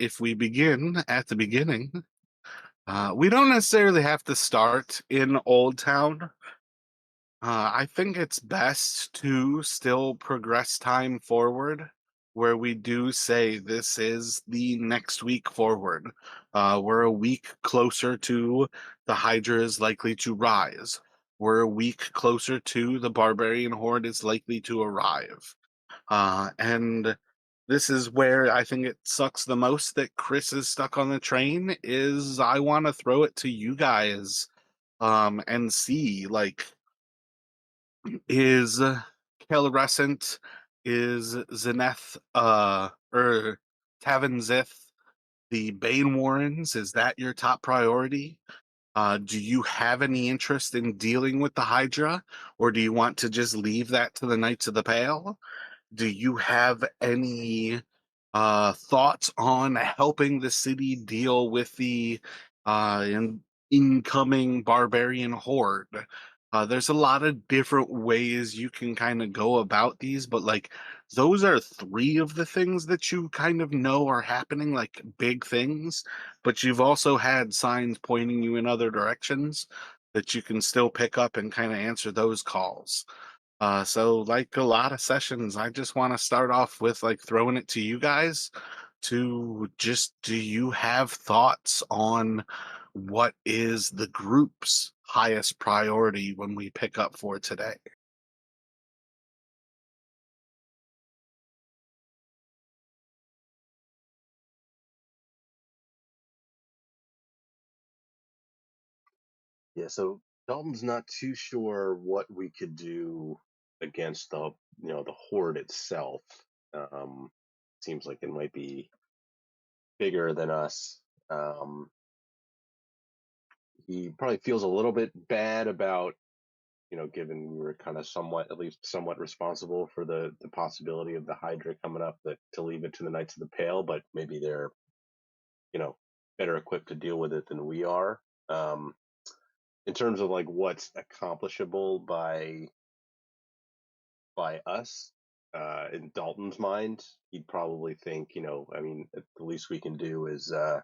if we begin at the beginning, we don't necessarily have to start in Old Town. I think it's best to still progress time forward, where we do say this is the next week forward. We're a week closer to the Hydra is likely to rise. We're a week closer to the Barbarian Horde is likely to arrive. And this is where I think it sucks the most that Chris is stuck on the train is I want to throw it to you guys and see like is Kalerecent, is Zeneth or Tavanzith, the Banewarrens, is that your top priority? Do you have any interest in dealing with the Hydra, or do you want to just leave that to the Knights of the Pale? Do you have any thoughts on helping the city deal with the incoming barbarian horde? There's a lot of different ways you can kind of go about these, but like those are three of the things that you kind of know are happening, like big things, but you've also had signs pointing you in other directions that you can still pick up and kind of answer those calls. So like a lot of sessions, I just want to start off with like throwing it to you guys to just do you have thoughts on what is the group's highest priority when we pick up for today? Yeah, so Dalton's not too sure what we could do against the horde itself. Um, Seems like it might be bigger than us. Um, he probably feels a little bit bad about, given we were kind of somewhat, at least somewhat responsible for the possibility of the Hydra coming up, that to leave it to the Knights of the Pale, but maybe they're, you know, better equipped to deal with it than we are. Um, in terms of like what's accomplishable by us, in Dalton's mind, he'd probably think, I mean, the least we can do is, I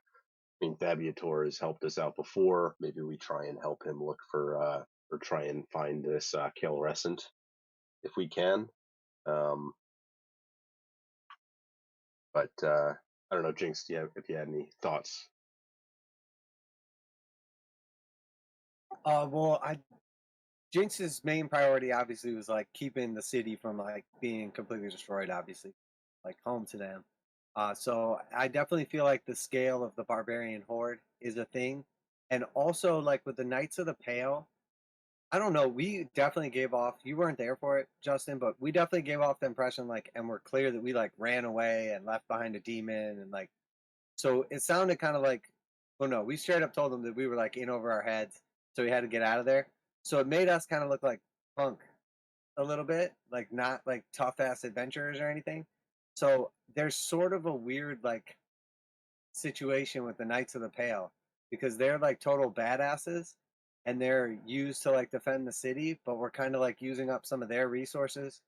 mean, Fabiator has helped us out before. Maybe we try and help him look for, or try and find this Kalerecent if we can. Um, but I don't know, Jinx, if you had any thoughts. Well, I Jinx's main priority obviously was like keeping the city from like being completely destroyed. Obviously, like home to them. So I definitely feel like the scale of the barbarian horde is a thing, and also like with the Knights of the Pale. I don't know. We definitely gave off. You weren't there for it, Justin, but we definitely gave off the impression like, and we're clear that we like ran away and left behind a demon, and like so it sounded kind of like, well, no, we straight up told them that we were like in over our heads, so we had to get out of there. So it made us kind of look like punk a little bit, like not like tough ass adventurers or anything. So there's sort of a weird like situation with the Knights of the Pale because they're like total badasses and they're used to like defend the city, but we're kind of like using up some of their resources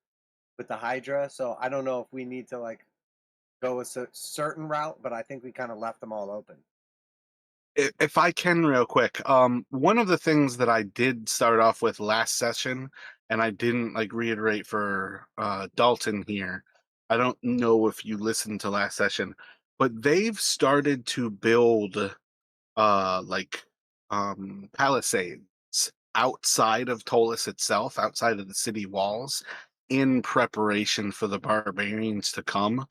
with the Hydra. So I don't know if we need to like go a certain route, but I think we kind of left them all open. If I can real quick, one of the things that I did start off with last session, and I didn't like reiterate for Dalton here. I don't know if you listened to last session, but they've started to build like palisades outside of Tolus itself, outside of the city walls, in preparation for the barbarians to come.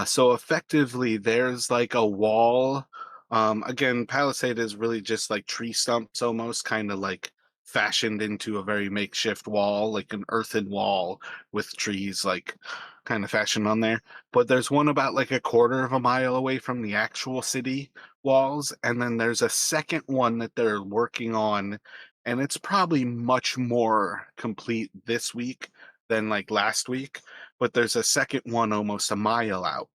So effectively, there's like a wall. Again, palisade is really just like tree stumps, almost kind of like fashioned into a very makeshift wall, like an earthen wall with trees like kind of fashioned on there. But there's one about like a quarter of a mile away from the actual city walls, and then there's a second one that they're working on, and it's probably much more complete this week than like last week, but there's a second one almost a mile out.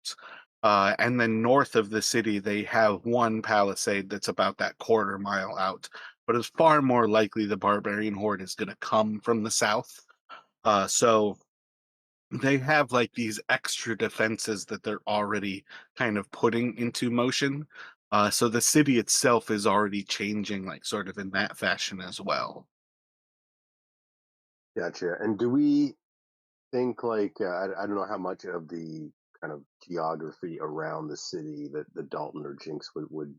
And then north of the city, they have one palisade that's about that quarter mile out. But it's far more likely the barbarian horde is going to come from the south. So they have like these extra defenses that they're already kind of putting into motion. So the city itself is already changing, like sort of in that fashion as well. Gotcha. And do we think like I don't know how much of the kind of geography around the city that the Dalton or Jinx would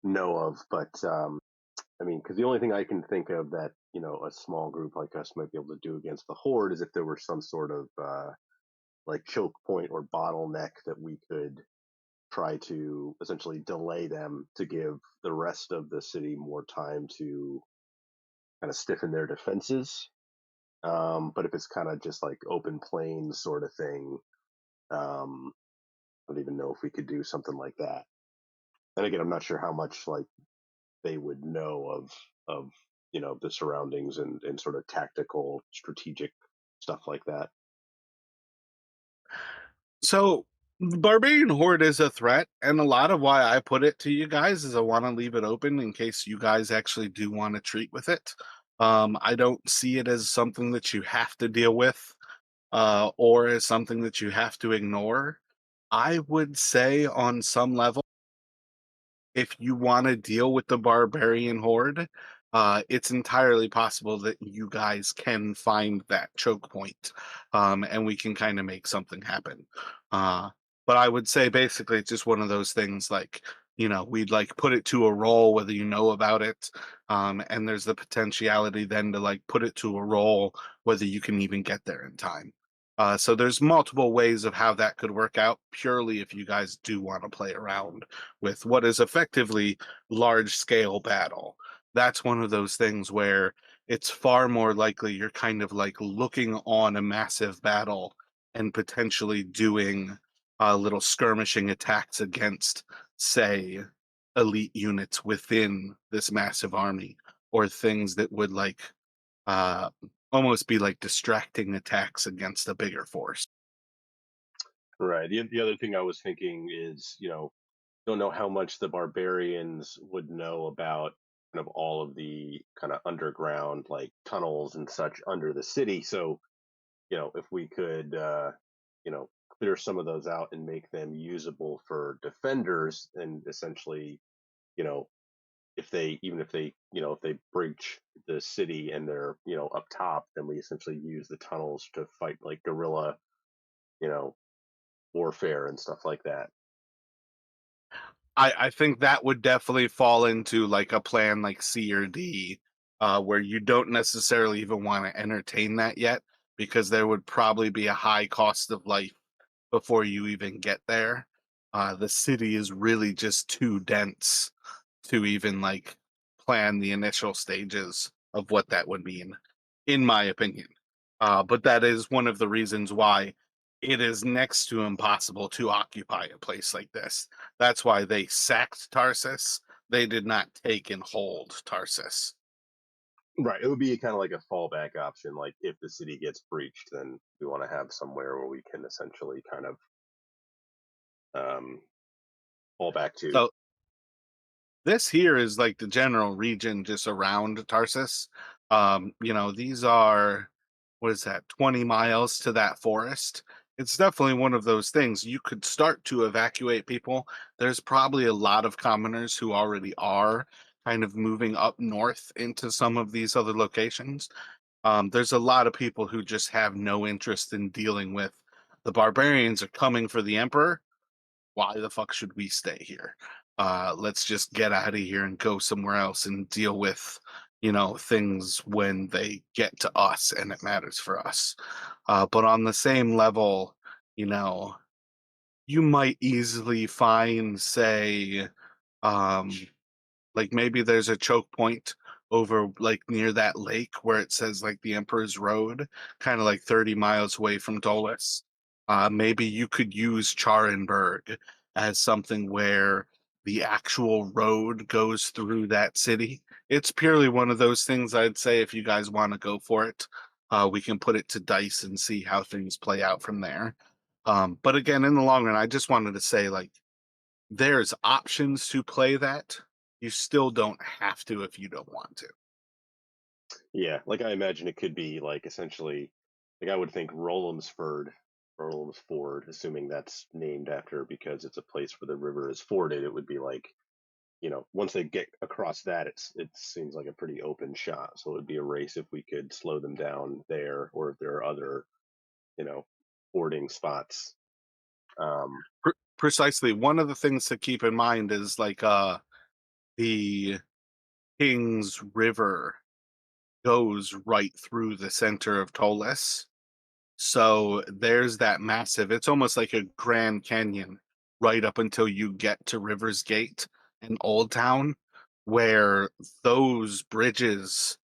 know of, but I mean, because the only thing I can think of that a small group like us might be able to do against the horde is if there were some sort of like choke point or bottleneck that we could try to essentially delay them to give the rest of the city more time to kind of stiffen their defenses. But if it's kind of just like open plains sort of thing, um, I don't even know if we could do something like that. And again, I'm not sure how much like they would know of the surroundings and sort of tactical strategic stuff like that. So the barbarian horde is a threat, and a lot of why I put it to you guys is I want to leave it open in case you guys actually do want to treat with it. I don't see it as something that you have to deal with, or as something that you have to ignore. I would say on some level, if you want to deal with the barbarian horde, it's entirely possible that you guys can find that choke point, and we can kind of make something happen. Uh, but I would say basically it's just one of those things like, we'd like put it to a roll whether you know about it, and there's the potentiality then to like put it to a roll whether you can even get there in time. So there's multiple ways of how that could work out purely if you guys do want to play around with what is effectively large scale battle. That's one of those things where it's far more likely you're kind of like looking on a massive battle and potentially doing little skirmishing attacks against, say, elite units within this massive army, or things that would like uh, almost be like distracting attacks against a bigger force. Right. The other thing I was thinking is, don't know how much the barbarians would know about kind of all of the kind of underground like tunnels and such under the city. So, if we could, you know, clear some of those out and make them usable for defenders, and essentially, you know, if they breach the city and they're, up top, then we essentially use the tunnels to fight like guerrilla, you know, warfare and stuff like that. I think that would definitely fall into like a plan like C or D, where you don't necessarily even want to entertain that yet, because there would probably be a high cost of life before you even get there. The city is really just too dense to even like plan the initial stages of what that would mean, in my opinion. But that is one of the reasons why it is next to impossible to occupy a place like this. That's why they sacked Tarsus. They did not take and hold Tarsus. Right. It would be kind of like a fallback option. Like if the city gets breached, then we want to have somewhere where we can essentially kind of um, fall back to. So this here is like the general region just around Tarsus. These are, what is that, 20 miles to that forest. It's definitely one of those things. You could start to evacuate people. There's probably a lot of commoners who already are kind of moving up north into some of these other locations. There's a lot of people who just have no interest in dealing with the barbarians are coming for the emperor. Why the fuck should we stay here? Let's just get out of here and go somewhere else and deal with, things when they get to us and it matters for us. But on the same level, you know, you might easily find, say, um, like maybe there's a choke point over like near that lake where it says like the Emperor's Road, kind of like 30 miles away from Dulles. Maybe you could use Charenberg as something where the actual road goes through that city. It's purely one of those things I'd say if you guys want to go for it, we can put it to dice and see how things play out from there. But again, in the long run, I just wanted to say like there's options to play that. You still don't have to if you don't want to. Yeah, like I imagine it could be like essentially. Like I would think Rollum's Ford, assuming that's named after because it's a place where the river is forded. It would be like, once they get across that, it seems like a pretty open shot. So it would be a race if we could slow them down there, or if there are other, you know, fording spots. Um, Precisely. One of the things to keep in mind is like the King's River goes right through the center of Tolis. So there's that massive, it's almost like a Grand Canyon right up until you get to River's Gate and Old Town, where those bridges,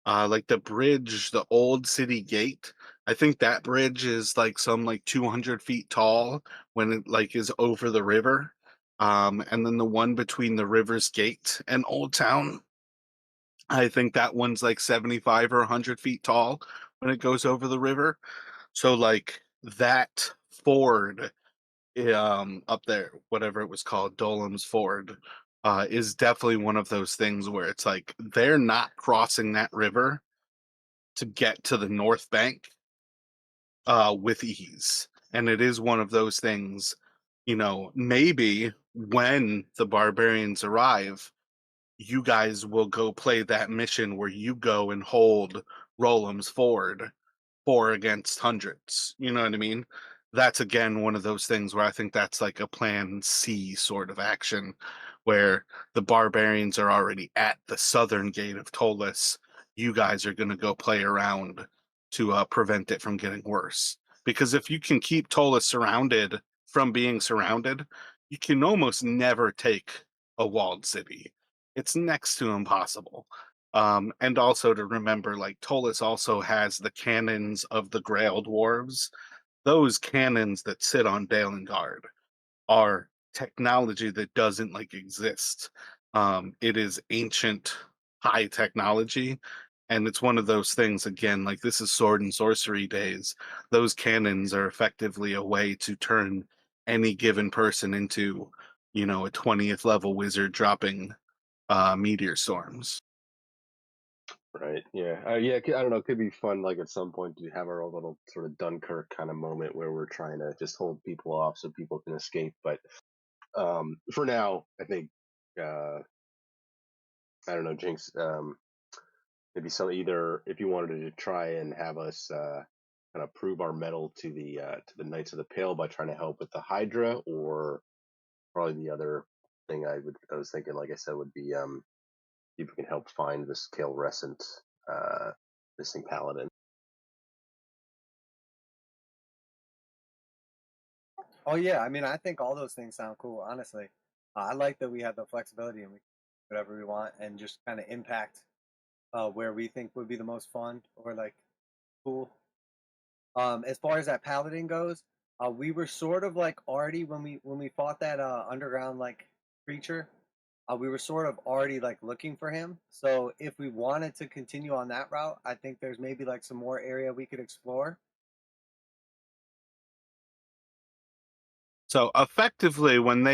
like the bridge, the old city gate, I think that bridge is like some like 200 feet tall when it like is over the river. And then the one between the River's Gate and Old Town, I think that one's like 75 or 100 feet tall when it goes over the river. So like that ford, up there, whatever it was called, Dolan's Ford, is definitely one of those things where it's like they're not crossing that river to get to the North Bank with ease. And it is one of those things, maybe when the barbarians arrive, you guys will go play that mission where you go and hold Rollum's Ford 4 against hundreds. You know what I mean? That's again one of those things where I think that's like a plan C sort of action where the barbarians are already at the southern gate of Tolis. You guys are going to go play around to prevent it from getting worse. Because if you can keep Tolis surrounded from being surrounded, you can almost never take a walled city. It's next to impossible. And also to remember, like Tolis also has the cannons of the Grail dwarves. Those cannons that sit on Dalengard are technology that doesn't like exist. It is ancient, high technology, and it's one of those things again. Like this is sword and sorcery days. Those cannons are effectively a way to turn any given person into, a 20th level wizard dropping meteor storms. right. Yeah. Yeah. I don't know. It could be fun, like at some point, to have our own little sort of Dunkirk kind of moment where we're trying to just hold people off so people can escape. But for now, I think I don't know, Jinx. Maybe some either if you wanted to try and have us kind of prove our mettle to the Knights of the Pale by trying to help with the Hydra, or probably the other thing I was thinking, like I said, would be if we can help find this Kalerecent uh, missing Paladin. Oh yeah, I mean, I think all those things sound cool. Honestly, I like that we have the flexibility and we can do whatever we want and just kind of impact where we think would be the most fun or like cool. As far as that paladin goes, we were sort of like already when we fought that underground like creature. We were sort of already like looking for him. So if we wanted to continue on that route, I think there's maybe like some more area we could explore. So effectively, when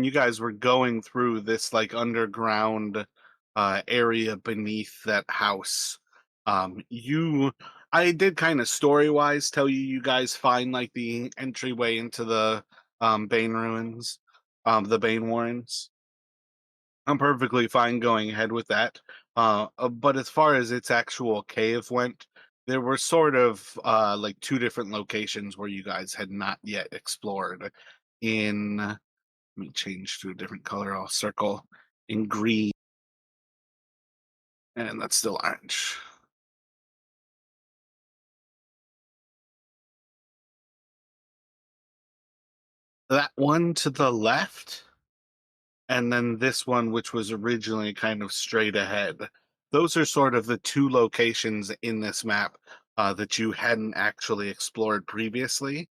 you guys were going through this like underground area beneath that house, you I did kind of story wise tell you guys find like the entryway into the Bane ruins, the Banewarrens. I'm perfectly fine going ahead with that. But as far as its actual cave went, there were sort of like two different locations where you guys had not yet explored. Let me change to a different color. I'll circle in green, and that's still orange. That one to the left, and then this one, which was originally kind of straight ahead. Those are sort of the two locations in this map that you hadn't actually explored previously.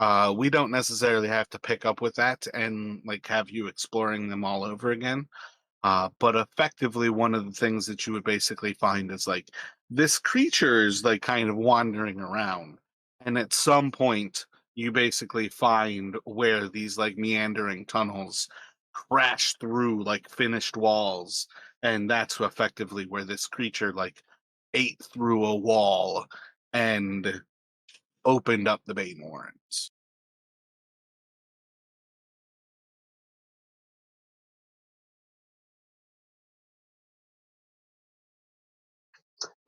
We don't necessarily have to pick up with that and like have you exploring them all over again. But effectively, one of the things that you would basically find is like this creature is like kind of wandering around, and at some point, you basically find where these like meandering tunnels crash through like finished walls, and that's effectively where this creature like ate through a wall and opened up the Banewarrens.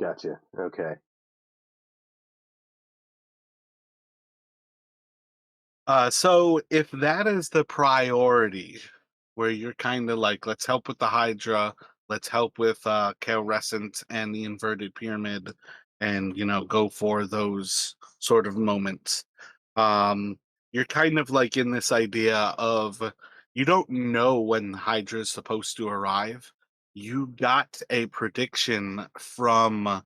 Gotcha. Okay. So if that is the priority, where you're kind of like, let's help with the Hydra, let's help with Kalerecent and the inverted pyramid, and go for those sort of moments. You're kind of like in this idea of you don't know when Hydra is supposed to arrive. You got a prediction from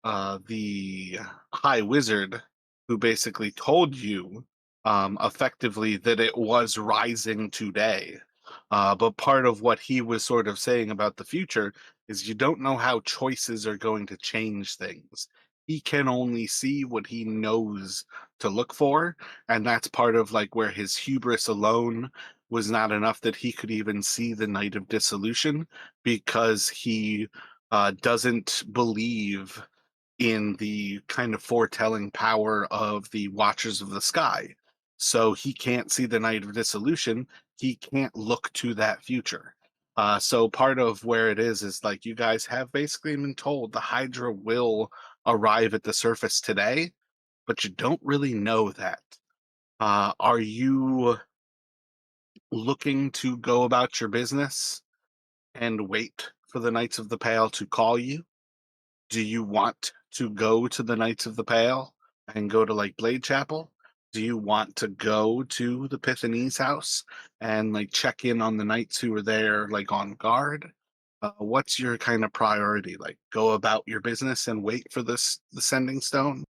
the High Wizard, who basically told you effectively that it was rising today. But part of what he was sort of saying about the future is you don't know how choices are going to change things. He can only see what he knows to look for. And that's part of like where his hubris alone was not enough that he could even see the night of dissolution because he doesn't believe in the kind of foretelling power of the Watchers of the Sky. So he can't see the night of dissolution. He can't look to that future. So part of where it is like you guys have basically been told the Hydra will arrive at the surface today, but you don't really know that. Are you looking to go about your business and wait for the Knights of the Pale to call you? Do you want to go to the Knights of the Pale and go to like Blade Chapel? Do you want to go to the Pythonese house and like check in on the knights who are there like on guard? What's your kind of priority? Like go about your business and wait for the sending stone?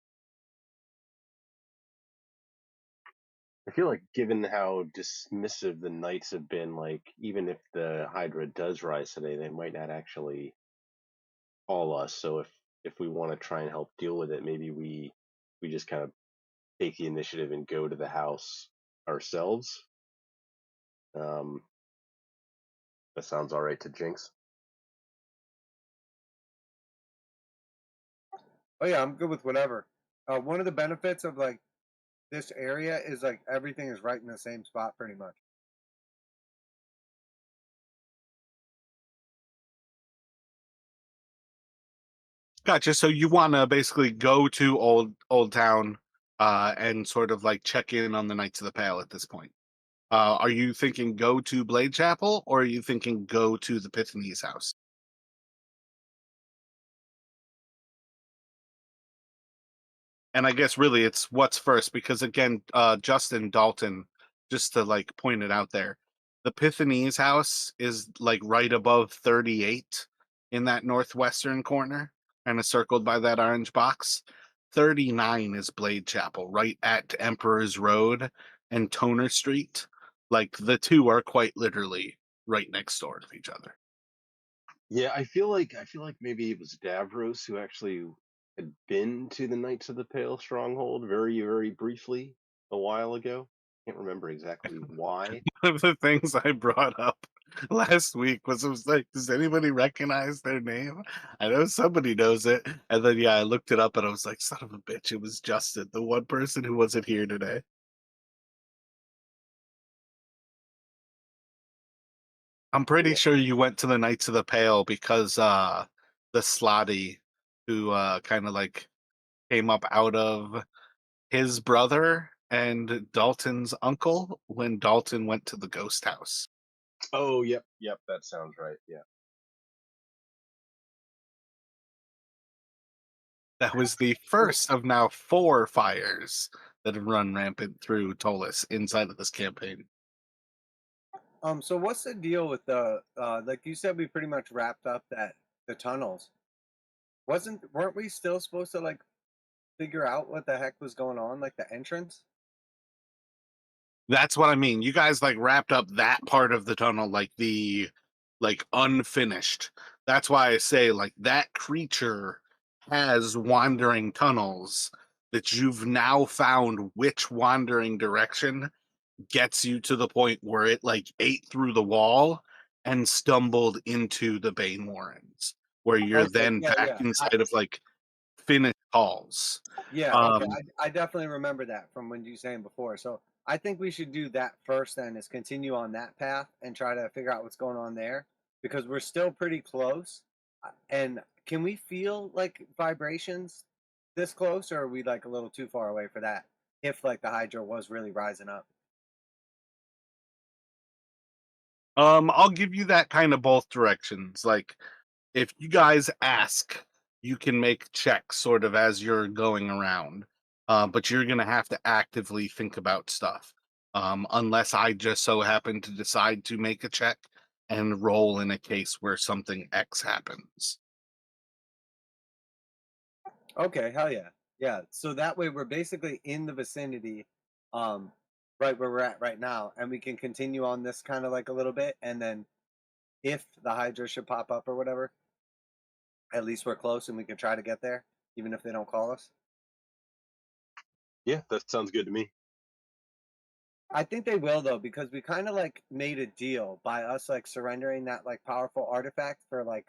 I feel like, given how dismissive the Knights have been, like, even if the Hydra does rise today, they might not actually call us. So if we want to try and help deal with it, maybe we just kind of take the initiative and go to the house ourselves. Um, that sounds all right to Jinx. Oh yeah, I'm good with whatever. One of the benefits of like this area is like everything is right in the same spot pretty much. Gotcha. So you want to basically go to Old Town and sort of like check in on the Knights of the Pale at this point. Are you thinking go to Blade Chapel or are you thinking go to the Pythonese house? And I guess really it's what's first because again, Justin Dalton, just to like point it out there, the Pythonese house is like right above 38 in that northwestern corner and is circled by that orange box. 39 is Blade Chapel, right at Emperor's Road and Toner Street. Like the two are quite literally right next door to each other. Yeah, I feel like maybe it was Davros who actually had been to the Knights of the Pale stronghold very, very briefly a while ago. Can't remember exactly why. One of the things I brought up last week was it was like, does anybody recognize their name? I know somebody knows it. And then yeah, I looked it up and I was like, son of a bitch, it was Justin, the one person who wasn't here today. I'm pretty Yeah. sure you went to the Knights of the Pale because the Slotty who kind of like came up out of his brother and Dalton's uncle when Dalton went to the ghost house. Oh, yep, yep, that sounds right. Yeah. That was the Cool. first of now 4 fires that have run rampant through Tolis inside of this campaign. So what's the deal with the like you said we pretty much wrapped up that the tunnels. Weren't we still supposed to like figure out what the heck was going on, like the entrance? That's what I mean. You guys like wrapped up that part of the tunnel like unfinished. That's why I say like that creature has wandering tunnels that you've now found which wandering direction gets you to the point where it like ate through the wall and stumbled into the Banewarrens, where you're Okay, then yeah, back yeah. inside of like finished calls. Yeah, okay. Um, I definitely remember that from when you saying before. So I think we should do that first then is continue on that path and try to figure out what's going on there because we're still pretty close. And can we feel like vibrations this close or are we like a little too far away for that? If like the Hydra was really rising up. I'll give you that kind of both directions. Like, if you guys ask, you can make checks sort of as you're going around. But you're gonna have to actively think about stuff. Unless I just so happen to decide to make a check and roll in a case where something X happens. Okay, hell yeah. Yeah. So that way we're basically in the vicinity, um, right where we're at right now, and we can continue on this kind of like a little bit, and then if the Hydra should pop up or whatever, at least we're close and we can try to get there, even if they don't call us. Yeah, that sounds good to me. I think they will though, because we kind of like made a deal by us like surrendering that like powerful artifact for like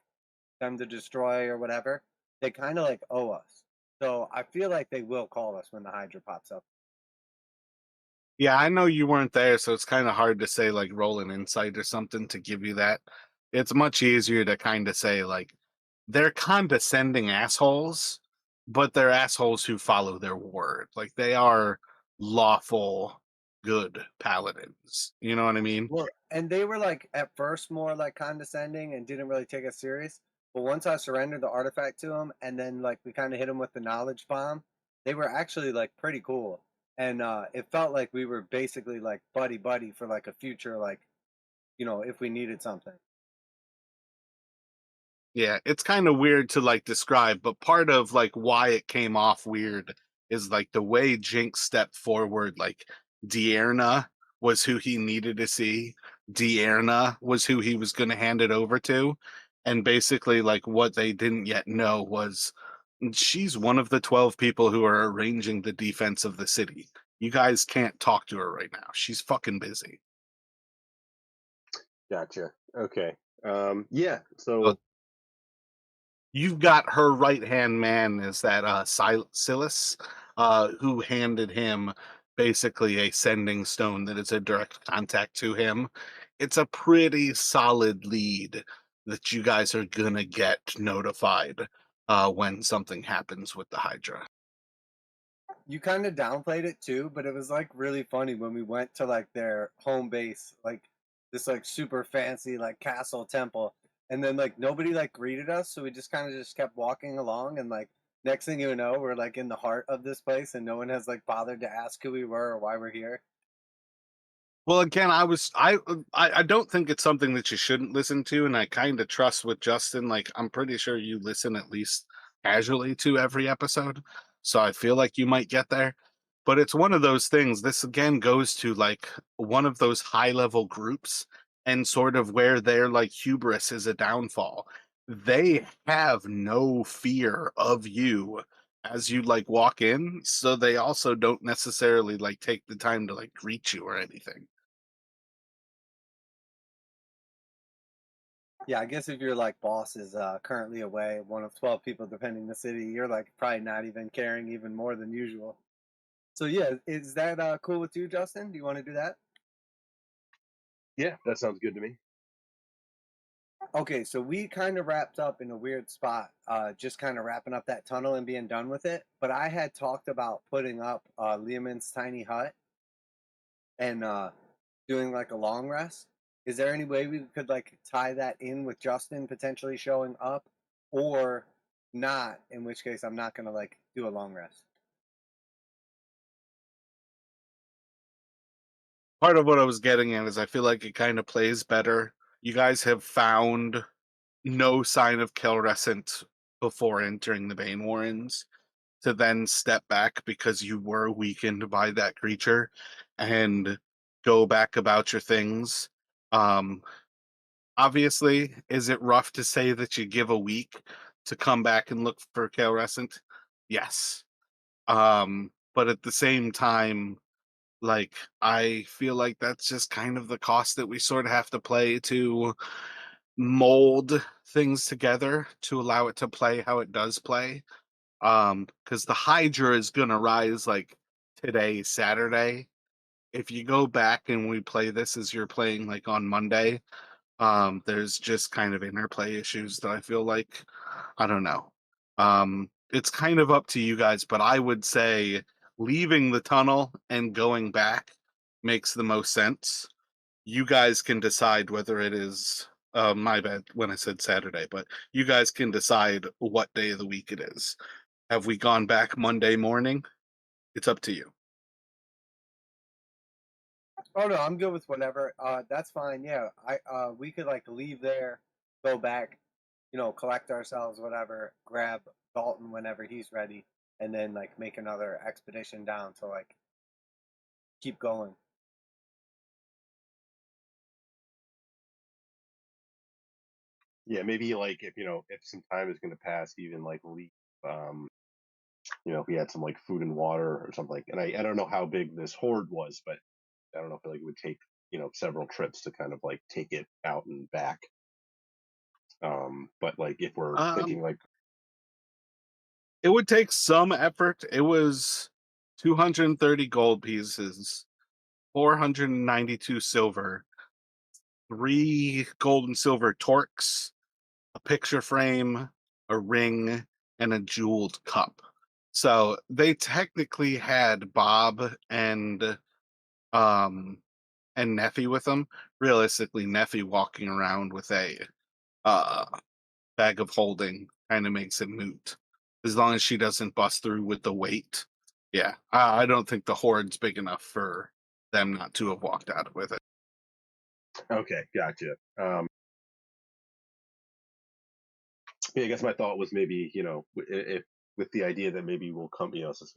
them to destroy or whatever. They kind of like owe us. So I feel like they will call us when the Hydra pops up. Yeah, I know you weren't there, so it's kind of hard to say like roll an insight or something to give you that. It's much easier to kind of say like they're condescending assholes, but they're assholes who follow their word. Like they are lawful, good paladins. You know what I mean? Well, and they were like at first more like condescending and didn't really take us serious. But once I surrendered the artifact to them, and then like we kind of hit them with the knowledge bomb, they were actually like pretty cool. And it felt like we were basically like buddy buddy for like a future, like if we needed something. Yeah, it's kind of weird to like describe, but part of like why it came off weird is like the way Jinx stepped forward. Like Deanna was who he needed to see. Deanna was who he was going to hand it over to, and basically like what they didn't yet know was she's one of the 12 people who are arranging the defense of the city. You guys can't talk to her right now. She's fucking busy. Gotcha. Okay. Yeah. So So you've got her right hand man is that Silas, who handed him basically a sending stone that is a direct contact to him. It's a pretty solid lead that you guys are gonna get notified when something happens with the Hydra. You kind of downplayed it too, but it was like really funny when we went to like their home base, like this like super fancy like castle temple, and then like nobody like greeted us, so we just kind of just kept walking along, and like next thing you know, we're like in the heart of this place, and no one has like bothered to ask who we were or why we're here. Well, again, I don't think it's something that you shouldn't listen to, and I kind of trust with Justin. Like, I'm pretty sure you listen at least casually to every episode, so I feel like you might get there. But it's one of those things. This again goes to like one of those high level groups, and sort of where their like hubris is a downfall. They have no fear of you as you like walk in, so they also don't necessarily like take the time to like greet you or anything. Yeah, I guess if your like boss is currently away, one of 12 people defending the city, you're like probably not even caring even more than usual. So yeah, is that cool with you, Justin? Do you want to do that? yeah, that sounds good to me. Okay, so we kind of wrapped up in a weird spot, just kind of wrapping up that tunnel and being done with it. But I had talked about putting up Leoman's tiny hut and doing like a long rest. Is there any way we could like tie that in with Justin potentially showing up, or not? In which case, I'm not gonna like do a long rest. Part of what I was getting at is I feel like it kind of plays better. You guys have found no sign of Kalerecent before entering the Banewarrens to then step back because you were weakened by that creature and go back about your things. Um, Obviously, is it rough to say that you give a week to come back and look for Kalerecent? Yes. But at the same time, like, I feel like that's just kind of the cost that we sort of have to play to mold things together to allow it to play how it does play. Because the Hydra is gonna rise like today, Saturday. If you go back and we play this as you're playing like on Monday, there's just kind of interplay issues that I feel like I don't know. It's kind of up to you guys, but I would say leaving the tunnel and going back makes the most sense. You guys can decide whether it is my bad when I said Saturday, but you guys can decide what day of the week it is. Have we gone back Monday morning? It's up to you. Oh no, I'm good with whatever. That's fine. Yeah, I we could like leave there, go back, collect ourselves, whatever, grab Dalton whenever he's ready, and then like make another expedition down to like keep going. Yeah, maybe like if if some time is going to pass, even like leave. Um, if we had some like food and water or something like. And I don't know how big this horde was, but I don't know if like it would take several trips to kind of like take it out and back. But like if we're Um, thinking like it would take some effort. It was 230 gold pieces, 492 silver, three gold and silver torques, a picture frame, a ring, and a jeweled cup. So they technically had Bob um and Neffy with them. Realistically, Neffy walking around with a uh bag of holding kind of makes it moot. As long as she doesn't bust through with the weight. Yeah. I don't think the horde's big enough for them not to have walked out with it. okay, gotcha. Yeah, I guess my thought was maybe if with the idea that maybe we'll come since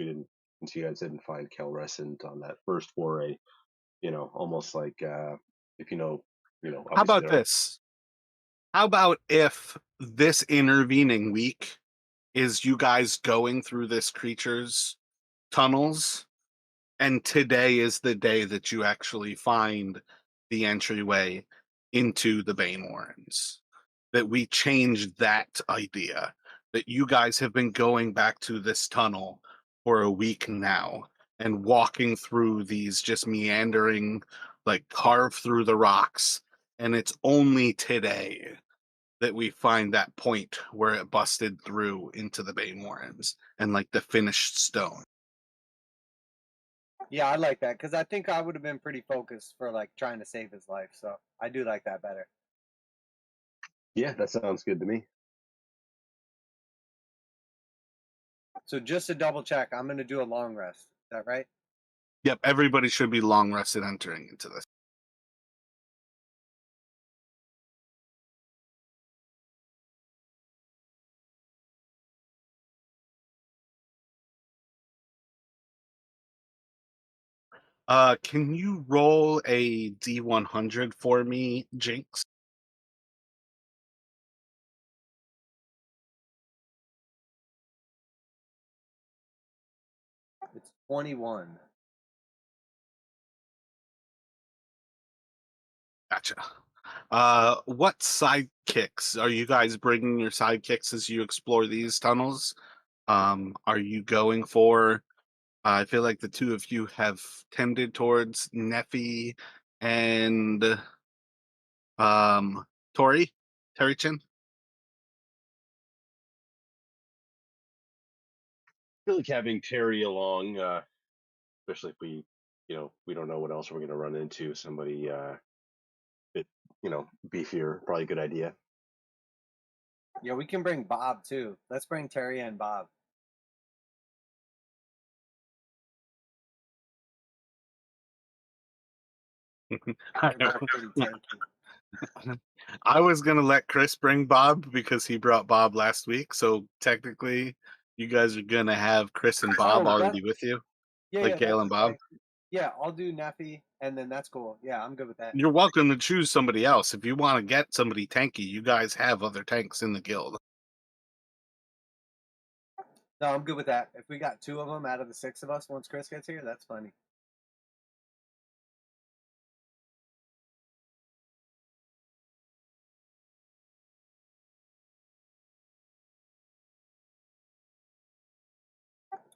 you guys didn't find Kalerecent on that first foray, almost like if How obviously about there are. this? How about if this intervening week is you guys going through this creature's tunnels, and today is the day that you actually find the entryway into the Banewarrens? That we change that idea. That you guys have been going back to this tunnel for a week now and walking through these just meandering, like carved through the rocks. And it's only today that we find that point where it busted through into the Banewarrens and like the finished stone. Yeah, I like that because I think I would have been pretty focused for like trying to save his life. So I do like that better. Yeah, that sounds good to me. So just to double check, I'm gonna do a long rest. Is that right? Yep, everybody should be long rested entering into this. Can you roll a D100 for me, Jinx? It's 21. Gotcha. What sidekicks are you guys bringing your sidekicks as you explore these tunnels? Are you going for? I feel like the two of you have tended towards Neffy and Tori, Terry-chan. I feel like having Terry along, especially if we don't know what else we're going to run into. Somebody, bit, beefier, probably a good idea. Yeah, we can bring Bob too. Let's bring Terry and Bob. I They're know. both pretty tanky. I was gonna let Chris bring Bob because he brought Bob last week. So technically, you guys are gonna have Chris and Bob Oh, that already with you, yeah, like yeah, Gail that's and Bob. like yeah. I'll do Neffy, and then that's cool. Yeah, I'm good with that. You're welcome to choose somebody else if you want to get somebody tanky. You guys have other tanks in the guild. No, I'm good with that. If we got two of them out of the six of us, once Chris gets here, that's funny.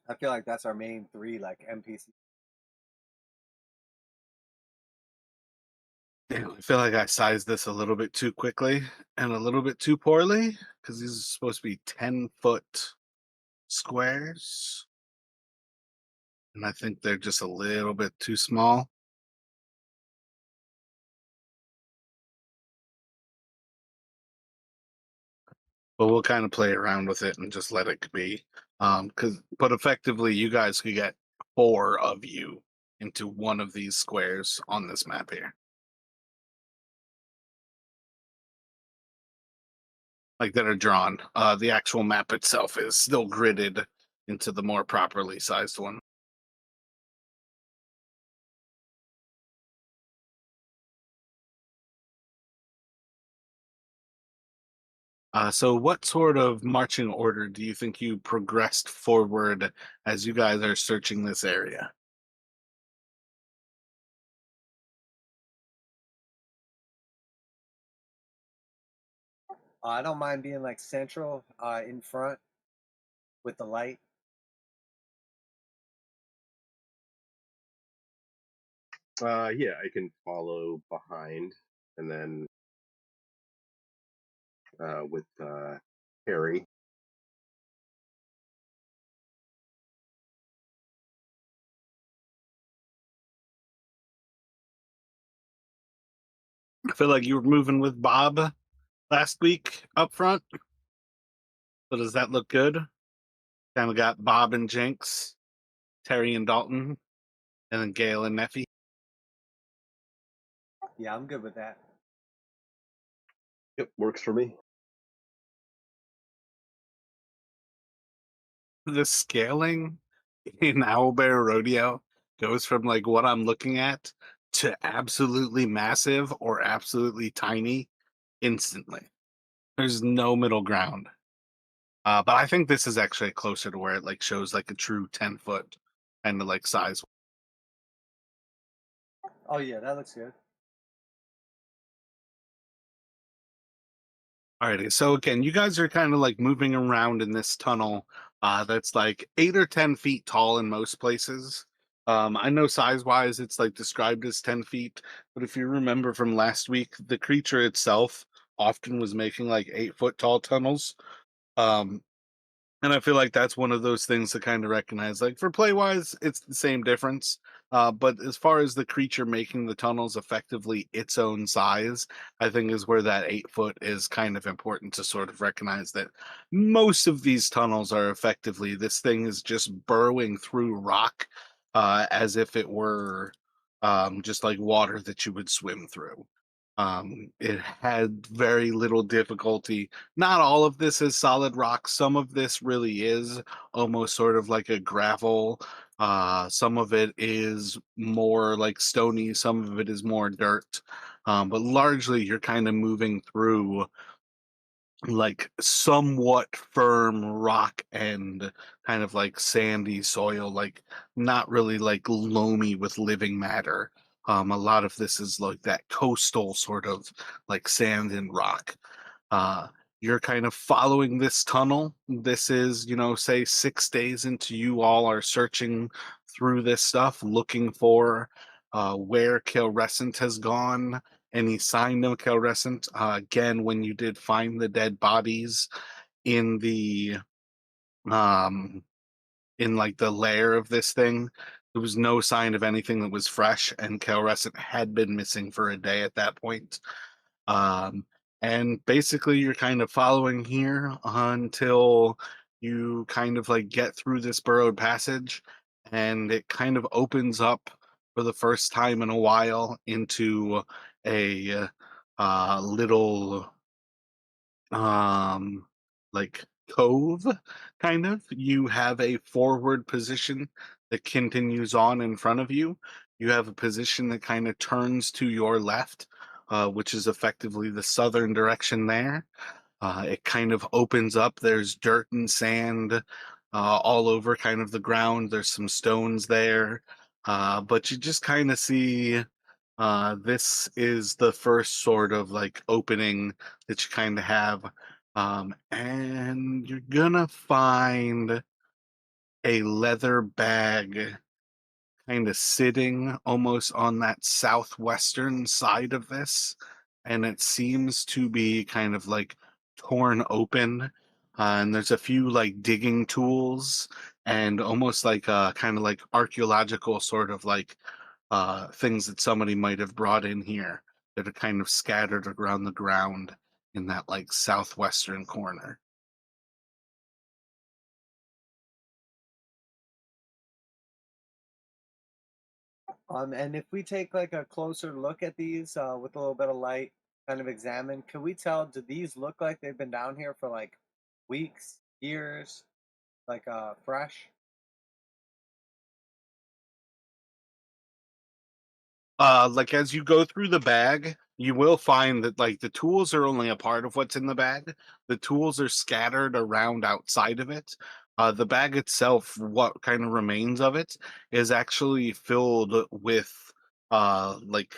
I feel like that's our main three, like NPC. Damn, I feel like I sized this a little bit too quickly and a little bit too poorly because these are supposed to be 10-foot squares. And I think they're just a little bit too small. But we'll kind of play around with it and just let it be. But effectively, you guys could get four of you into one of these squares on this map here. Like that are drawn. The actual map itself is still gridded into the more properly sized one. So what sort of marching order do you think you progressed forward as you guys are searching this area? I don't mind being like central, in front with the light. Yeah, I can follow behind, and then with Harry. I feel like you were moving with Bob last week up front. So does that look good? Kind of got Bob and Jenks, Terry and Dalton, and then Gail and Neffy. Yeah, I'm good with that. Yep, works for me. The scaling in Owlbear Rodeo goes from like what I'm looking at to absolutely massive or absolutely tiny instantly. There's no middle ground. But I think this is actually closer to where it like shows like a true 10-foot kind of like size. Oh yeah, that looks good. Alrighty, so again, you guys are kind of like moving around in this tunnel that's like 8 or 10 feet tall in most places. I know size-wise it's like described as 10 feet, but if you remember from last week, the creature itself often was making like 8-foot tall tunnels. Um, and I feel like that's one of those things to kind of recognize. Like for play wise, it's the same difference. But as far as the creature making the tunnels effectively its own size, I think is where that 8 foot is kind of important to sort of recognize that most of these tunnels are effectively this thing is just burrowing through rock as if it were just like water that you would swim through. It had very little difficulty. Not all of this is solid rock. Some of this really is almost sort of like a gravel. Some of it is more like stony. Some of it is more dirt. But largely, you're kind of moving through like somewhat firm rock and kind of like sandy soil, like not really like loamy with living matter. A lot of this is like that coastal sort of like sand and rock. Uh, you're kind of following this tunnel. This is, say 6 days into you all are searching through this stuff, looking for where Kalerecent has gone, any sign of Kalerecent. Again, when you did find the dead bodies in the um in like the lair of this thing, there was no sign of anything that was fresh, and Kalerecent had been missing for a day at that point. Um, and basically, you're kind of following here until you kind of like get through this burrowed passage, and it kind of opens up for the first time in a while into a little um like cove kind of. You have a forward position that continues on in front of you. You have a position that kind of turns to your left, which is effectively the southern direction there. It kind of opens up. There's dirt and sand all over kind of the ground. There's some stones there. But you just kind of see this is the first sort of like opening that you kind of have. And you're gonna find a leather bag kind of sitting almost on that southwestern side of this, and it seems to be kind of like torn open. And there's a few like digging tools and almost like kind of like archaeological sort of like things that somebody might have brought in here that are kind of scattered around the ground in that like southwestern corner. And if we take like a closer look at these with a little bit of light, kind of examine, can we tell, do these look like they've been down here for like weeks, years, like fresh? Like as you go through the bag, you will find that like the tools are only a part of what's in the bag. The tools are scattered around outside of it. The bag itself, what kind of remains of it, is actually filled with like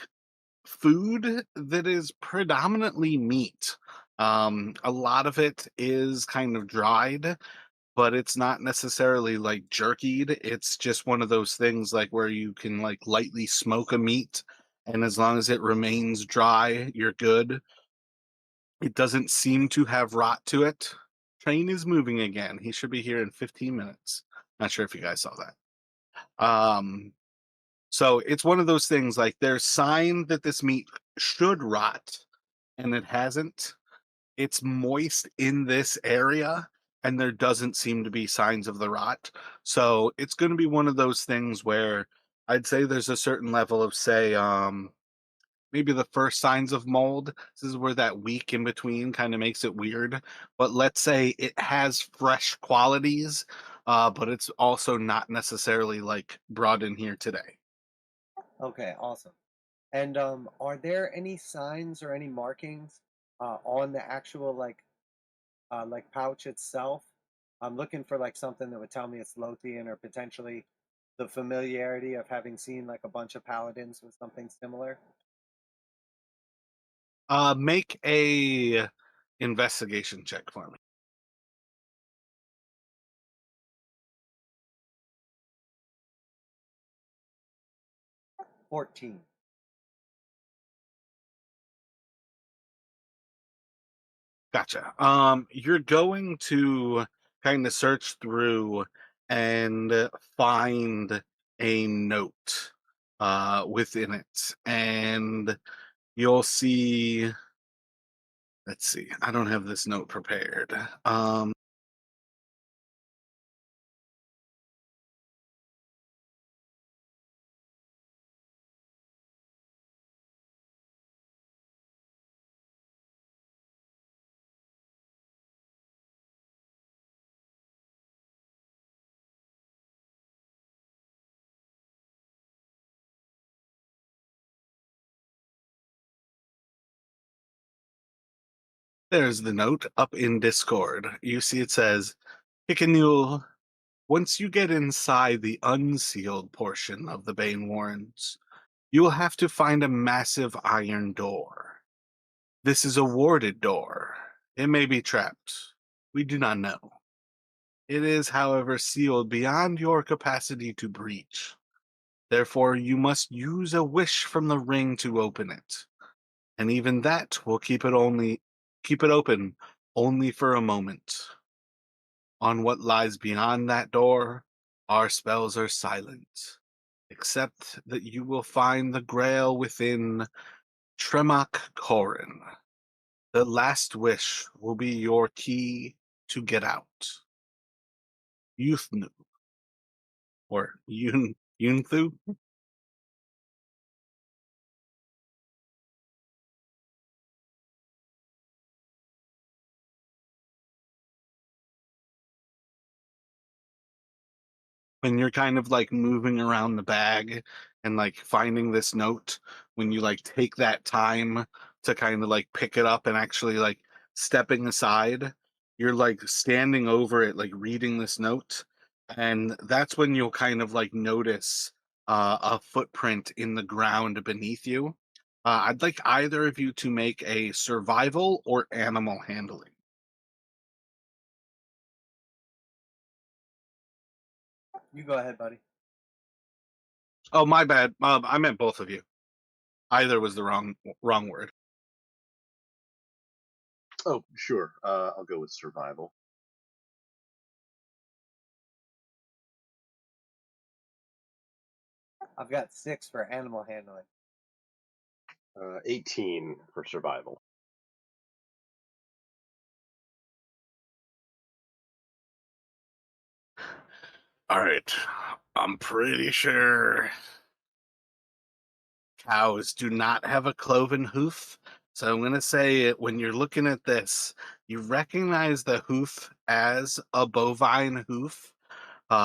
food that is predominantly meat. A lot of it is kind of dried, but it's not necessarily like jerkied. It's just one of those things like where you can like lightly smoke a meat, and as long as it remains dry, you're good. It doesn't seem to have rot to it. Train is moving again. He should be here in 15 minutes. Not sure if you guys saw that. So it's one of those things like there's sign that this meat should rot and it hasn't. It's moist in this area and there doesn't seem to be signs of the rot. So it's going to be one of those things where I'd say there's a certain level of say maybe the first signs of mold. This is where that week in between kind of makes it weird. But let's say it has fresh qualities, but it's also not necessarily like brought in here today. Okay, awesome. And are there any signs or any markings on the actual like pouch itself? I'm looking for like something that would tell me it's Lothian or potentially the familiarity of having seen like a bunch of paladins with something similar. Make a investigation check for me. 14. Gotcha. You're going to kind of search through and find a note within it, and you'll see. Let's see. I don't have this note prepared. There's the note up in Discord. You see it says, Hickenule, once you get inside the unsealed portion of the Banewarrens, you will have to find a massive iron door. This is a warded door. It may be trapped. We do not know. It is, however, sealed beyond your capacity to breach. Therefore, you must use a wish from the ring to open it. And even that will keep it open only for a moment. On what lies beyond that door, our spells are silent, except that you will find the grail within Tremok Korin. The last wish will be your key to get out. Youthnu, or Yunthu. When you're kind of like moving around the bag and like finding this note, when you like take that time to kind of like pick it up and actually like stepping aside, you're like standing over it, like reading this note. And that's when you'll kind of like notice a footprint in the ground beneath you. I'd like either of you to make a survival or animal handling. You go ahead, buddy. Oh, my bad. I meant both of you. Either was the wrong word. Oh, sure. I'll go with survival. I've got 6 for animal handling. 18 for survival. All right. I'm pretty sure cows do not have a cloven hoof. So I'm going to say when you're looking at this, you recognize the hoof as a bovine hoof. They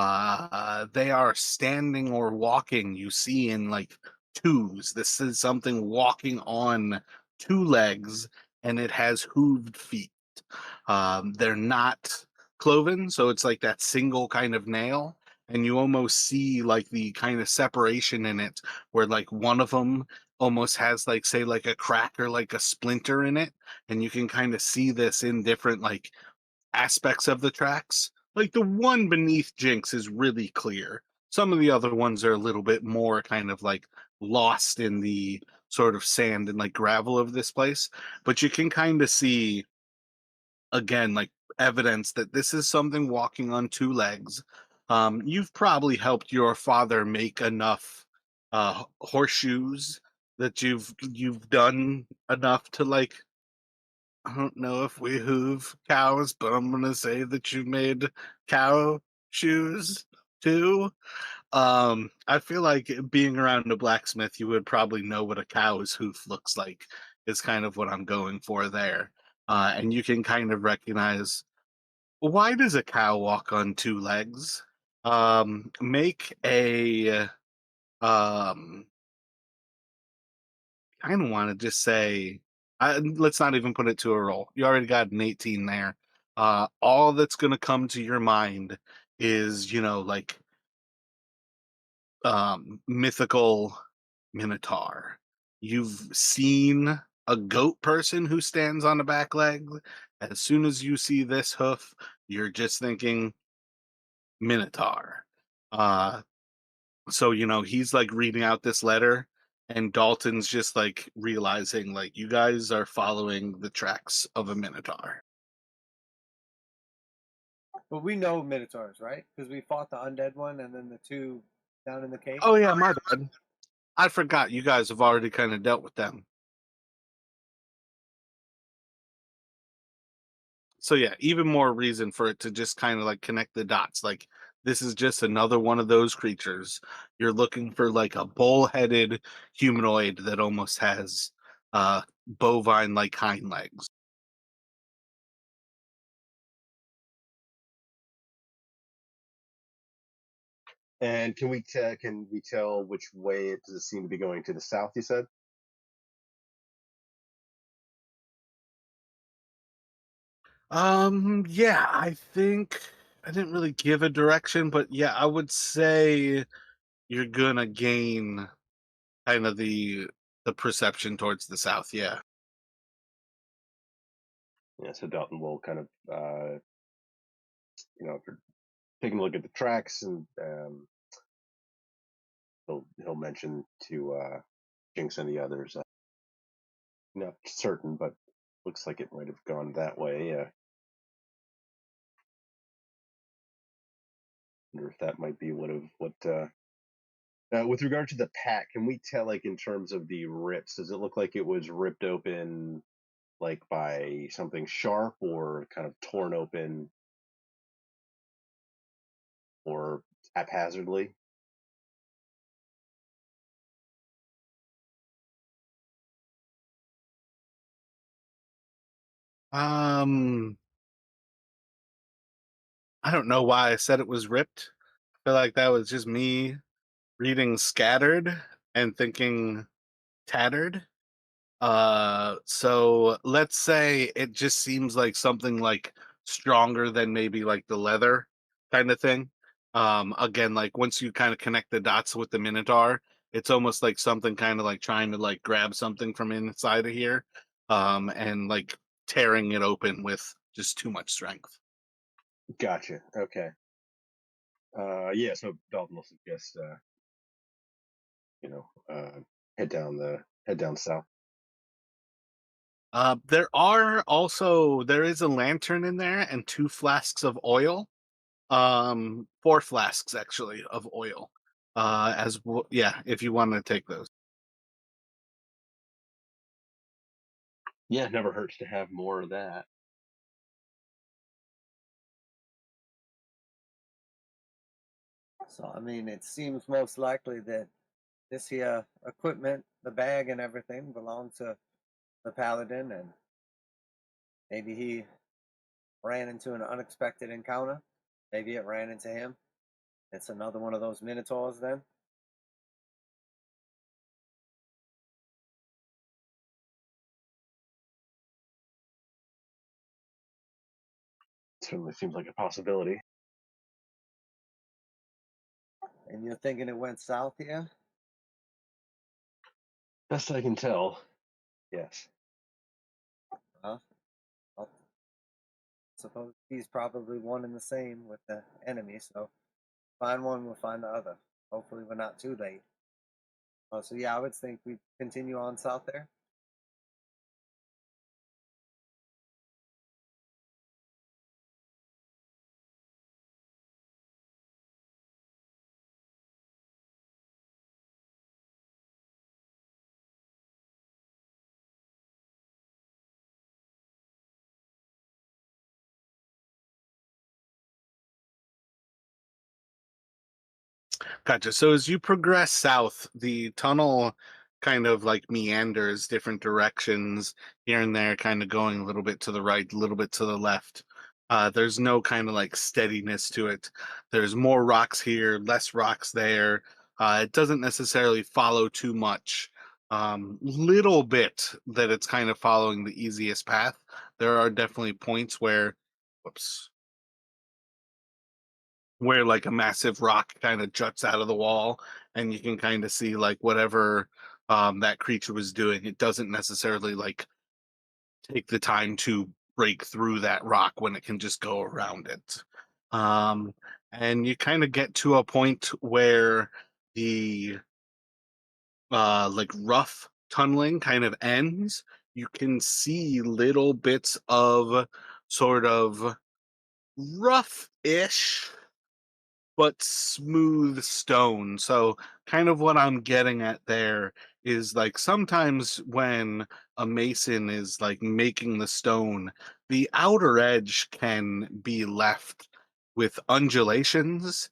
are standing or walking, you see, in like twos. This is something walking on two legs, and it has hooved feet. They're not cloven, so it's like that single kind of nail, and you almost see like the kind of separation in it, where like one of them almost has like say like a crack or like a splinter in it, and you can kind of see this in different like aspects of the tracks. Like the one beneath Jinx is really clear. Some of the other ones are a little bit more kind of like lost in the sort of sand and like gravel of this place. But you can kind of see again like evidence that this is something walking on two legs. You've probably helped your father make enough horseshoes that you've done enough to like I don't know if we hoof cows, but I'm gonna say that you made cow shoes too. I feel like being around a blacksmith, you would probably know what a cow's hoof looks like, is kind of what I'm going for there. And you can kind of recognize why does a cow walk on two legs? Make a um kind of want to just say, let's not even put it to a roll. You already got an 18 there. All that's going to come to your mind is, like mythical minotaur. You've seen a goat person who stands on a back leg. As soon as you see this hoof, you're just thinking minotaur. Uh, so he's like reading out this letter, and Dalton's just like realizing like you guys are following the tracks of a minotaur. But we know minotaurs, right? Because we fought the undead one and then the two down in the cave. Oh yeah, my bad. I forgot you guys have already kind of dealt with them. So yeah, even more reason for it to just kind of like connect the dots. Like this is just another one of those creatures. You're looking for like a bull-headed humanoid that almost has bovine like hind legs. And can we tell which way it does it seem to be going to the south? You said. Yeah, I think I didn't really give a direction, but yeah, I would say you're gonna gain kind of the perception towards the south, yeah. Yeah. So Dalton will kind of after taking a look at the tracks, and he'll mention to Jinx and the others. Not certain, but looks like it might have gone that way. Wonder if that might be what. With regard to the pack, can we tell, like, in terms of the rips, does it look like it was ripped open, like by something sharp, or kind of torn open, or haphazardly? Um, I don't know why I said it was ripped. I feel like that was just me reading scattered and thinking tattered. So let's say it just seems like something like stronger than maybe like the leather kind of thing. Again, like once you kind of connect the dots with the Minotaur, it's almost like something kind of like trying to like grab something from inside of here, and like tearing it open with just too much strength. Gotcha. Okay. Yeah. So Dalton will suggest, you know, head down south. There is a lantern in there and 2 flasks of oil. 4 flasks actually of oil. Yeah, if you want to take those. Yeah, never hurts to have more of that. So I mean, it seems most likely that this here equipment, the bag and everything, belonged to the Paladin, and maybe he ran into an unexpected encounter. Maybe it ran into him. It's another one of those minotaurs then. Certainly seems like a possibility. And you're thinking it went south here? Best I can tell, yes. Huh? I suppose he's probably one and the same with the enemy, so find one, we'll find the other. Hopefully we're not too late. So yeah, I would think we continue on south there. Gotcha. So as you progress south, the tunnel kind of like meanders different directions here and there, kind of going a little bit to the right, a little bit to the left. There's no kind of like steadiness to it. There's more rocks here, less rocks there. It doesn't necessarily follow too much. Little bit that it's kind of following the easiest path. There are definitely points whoops, where like a massive rock kind of juts out of the wall and you can kind of see like whatever that creature was doing. It doesn't necessarily like take the time to break through that rock when it can just go around it. um and you kind of get to a point where the like rough tunneling kind of ends. You can see little bits of sort of rough-ish but smooth stone. So, kind of what I'm getting at there is like sometimes when a mason is like making the stone, the outer edge can be left with undulations,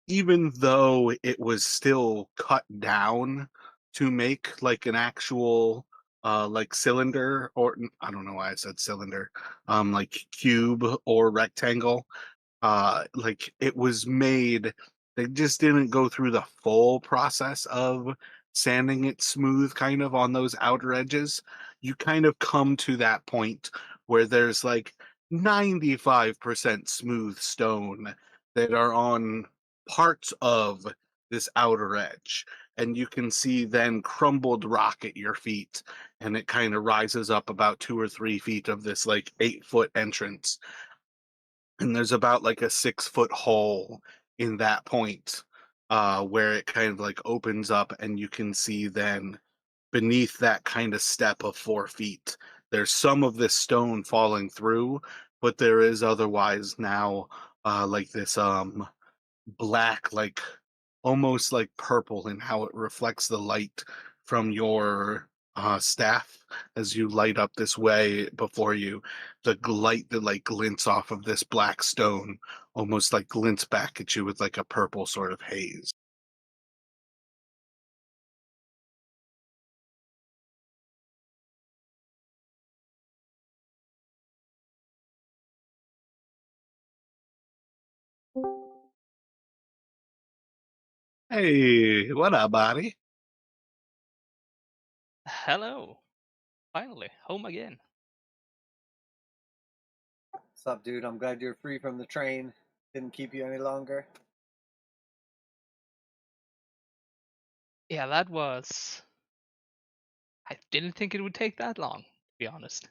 even though it was still cut down to make like an actual like cylinder, or I don't know why I said cylinder, like cube or rectangle. Like it was made, they just didn't go through the full process of sanding it smooth kind of on those outer edges. You kind of come to that point where there's like 95% smooth stone that are on parts of this outer edge, and you can see then crumbled rock at your feet, and it kind of rises up about 2 or 3 feet of this like 8 foot entrance, and there's about like a 6 foot hole in that point, where it kind of like opens up and you can see then beneath that kind of step of 4 feet there's some of this stone falling through, but there is otherwise now like this black, like almost like purple in how it reflects the light from your staff as you light up this way before you. The light that like glints off of this black stone almost like glints back at you with like a purple sort of haze. Hey, what up, buddy? Hello. Finally, home again. What's up, dude? I'm glad you're free from the train. Didn't keep you any longer. Yeah, that was. I didn't think it would take that long, to be honest.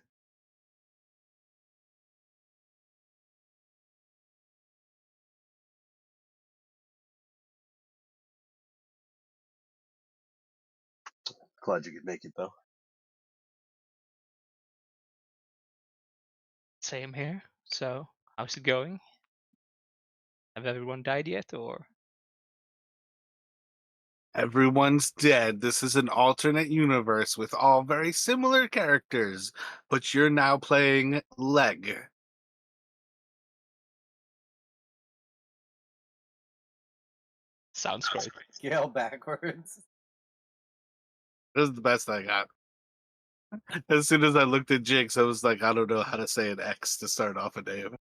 Glad you could make it, though. Same here. So, how's it going? Have everyone died yet, or? Everyone's dead. This is an alternate universe with all very similar characters, but you're now playing Leg. Sounds great. Scale backwards. This is the best I got. As soon as I looked at Jinx, I was like, I don't know how to say an X to start off a name.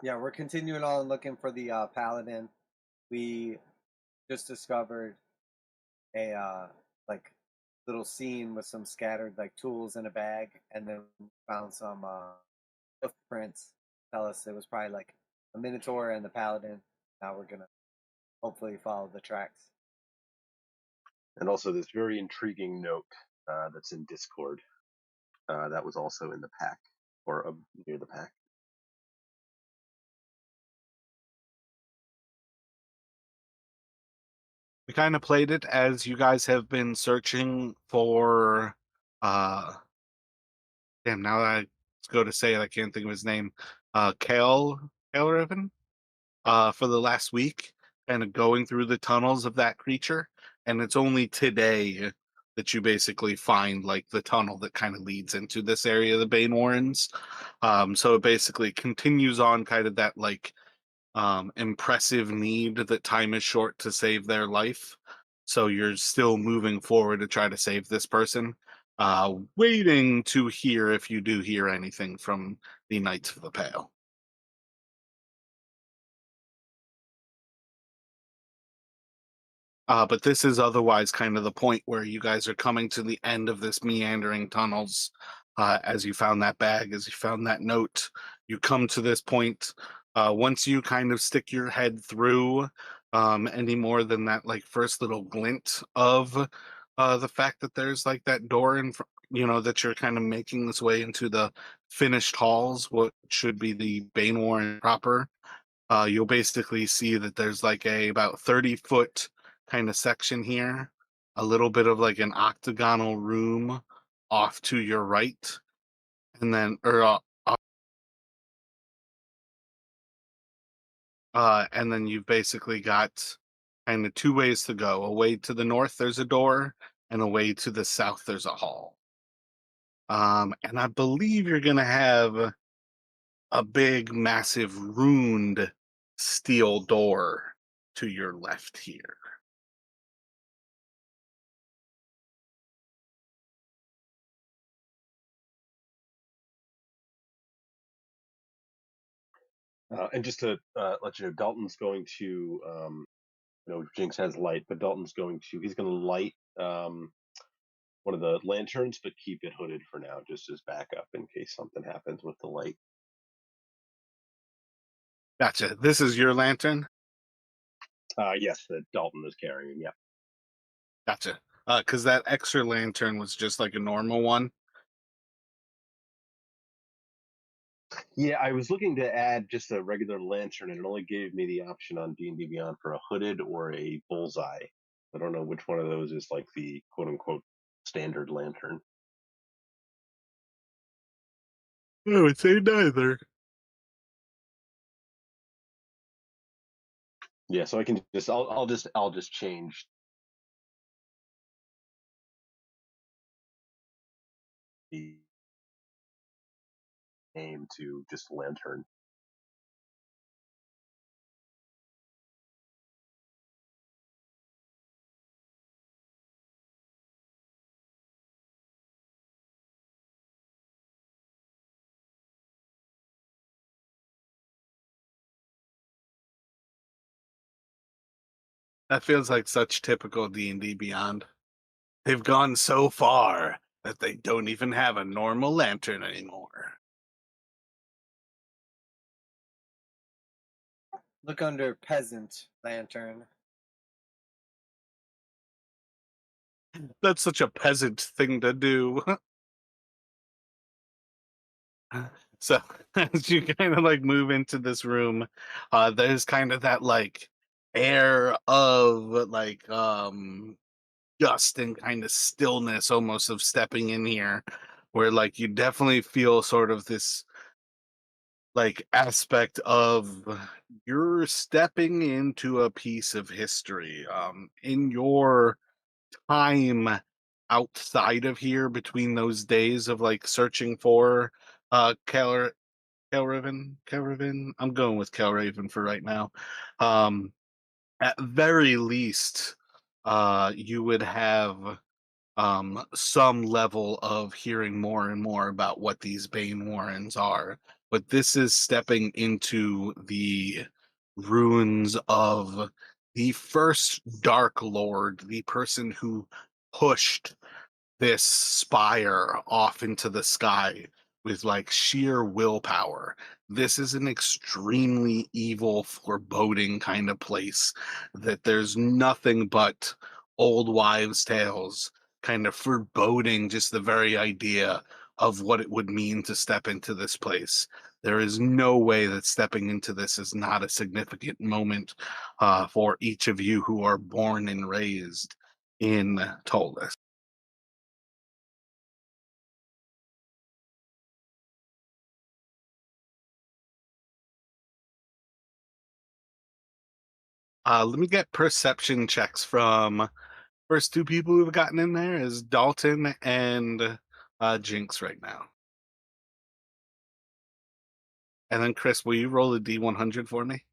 Yeah, we're continuing on looking for the Paladin. We just discovered a like little scene with some scattered like tools in a bag, and then found some footprints. Tell us it was probably like a Minotaur and the Paladin. Now we're gonna hopefully follow the tracks. And also this very intriguing note that's in Discord that was also in the pack, or near the pack. We kind of played it as you guys have been searching for damn, now that I go to say it, I can't think of his name. Kalerecent, for the last week, kind of going through the tunnels of that creature, and it's only today that you basically find like the tunnel that kind of leads into this area of the Banewarrens. So it basically continues on kind of that like impressive need that time is short to save their life. So you're still moving forward to try to save this person, waiting to hear if you do hear anything from the Knights of the Pale. But this is otherwise kind of the point where you guys are coming to the end of this meandering tunnels. As you found that bag, as you found that note, you come to this point. Once you kind of stick your head through any more than that, like first little glint of the fact that there's like that door in front, that you're kind of making this way into the finished halls, what should be the Banewarren proper. You'll basically see that there's like a about 30-foot kind of section here, a little bit of like an octagonal room off to your right, and then and then you've basically got kind of two ways to go. A way to the north, there's a door, and a way to the south, there's a hall. And I believe you're gonna have a big, massive, ruined steel door to your left here. And just to let you know, Dalton's going to, Jinx has light, but he's going to light one of the lanterns, but keep it hooded for now, just as backup in case something happens with the light. Gotcha. This is your lantern? Yes, that Dalton is carrying, yeah. Gotcha. Because that extra lantern was just like a normal one. Yeah, I was looking to add just a regular lantern, and it only gave me the option on D&D Beyond for a hooded or a bullseye. I don't know which one of those is like the quote-unquote standard lantern. I would say neither. Yeah, so I can I'll just change the name to just lantern. That feels like such typical D&D Beyond. They've gone so far that they don't even have a normal lantern anymore. Look under peasant lantern. That's such a peasant thing to do. So as you kind of like move into this room, there's kind of that like air of like dust and kind of stillness almost of stepping in here, where like you definitely feel sort of this like aspect of you're stepping into a piece of history. In your time outside of here between those days of like searching for Keller Kelraven. I'm going with Kelraven for right now. Um at very least you would have some level of hearing more and more about what these Banewarrens are. But this is stepping into the ruins of the first Dark Lord, the person who pushed this spire off into the sky with like sheer willpower. This is an extremely evil, foreboding kind of place that there's nothing but old wives' tales kind of foreboding just the very idea of what it would mean to step into this place. There is no way that stepping into this is not a significant moment for each of you who are born and raised in Tolis. Let me get perception checks from first two people who've gotten in there is Dalton and Jinx right now. And then Chris, will you roll a D100 for me?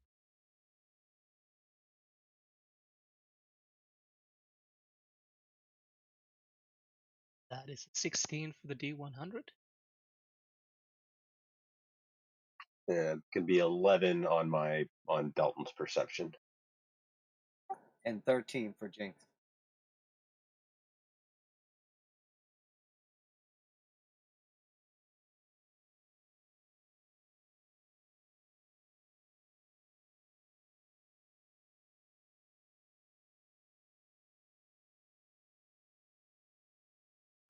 That is 16 for the D100. Yeah, it could be 11 on Dalton's perception. And 13 for Jinx.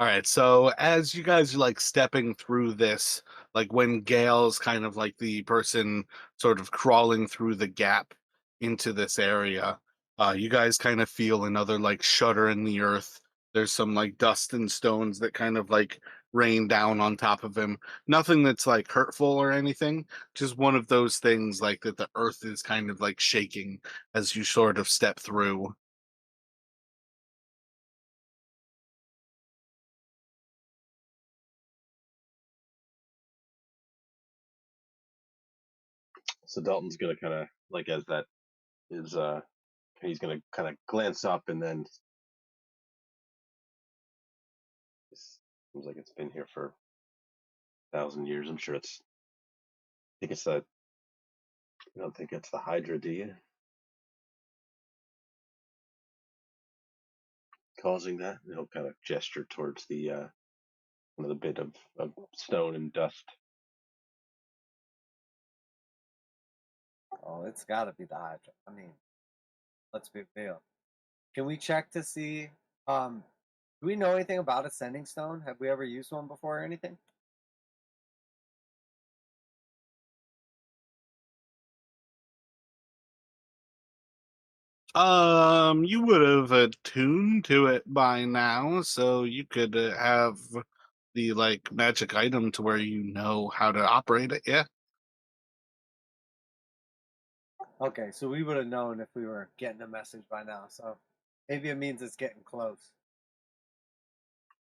All right, so as you guys are like stepping through this, like when Gail's kind of like the person sort of crawling through the gap into this area, you guys kind of feel another like shudder in the earth. There's some like dust and stones that kind of like rain down on top of him. Nothing that's like hurtful or anything, just one of those things like that the earth is kind of like shaking as you sort of step through. So Dalton's gonna kind of like as that is he's gonna kind of glance up and then it seems like it's been here for 1,000 years. I'm sure it's. I think it's the. I don't think it's the Hydra, do you? Causing that? He'll kind of gesture towards the one of the bit of stone and dust. Oh, it's got to be the Hydra. I mean, let's be real. Can we check to see? Um, do we know anything about a sending stone? Have we ever used one before or anything? You would have attuned to it by now, so you could have the like magic item to where you know how to operate it. Yeah. Okay, so we would have known if we were getting a message by now. So maybe it means it's getting close.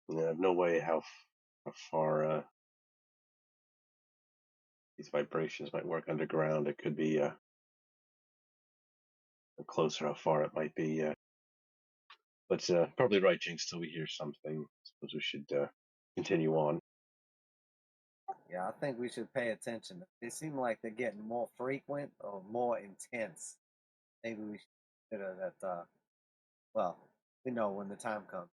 Yeah, I have no way how far these vibrations might work underground. It could be closer how far it might be. But probably right, Jinx. Till we hear something, I suppose we should continue on. Yeah, I think we should pay attention. They seem like they're getting more frequent or more intense. Maybe we should consider that. Well, we know when the time comes.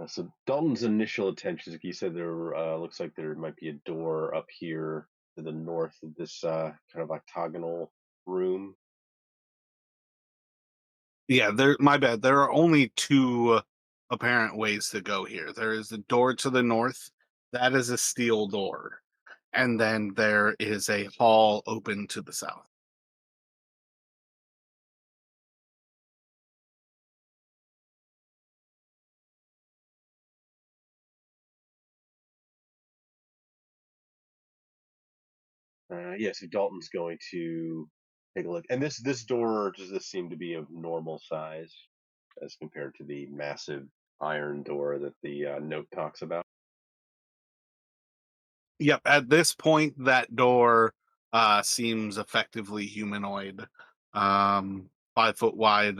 So Dalton's initial attention, like you said, there looks like there might be a door up here to the north of this kind of octagonal room. Yeah, my bad. There are only two apparent ways to go here. There is the door to the north. That is a steel door. And then there is a hall open to the south. Yeah, so Dalton's going to take a look. And this door, does this seem to be of normal size as compared to the massive iron door that the note talks about? Yep, at this point that door seems effectively humanoid. 5 foot wide,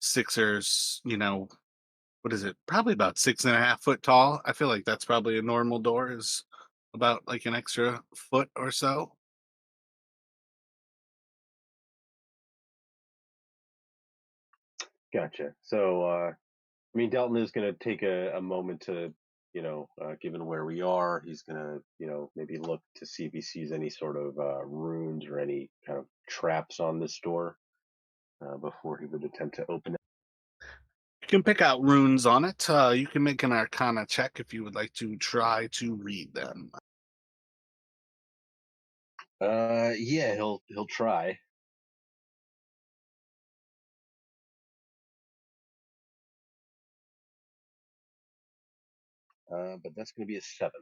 sixers, what is it? Probably about 6.5 foot tall. I feel like that's probably a normal door is about like an extra foot or so. Gotcha. So, I mean, Dalton is going to take a moment to, given where we are, he's going to, maybe look to see if he sees any sort of runes or any kind of traps on this door before he would attempt to open it. You can pick out runes on it. You can make an arcana check if you would like to try to read them. Yeah, he'll try. But that's going to be a 7.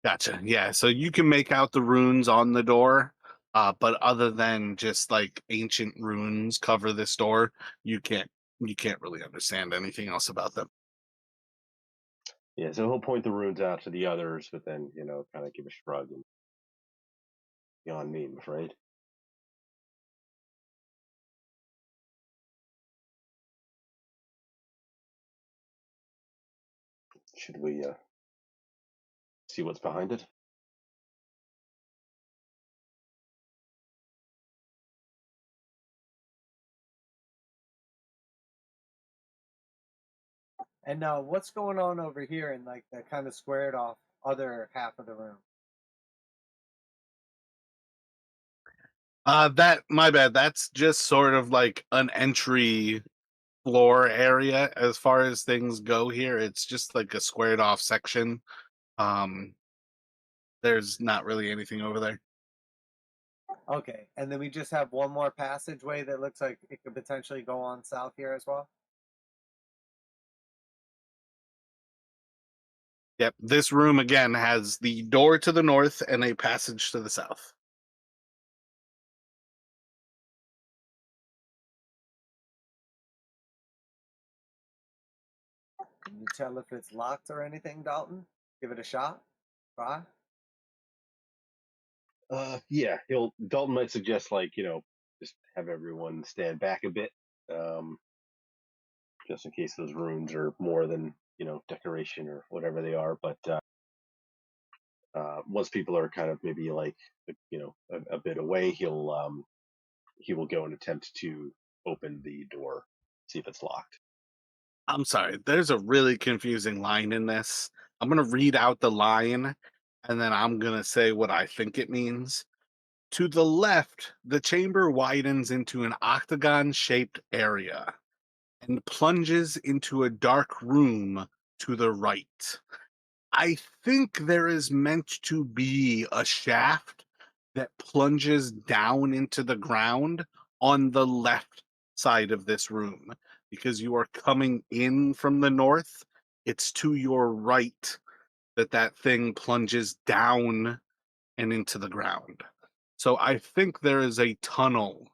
Gotcha. Yeah, so you can make out the runes on the door, but other than just like ancient runes cover this door, you can't really understand anything else about them. Yeah, so he'll point the runes out to the others, but then, kind of give a shrug and beyond me, I'm afraid. Should we see what's behind it? And what's going on over here in like the kind of squared off other half of the room? That my bad. That's just sort of like an entry floor area as far as things go here. It's just like a squared off section. Um, there's not really anything over there. Okay, and then we just have one more passageway that looks like it could potentially go on south here as well. Yep, this room again has the door to the north and a passage to the south. Can you tell if it's locked or anything, Dalton? Give it a shot. Try. Yeah, Dalton might suggest, like, just have everyone stand back a bit, um, just in case those runes are more than, decoration or whatever they are. But once people are kind of maybe like, a bit away, he will go and attempt to open the door, see if it's locked. I'm sorry, there's a really confusing line in this. I'm going to read out the line and then I'm going to say what I think it means. To the left, the chamber widens into an octagon shaped area and plunges into a dark room to the right. I think there is meant to be a shaft that plunges down into the ground on the left side of this room because you are coming in from the north. It's to your right that thing plunges down and into the ground. So I think there is a tunnel.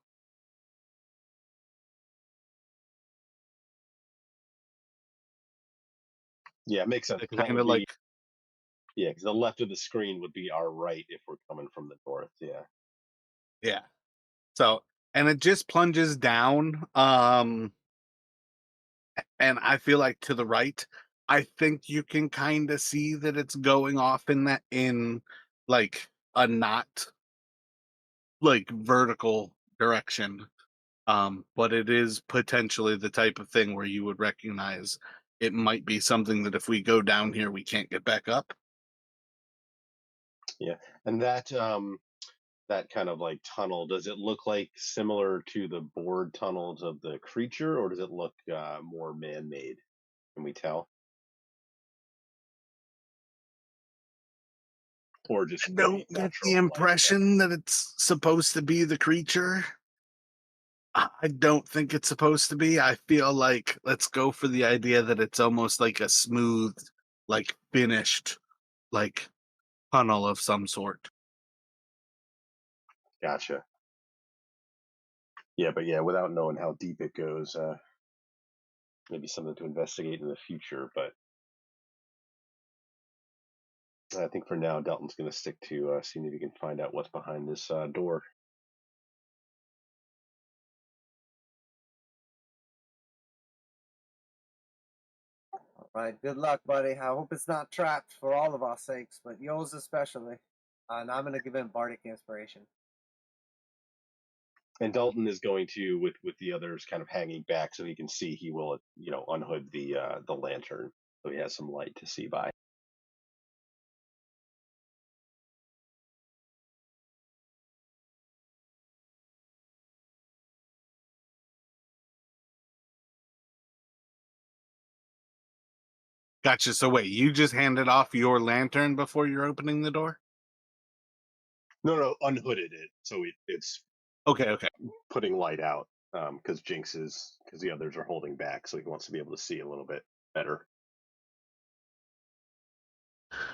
Yeah, it makes sense That because that kind would of be, like, yeah, because the left of the screen would be our right if we're coming from the north. Yeah. yeah. So, and it just plunges down. And I feel like to the right, I think you can kind of see that it's going off in like a not like vertical direction. But it is potentially the type of thing where you would recognize it might be something that if we go down here, we can't get back up. Yeah, and that that kind of like tunnel, does it look like similar to the bored tunnels of the creature, or does it look more man-made? Can we tell, or I just maybe don't get the natural light effect? impression that it's supposed to be the creature. I don't think it's supposed to be. I feel like let's go for the idea that it's almost like a smooth, like finished, like tunnel of some sort. Gotcha. Yeah, but yeah, without knowing how deep it goes, maybe something to investigate in the future. But I think for now, Dalton's going to stick to seeing if he can find out what's behind this door. All right, good luck, buddy. I hope it's not trapped for all of our sakes, but yours especially. And I'm gonna give him bardic inspiration. And Dalton is going to, with the others kind of hanging back so he can see. He will, unhood the lantern so he has some light to see by. Gotcha. So wait, you just handed off your lantern before you're opening the door? No, no, unhooded it so it's Okay, okay. putting light out because because the others are holding back, so he wants to be able to see a little bit better.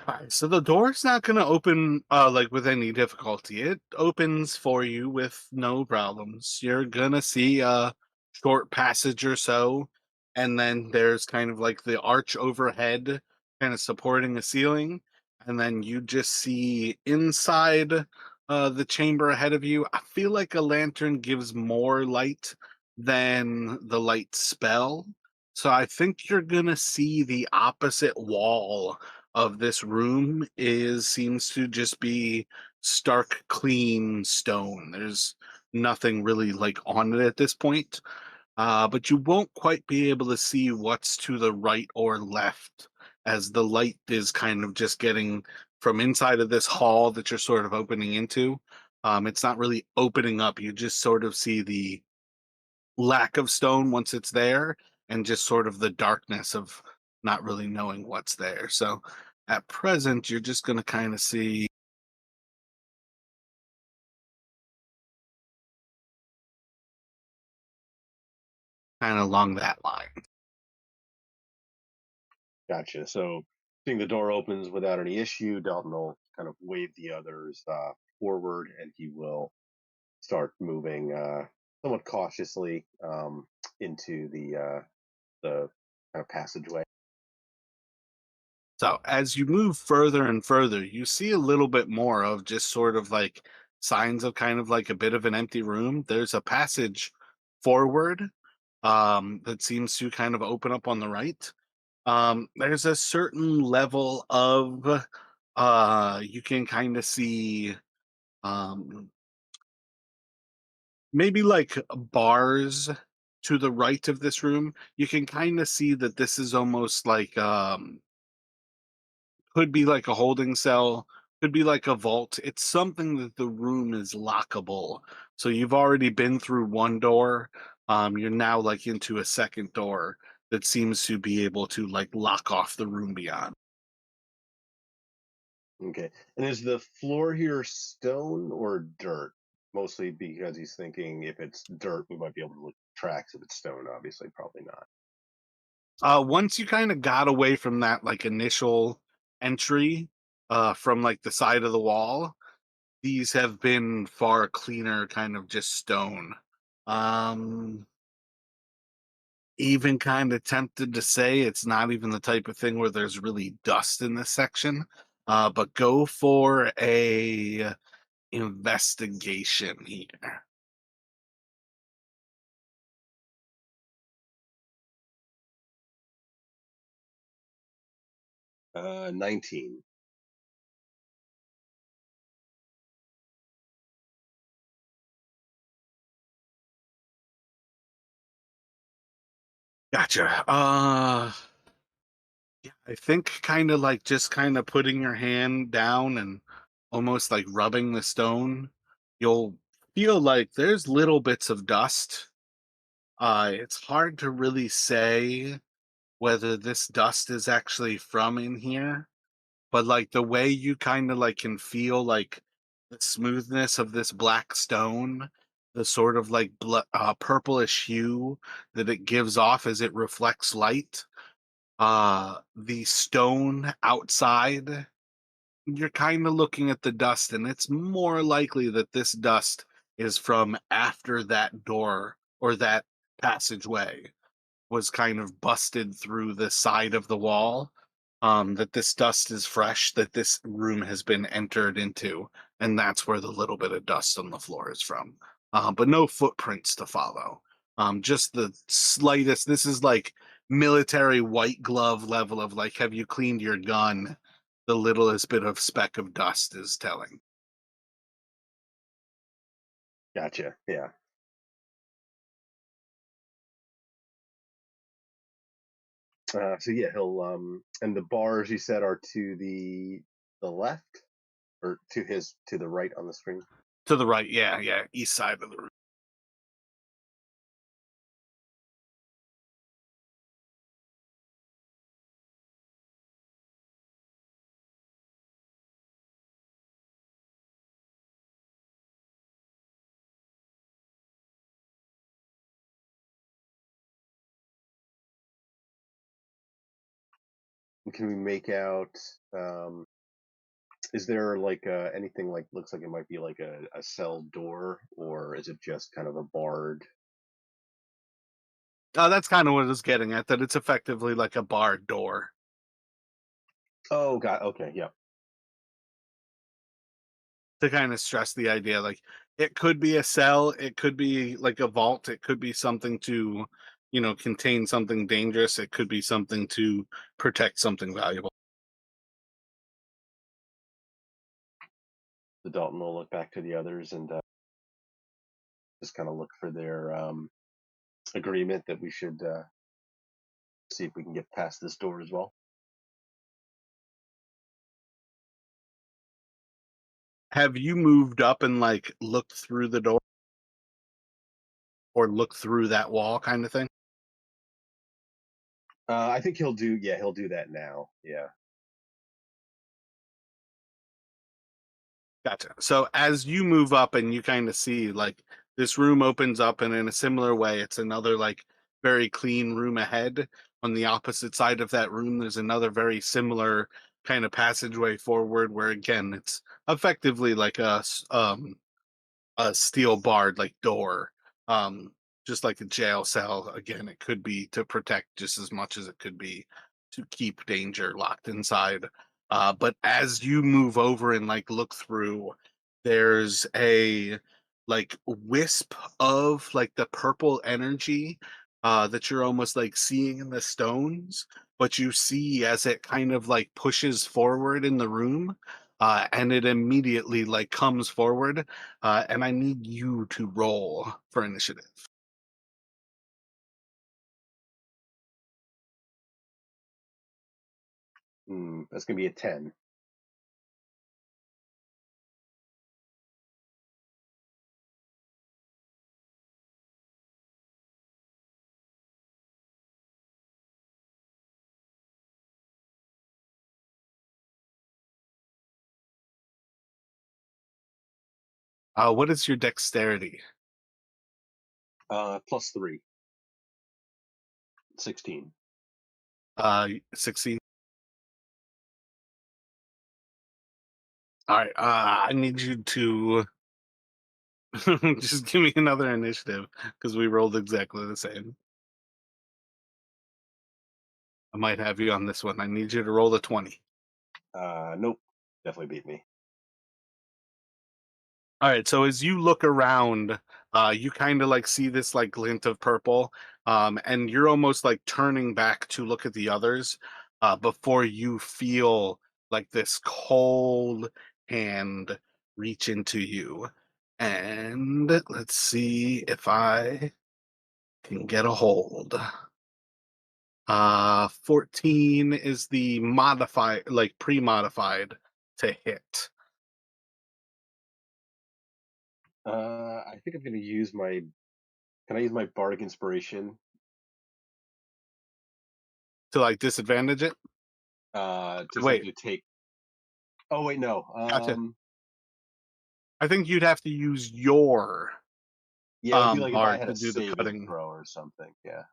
Alright, so the door's not gonna open like with any difficulty. It opens for you with no problems. You're gonna see a short passage or so, and then there's kind of like the arch overhead kind of supporting the ceiling, and then you just see inside the chamber ahead of you. I feel like a lantern gives more light than the light spell. So I think you're gonna see the opposite wall of this room is seems to just be stark clean stone. There's nothing really like on it at this point. But you won't quite be able to see what's to the right or left as the light is kind of just getting from inside of this hall that you're sort of opening into. It's not really opening up. You just sort of see the lack of stone once it's there and just sort of the darkness of not really knowing what's there. So at present, you're just going to kind of see kind of along that line. Gotcha. So seeing the door opens without any issue, Dalton will kind of wave the others forward, and he will start moving somewhat cautiously into the kind of passageway. So as you move further and further, you see a little bit more of just sort of like signs of kind of like a bit of an empty room. There's a passage forward that seems to kind of open up on the right. There's a certain level of you can kind of see um maybe like bars to the right of this room. You can kind of see that this is almost like could be like a holding cell, could be like a vault. It's something that the room is lockable. So you've already been through one door. You're now like into a second door that seems to be able to like lock off the room beyond. Okay. And is the floor here stone or dirt? Mostly because he's thinking if it's dirt, we might be able to look at tracks. If it's stone, obviously, probably not. Once you kind of got away from that like initial entry from like the side of the wall, these have been far cleaner, kind of just stone. Um, Even kind of tempted to say it's not even the type of thing where there's really dust in this section. But go for a investigation here. 19. Gotcha. Yeah, I think kind of like just kind of putting your hand down and almost like rubbing the stone. you'll feel like there's little bits of dust. It's hard to really say whether this dust is actually from in here, but like the way you kind of like can feel like the smoothness of this black stone, the sort of like purplish hue that it gives off as it reflects light. The stone outside, you're kind of looking at the dust, and it's more likely that this dust is from after that door or that passageway was kind of busted through the side of the wall. That this dust is fresh, that this room has been entered into, and that's where the little bit of dust on the floor is from. But no footprints to follow. Just the slightest. This is like military white glove level of like, have you cleaned your gun? The littlest bit of speck of dust is telling. Gotcha. Yeah. So yeah, he'll and the bars you said are to the left or to the right on the screen. To the right, yeah, yeah, east side of the room. Can we make out? Is there like anything like looks like it might be like a cell door, or is it just kind of a barred? That's kind of what it's getting at. That it's effectively like a barred door. Oh, God. Okay. Yeah. To kind of stress the idea, like it could be a cell, it could be like a vault, it could be something to, contain something dangerous, it could be something to protect something valuable. The Dalton will look back to the others and just kind of look for their agreement that we should see if we can get past this door as well. Have you moved up and like looked through the door or looked through that wall kind of thing? I think he'll do. Yeah, he'll do that now. Yeah. Gotcha. So as you move up and you kind of see like this room opens up, and in a similar way, it's another like very clean room ahead. On the opposite side of that room, there's another very similar kind of passageway forward where again it's effectively like a steel barred like door, um just like a jail cell. Again, it could be to protect just as much as it could be to keep danger locked inside. But as you move over and like look through, there's a like wisp of like the purple energy that you're almost like seeing in the stones, but you see as it kind of like pushes forward in the room, and it immediately like comes forward, and I need you to roll for initiative. That's gonna be a 10. What is your dexterity? +3, 16. 16. All right. I need you to just give me another initiative because we rolled exactly the same. I might have you on this one. I need you to roll a 20. Nope. Definitely beat me. All right, so as you look around, you kind of like see this like glint of purple, and you're almost like turning back to look at the others, before you feel like this cold hand reach into you. And let's see if I can get a hold. 14 is the modified, like pre-modified to hit. I think I'm going to use my. Can I use my bardic inspiration? To like disadvantage it. To Wait, essentially take. Oh wait, no. gotcha. I think you'd have to use your Yeah, it would be like if I bard had to a do the saving cutting. throw or something. Yeah.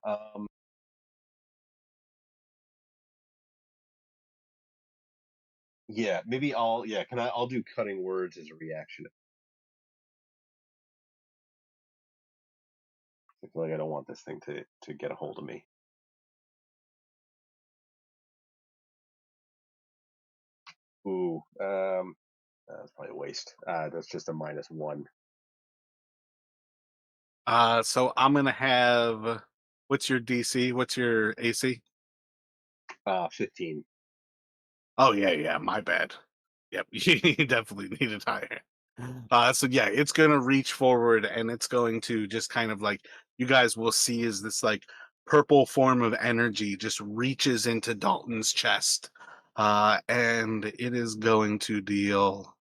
Yeah. Maybe I'll. Yeah. Can I? I'll do cutting words as a reaction. I feel like I don't want this thing to get a hold of me. Ooh. That's probably a waste. That's just a -1. So I'm gonna have. What's your DC? What's your AC? 15. Oh yeah, yeah. My bad. Yep, you definitely need it higher. So yeah, it's gonna reach forward and it's going to just kind of like you guys will see as this like purple form of energy just reaches into Dalton's chest. And it is going to deal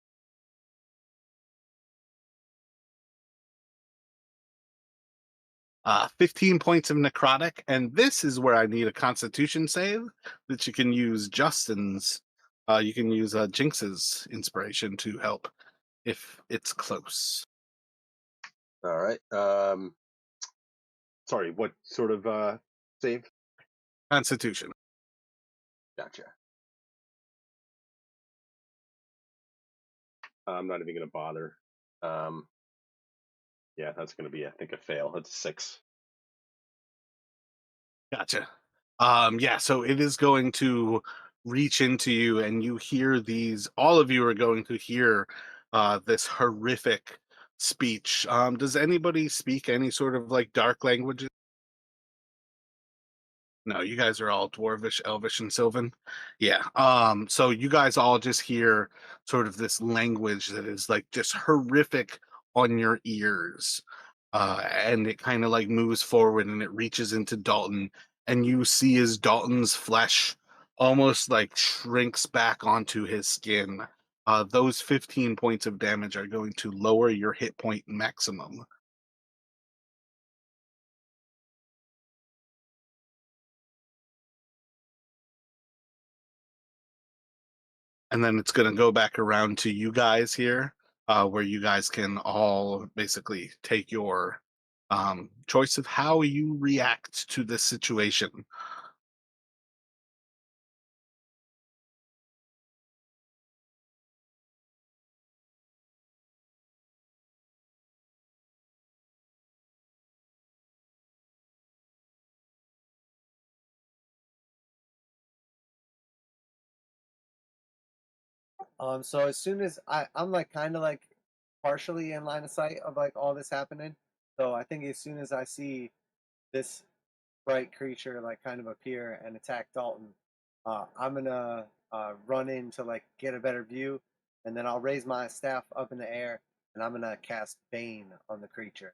15 points of necrotic, and this is where I need a constitution save that you can use Justin's you can use Jinx's inspiration to help if it's close. All right. Sorry. What sort of save? Constitution. Gotcha. I'm not even going to bother. Um, yeah, that's going to be, I think, a fail. That's a 6. Gotcha. Yeah, so it is going to reach into you, and you hear these. All of you are going to hear this horrific speech. Does anybody speak any sort of like dark languages? No, you guys are all dwarvish, elvish, and sylvan. Yeah. So you guys all just hear sort of this language that is like just horrific on your ears. And it kind of like moves forward and it reaches into Dalton, and you see as Dalton's flesh almost like shrinks back onto his skin. Those 15 points of damage are going to lower your hit point maximum. And then it's going to go back around to you guys here, where you guys can all basically take your choice of how you react to this situation. So as soon as I'm like kind of like partially in line of sight of like all this happening. So I think as soon as I see this bright creature like kind of appear and attack Dalton, I'm gonna run in to like get a better view, and then I'll raise my staff up in the air and I'm gonna cast Bane on the creature.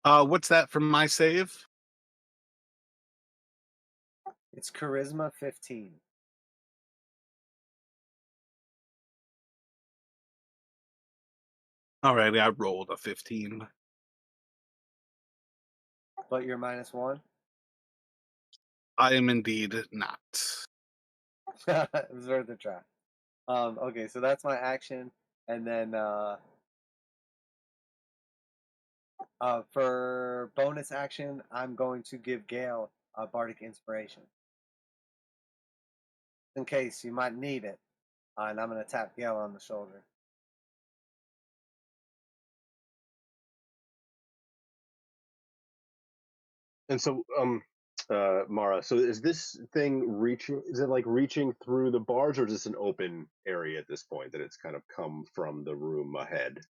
What's that from my save? It's Charisma 15. Alrighty, I rolled a 15. But you're -1. I am indeed not. It was worth a try. Okay, so that's my action, and then for bonus action, I'm going to give Gale a bardic inspiration in case you might need it, and I'm going to tap Gale on the shoulder. And so, Mara, so is this thing reaching? Is it like reaching through the bars, or is this an open area at this point that it's kind of come from the room ahead?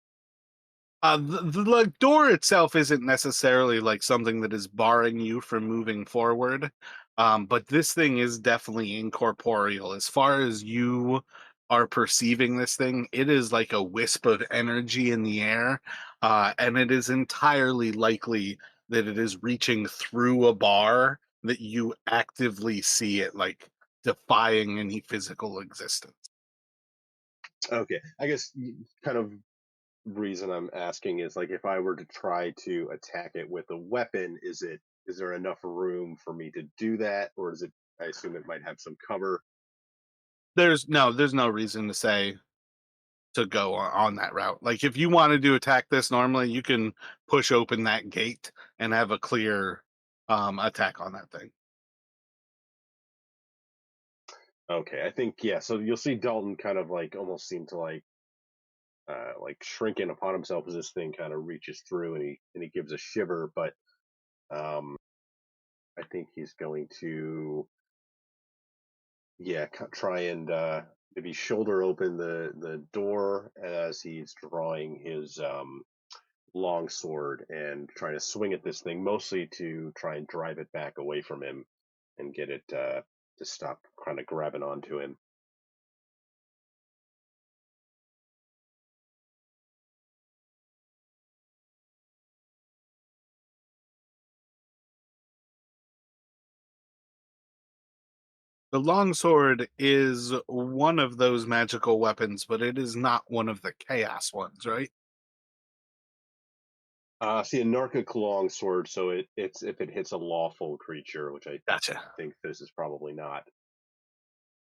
The like door itself isn't necessarily like something that is barring you from moving forward, but this thing is definitely incorporeal. As far as you are perceiving this thing, it is like a wisp of energy in the air, and it is entirely likely that it is reaching through a bar that you actively see it like defying any physical existence. Okay, I guess kind of reason I'm asking is like if I were to try to attack it with a weapon, is there enough room for me to do that, or is it? I assume it might have some cover. There's no reason to say to go on that route. Like if you wanted to attack this normally, you can push open that gate and have a clear attack on that thing. Okay, I think yeah. So you'll see Dalton kind of like almost seem to like shrink in upon himself as this thing kind of reaches through, and he gives a shiver, but um, I think he's going to yeah try and maybe shoulder open the door as he's drawing his long sword and trying to swing at this thing, mostly to try and drive it back away from him and get it to stop kind of grabbing onto him. The longsword is one of those magical weapons, but it is not one of the chaos ones, right? See a Narcotic long sword, so it's if it hits a lawful creature, which I Gotcha. think this is probably not.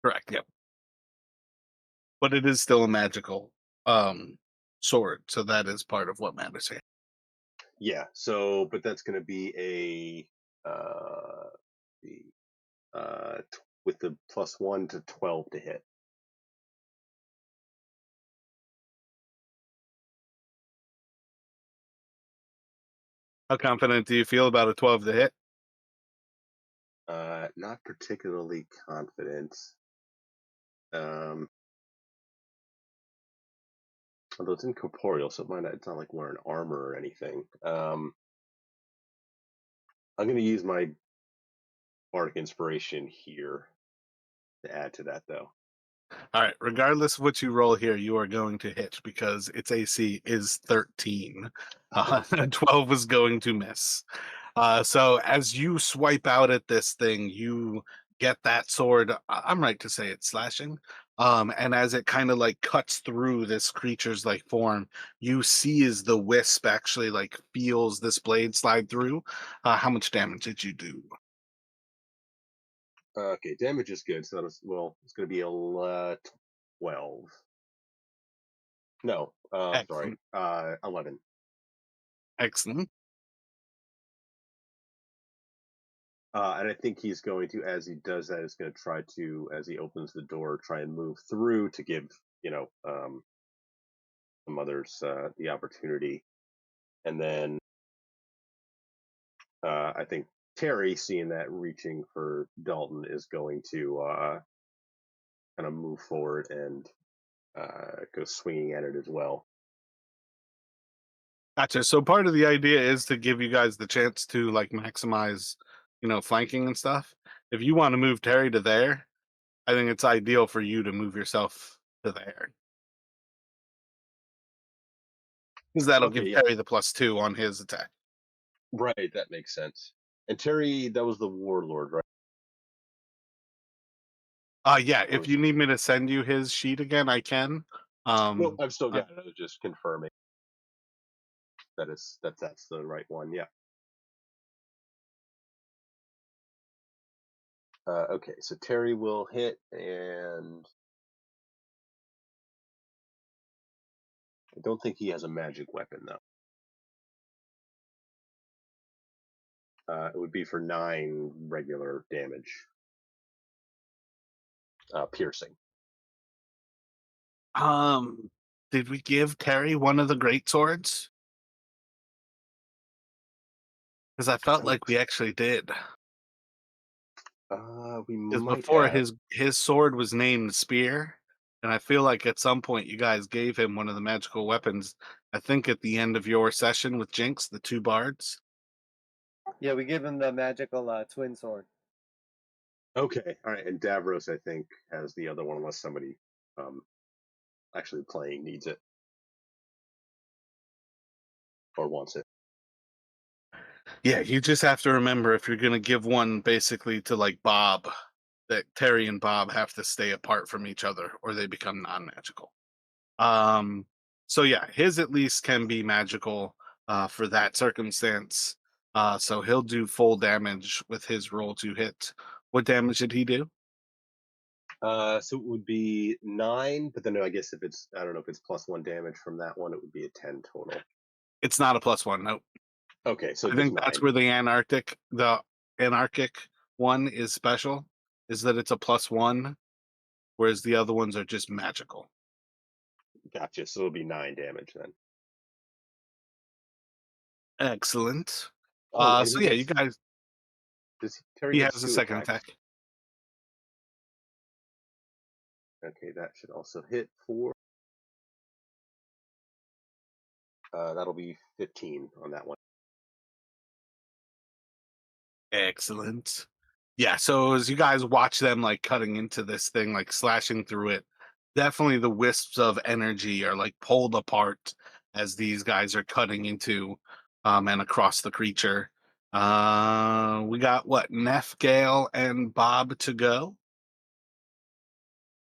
Correct. Yep. But it is still a magical um sword, so that is part of what matters here. Yeah. So, but that's going to be the with the +1 to 12 to hit. How confident do you feel about a 12 to hit? Not particularly confident. Um, although it's incorporeal, so it's not like wearing armor or anything. I'm going to use my bardic inspiration here to add to that, though. All right, regardless of what you roll here, you are going to hit because its AC is 13. 12 is going to miss. So as you swipe out at this thing, you get that sword. I'm right to say it's slashing. And as it kind of like cuts through this creature's like form, you see as the wisp actually like feels this blade slide through. How much damage did you do? Okay, damage is good. So it's going to be a 12. No, sorry, Excellent. 11. Excellent. And I think he's going to, as he does that, is going to try to, as he opens the door, try and move through to give, some others the opportunity. And then I think Terry, seeing that, reaching for Dalton, is going to kind of move forward and go swinging at it as well. Gotcha. So part of the idea is to give you guys the chance to like maximize, flanking and stuff. If you want to move Terry to there, I think it's ideal for you to move yourself to there. Because that'll Okay, give yeah, Terry the +2 on his attack. right, that makes sense. And Terry, that was the warlord, right? Yeah, Or if was you need me to send you his sheet again, I can. no? I've still Uh, got it. I was just confirming that's the right one. Yeah. Okay, so Terry will hit, and I don't think he has a magic weapon though. It would be for 9 regular damage, piercing. did we give Terry one of the great swords? Because I felt like we actually did. We Because might before have. his sword was named Spear, and I feel like at some point you guys gave him one of the magical weapons. I think at the end of your session with Jinx, the 2 bards. Yeah, we give him the magical twin sword. Okay, all right. And Davros, I think, has the other one, unless somebody um, actually playing needs it or wants it. Yeah, you just have to remember if you're gonna give one basically to like Bob, that Terry and Bob have to stay apart from each other or they become non-magical. Um, so yeah, his at least can be magical for that circumstance. So he'll do full damage with his roll to hit. What damage did he do? So it would be 9, but then I guess if it's, I don't know if it's +1 damage from that one, it would be a 10 total. It's not a +1. No, Okay, so I just think that's 9. where the anarchic one is special. Is that it's a +1, whereas the other ones are just magical. Gotcha. So it'll be 9 damage then. Excellent. Oh, and So he yeah, you gets, guys. Terry He gets has a 2 second attacks. attack. Okay, that should also hit for. That'll be 15 on that one. Excellent. Yeah, so as you guys watch them like cutting into this thing, like slashing through it, definitely the wisps of energy are like pulled apart as these guys are cutting into and across the creature. We got what, Neff, Gale, and Bob to go.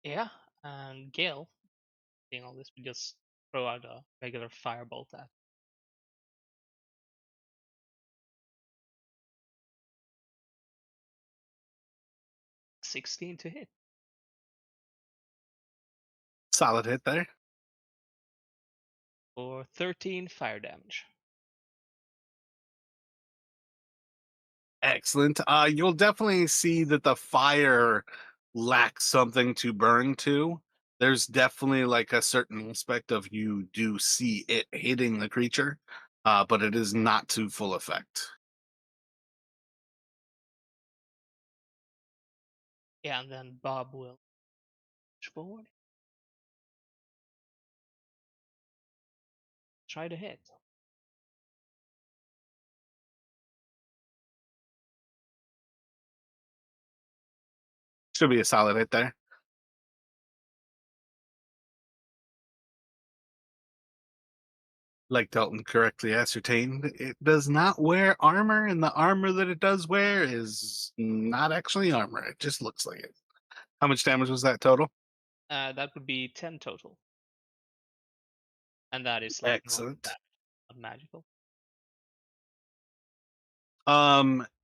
Yeah, and Gale, seeing all this, we just throw out a regular firebolt at 16 to hit Solid hit there. for 13 fire damage. Excellent. You'll definitely see that the fire lacks something to burn to. There's definitely like a certain aspect of you do see it hitting the creature, but it is not to full effect. Yeah, and then Bob will push forward, try to hit. Should be a solid hit there. Like Dalton correctly ascertained, it does not wear armor, and the armor that it does wear is not actually armor. It just looks like it. How much damage was that total? That would be 10 total, and that is like normal Excellent. damage, not magical.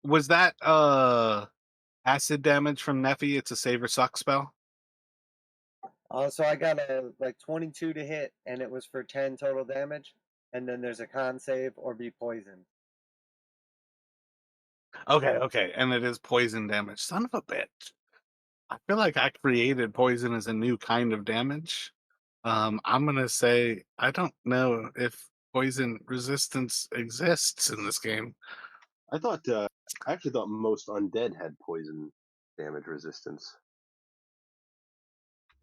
Was that acid damage from Neffy? It's a save or suck spell. So I got a like 22 to hit, and it was for 10 total damage. And then there's a con save or be poisoned. Okay, and it is poison damage. Son of a bitch. I feel like I created poison as a new kind of damage. I'm gonna say I don't know if poison resistance exists in this game. I thought, I actually thought most undead had poison damage resistance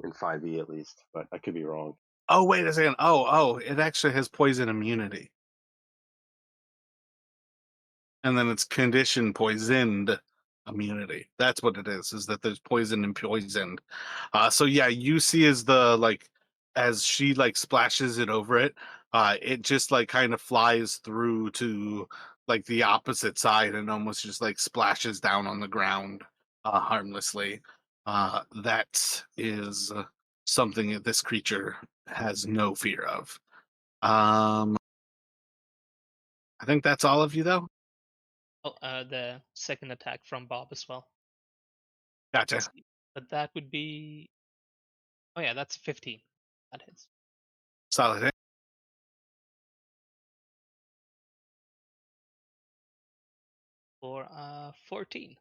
in 5e at least, but I could be wrong. Oh, wait a second. Oh, it actually has poison immunity. And then it's conditioned poisoned immunity. That's what it is that there's poison and poisoned. So yeah, you see as the like as she like splashes it over it, it just like kind of flies through to like the opposite side and almost just like splashes down on the ground harmlessly. That is something that this creature has no fear of. I think that's all of you though. Oh, the second attack from Bob as well. Gotcha. But that would be. Oh yeah, that's 15. That hits. Solid hit. For 14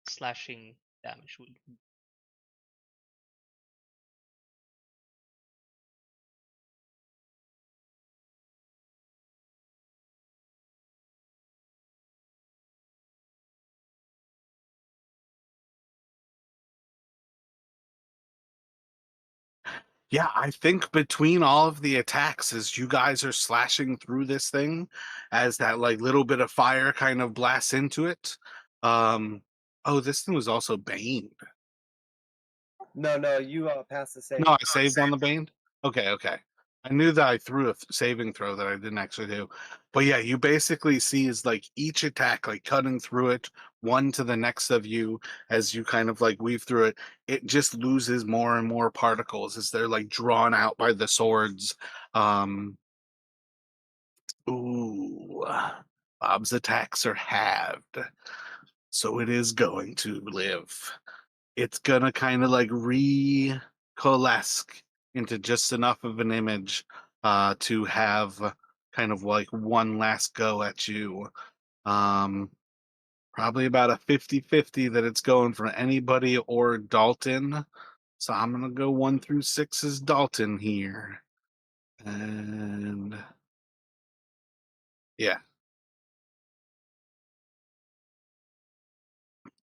slashing damage. Yeah, I think between all of the attacks, as you guys are slashing through this thing, as that like little bit of fire kind of blasts into it. Oh, this thing was also baned. No, you passed the save. No, I saved on the bane. Okay. I knew that I threw a saving throw that I didn't actually do. But yeah, you basically see is like each attack, like cutting through it, one to the next of you, as you kind of like weave through it, it just loses more and more particles as they're like drawn out by the swords. Um, ooh, Bob's attacks are halved, so it is going to live. It's gonna kind of like coalesce into just enough of an image to have kind of like one last go at you. Um, Probably about a 50-50 that it's going for anybody or Dalton. So I'm gonna go 1 through 6 as Dalton here. And yeah.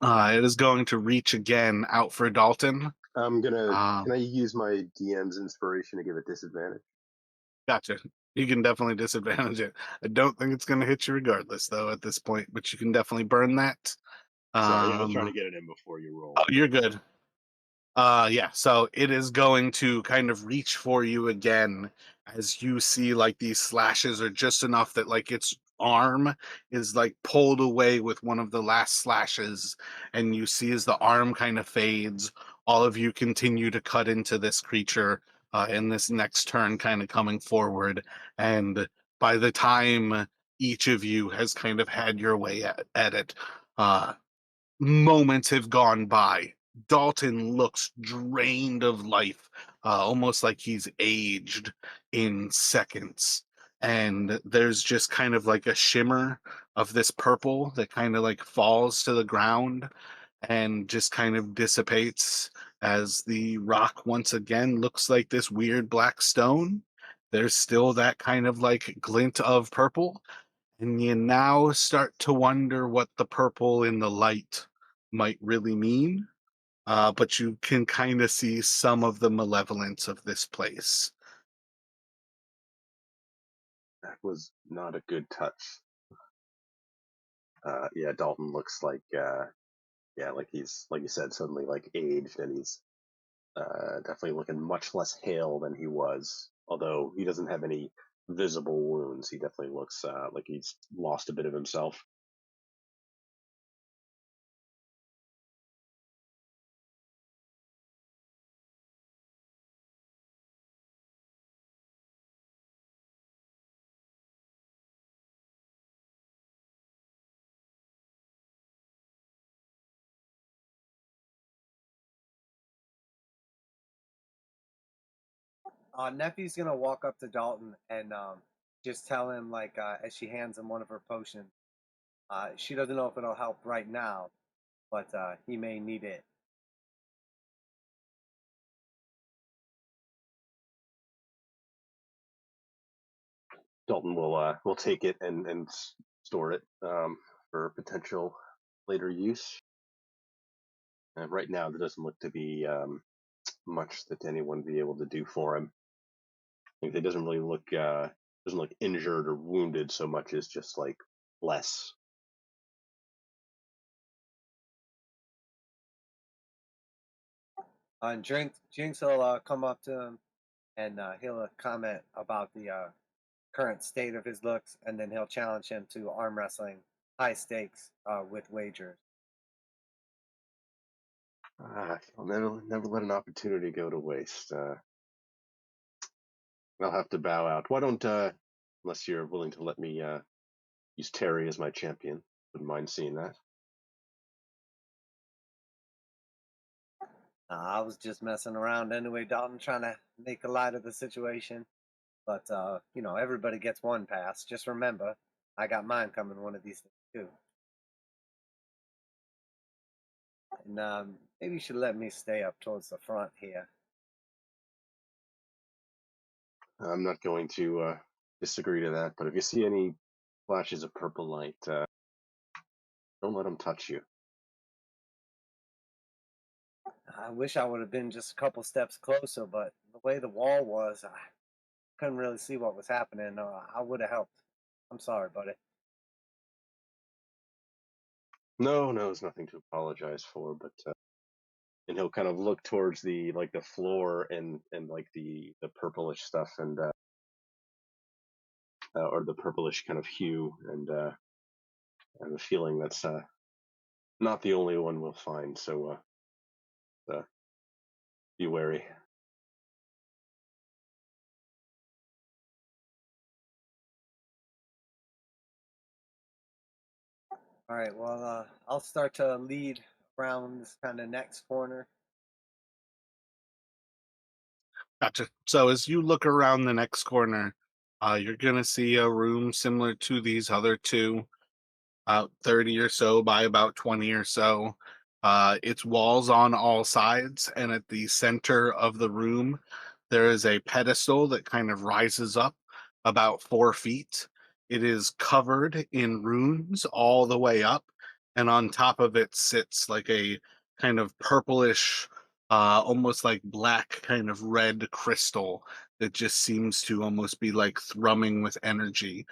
It is going to reach again out for Dalton. I'm gonna. Can Um, I use my DM's inspiration to give it disadvantage? Gotcha. You can definitely disadvantage it. I don't think it's going to hit you regardless, though, at this point, but you can definitely burn that. Sorry, I was trying to Um, get it in before you oh, rolled. you're good. Yeah, so it is going to kind of reach for you again as you see like these slashes are just enough that like its arm is like pulled away with one of the last slashes, and you see as the arm kind of fades, all of you continue to cut into this creature in this next turn, kind of coming forward. And by the time each of you has kind of had your way at it, uh, moments have gone by. Dalton looks drained of life, almost like he's aged in seconds. And there's just kind of like a shimmer of this purple that kind of like falls to the ground and just kind of dissipates as the rock once again looks like this weird black stone. There's still that kind of like glint of purple, and you now start to wonder what the purple in the light might really mean. But you can kind of see some of the malevolence of this place. That was not a good touch. Yeah, Dalton looks like yeah, like he's like you said, suddenly like aged, and he's definitely looking much less hale than he was. Although he doesn't have any visible wounds, he definitely looks like he's lost a bit of himself. Nephew's gonna walk up to Dalton and just tell him, like, as she hands him one of her potions, she doesn't know if it'll help right now, but he may need it. Dalton will take it and store it for potential later use. And right now, there doesn't look to be much that anyone be able to do for him. Like, it doesn't look injured or wounded so much as just like less. And Jinx will come up to him and he'll comment about the current state of his looks, and then he'll challenge him to arm wrestling, high stakes with wagers. I'll never let an opportunity go to waste. I'll have to bow out. Why don't unless you're willing to let me use Terry as my champion? Wouldn't mind seeing that. I was just messing around anyway, Dalton, trying to make a light of the situation. But everybody gets one pass. Just remember, I got mine coming one of these days too. And maybe you should let me stay up towards the front here. I'm not going to disagree to that, but if you see any flashes of purple light, don't let them touch you. I wish I would have been just a couple steps closer, but the way the wall was, I couldn't really see what was happening. I would have helped. I'm sorry, buddy. No, there's nothing to apologize for. But and he'll kind of look towards the floor and like the purplish stuff, and or the purplish kind of hue, and I have a feeling that's not the only one we'll find. So be wary. All right. Well, I'll start to lead around this kind of next corner. Gotcha. So as you look around the next corner, you're gonna see a room similar to these other two, about 30 or so by about 20 or so. It's walls on all sides, and at the center of the room, there is a pedestal that kind of rises up about 4 feet. It is covered in runes all the way up, and on top of it sits like a kind of purplish, almost like black, kind of red crystal that just seems to almost be like thrumming with energy,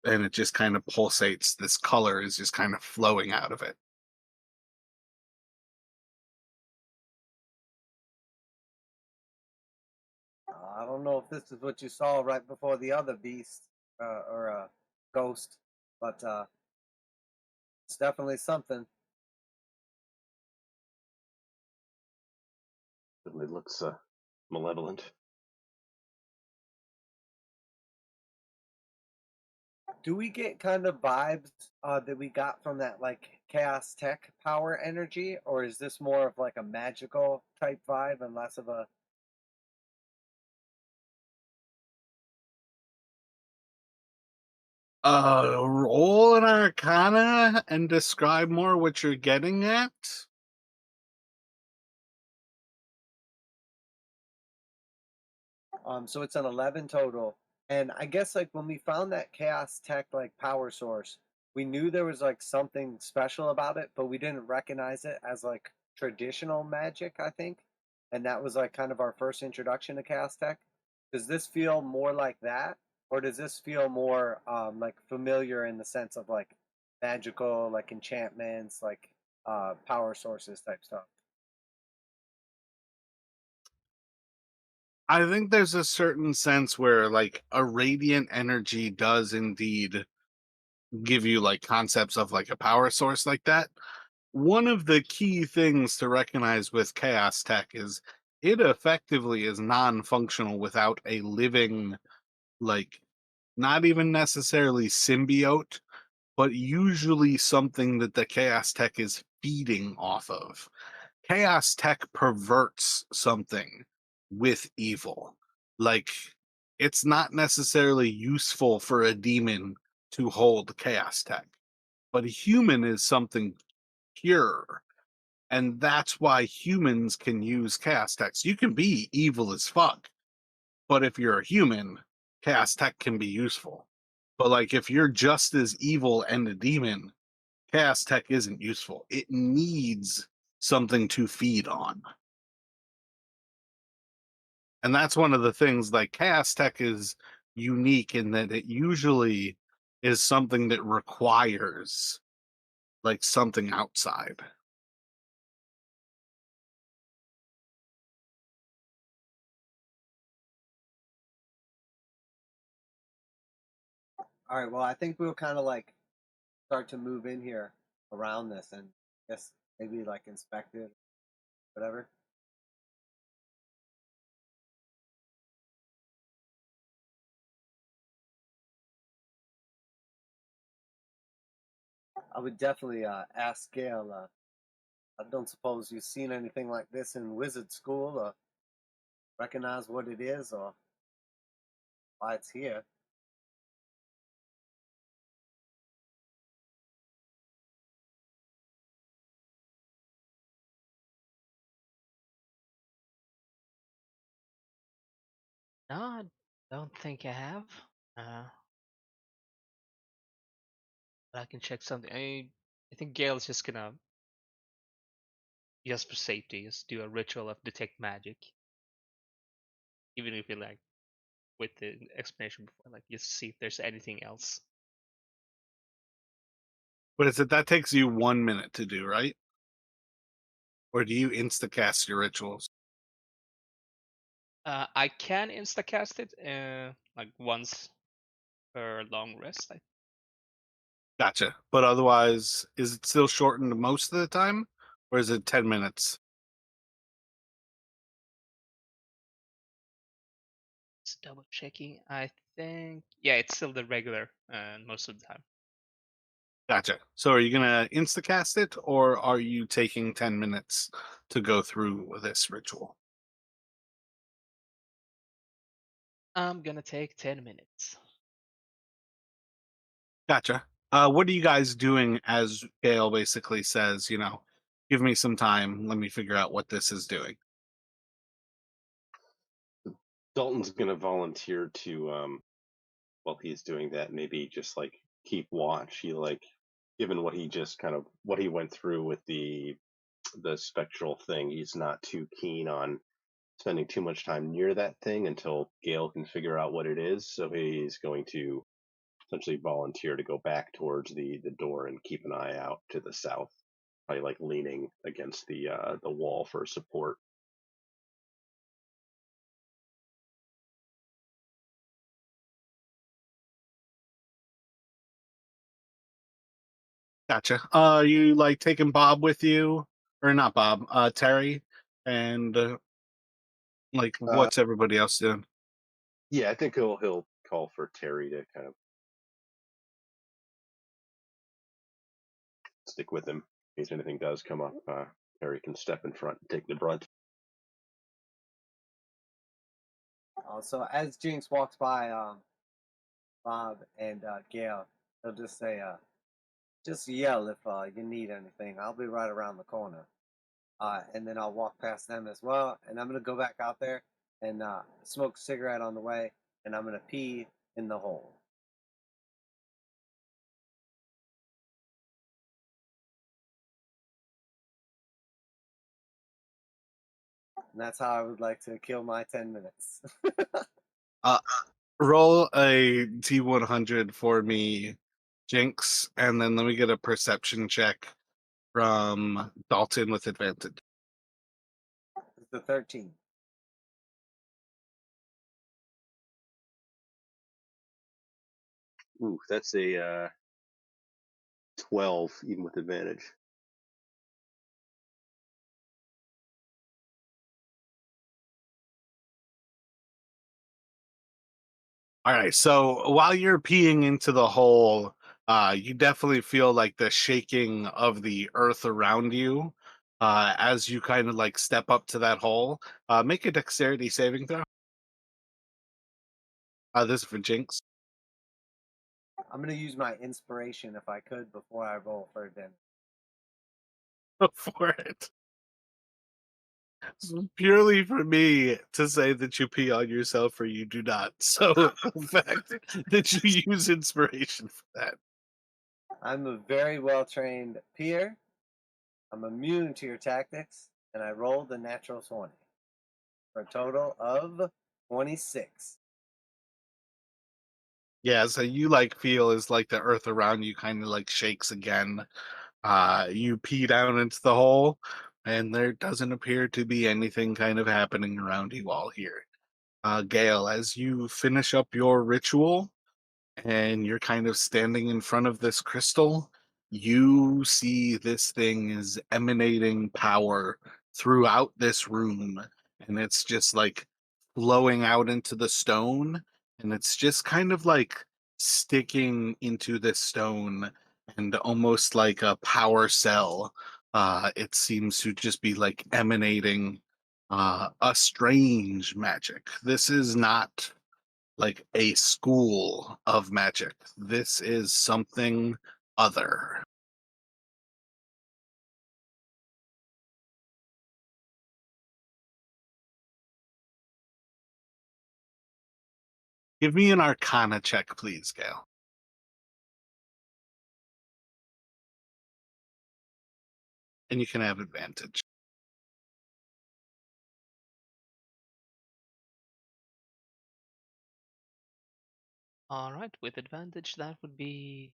and it just kind of pulsates. This color is just kind of flowing out of it. I don't know if this is what you saw right before the other beast or ghost, but it's definitely something. Certainly looks malevolent. Do we get kind of vibes that we got from that like chaos tech power energy, or is this more of like a magical type vibe and less of a? Roll an arcana and describe more what you're getting at. So it's an 11 total. And I guess like when we found that chaos tech like power source, we knew there was like something special about it, but we didn't recognize it as like traditional magic, I think. And that was like kind of our first introduction to chaos tech. Does this feel more like that? Or does this feel more like familiar in the sense of like magical, like enchantments, like power sources type stuff? I think there's a certain sense where like a radiant energy does indeed give you like concepts of like a power source like that. One of the key things to recognize with chaos tech is it effectively is non-functional without a living, like, not even necessarily symbiote, but usually something that the chaos tech is feeding off of. Chaos tech perverts something with evil. Like, it's not necessarily useful for a demon to hold chaos tech, but a human is something pure. And that's why humans can use chaos tech. You can be evil as fuck, but if you're a human, chaos tech can be useful. But like if you're just as evil and a demon, chaos tech isn't useful. It needs something to feed on. And that's one of the things, like chaos tech is unique in that it usually is something that requires like something outside. All right, well, I think we'll kind of like start to move in here around this and guess maybe like inspect it, whatever. I would definitely ask Gail. I don't suppose you've seen anything like this in wizard school or recognize what it is or why it's here. No, I don't think I have. Uh, but I can check something. I think Gail's just gonna, just for safety, just do a ritual of detect magic, even if you like with the explanation before, like just see if there's anything else. But is it that takes you 1 minute to do, right? Or do you insta cast your rituals? I can instacast it, like once or long rest. Gotcha. But otherwise, is it still shortened most of the time, or is it 10 minutes? Just double checking. I think yeah, it's still the regular most of the time. Gotcha. So are you gonna instacast it, or are you taking 10 minutes to go through this ritual? I'm gonna take 10 minutes. Gotcha. What are you guys doing as Gale basically says, give me some time, let me figure out what this is doing? Dalton's gonna volunteer to while he's doing that, maybe just like keep watch. He like given what he just kind of what he went through with the spectral thing, he's not too keen on spending too much time near that thing until Gale can figure out what it is. So he's going to essentially volunteer to go back towards the door and keep an eye out to the south, probably like leaning against the wall for support. Gotcha. You like taking Bob with you, or not Bob? Terry, and like Uh, what's everybody else doing? yeah, I think he'll call for Terry to kind of stick with him in case anything does come up. Terry can step in front and take the brunt. So as Jinx walks by Bob and Gail, they'll just say, just yell if you need anything. I'll be right around the corner. And then I'll walk past them as well. And I'm going to go back out there and smoke a cigarette on the way. And I'm going to pee in the hole. And that's how I would like to kill my 10 minutes. Uh, Roll a D100 for me, Jinx, and then let me get a perception check from Dalton with advantage. It's the 13. Ooh, that's a 12, even with advantage. All right, so while you're peeing into the hole, you definitely feel like the shaking of the earth around you as you kind of like step up to that hole. Make a dexterity saving throw. This is for Jinx. I'm going to use my inspiration if I could before I roll for advantage. For it. It's purely for me to say that you pee on yourself or you do not. So the fact that you use inspiration for that. I'm a very well trained peer. I'm immune to your tactics. And I rolled a natural 20 for a total of 26. Yeah, so you like feel is like the earth around you kind of like shakes again. You pee down into the hole, and there doesn't appear to be anything kind of happening around you all here. Gale, as you finish up your ritual, and you're kind of standing in front of this crystal, you see this thing is emanating power throughout this room, and it's just like flowing out into the stone, and it's just kind of like sticking into this stone, and almost like a power cell. It seems to just be like emanating a strange magic. This is not like a school of magic. This is something other. Give me an arcana check, please, Gail. And you can have advantage. All right, with advantage, that would be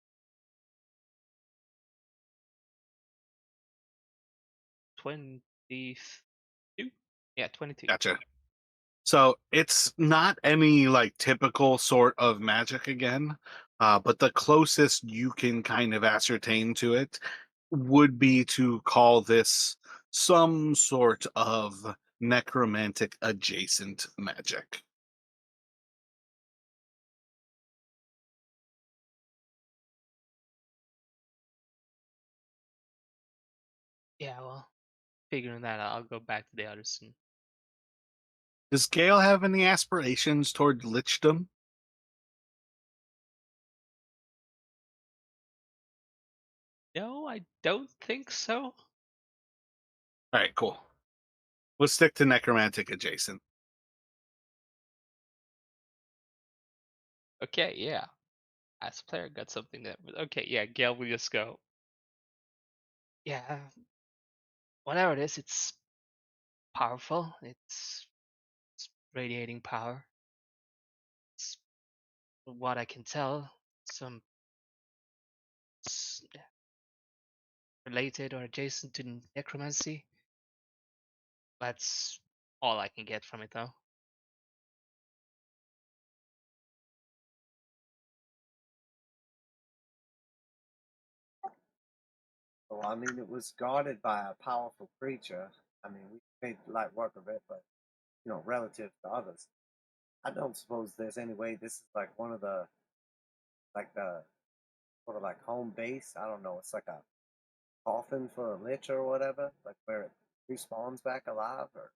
22. Yeah, 22. Gotcha. So it's not any like typical sort of magic again, but the closest you can kind of ascertain to it would be to call this some sort of necromantic adjacent magic. Yeah, well, figuring that out, I'll go back to the others. And Does Gale have any aspirations toward lichdom? no, I don't think so. All right, cool. We'll stick to necromantic adjacent. Okay, yeah. As a player, got something that. Okay, yeah, Gale, we just go. Yeah, whatever it is, it's powerful. It's radiating power. It's, from what I can tell, some s- related or adjacent to necromancy. That's all I can get from it, though. So I mean, it was guarded by a powerful creature. I mean, we made light work of it, but relative to others, I don't suppose there's any way this is like one of the the sort of like home base. I don't know. It's like a coffin for a lich or whatever, like where it respawns back alive, or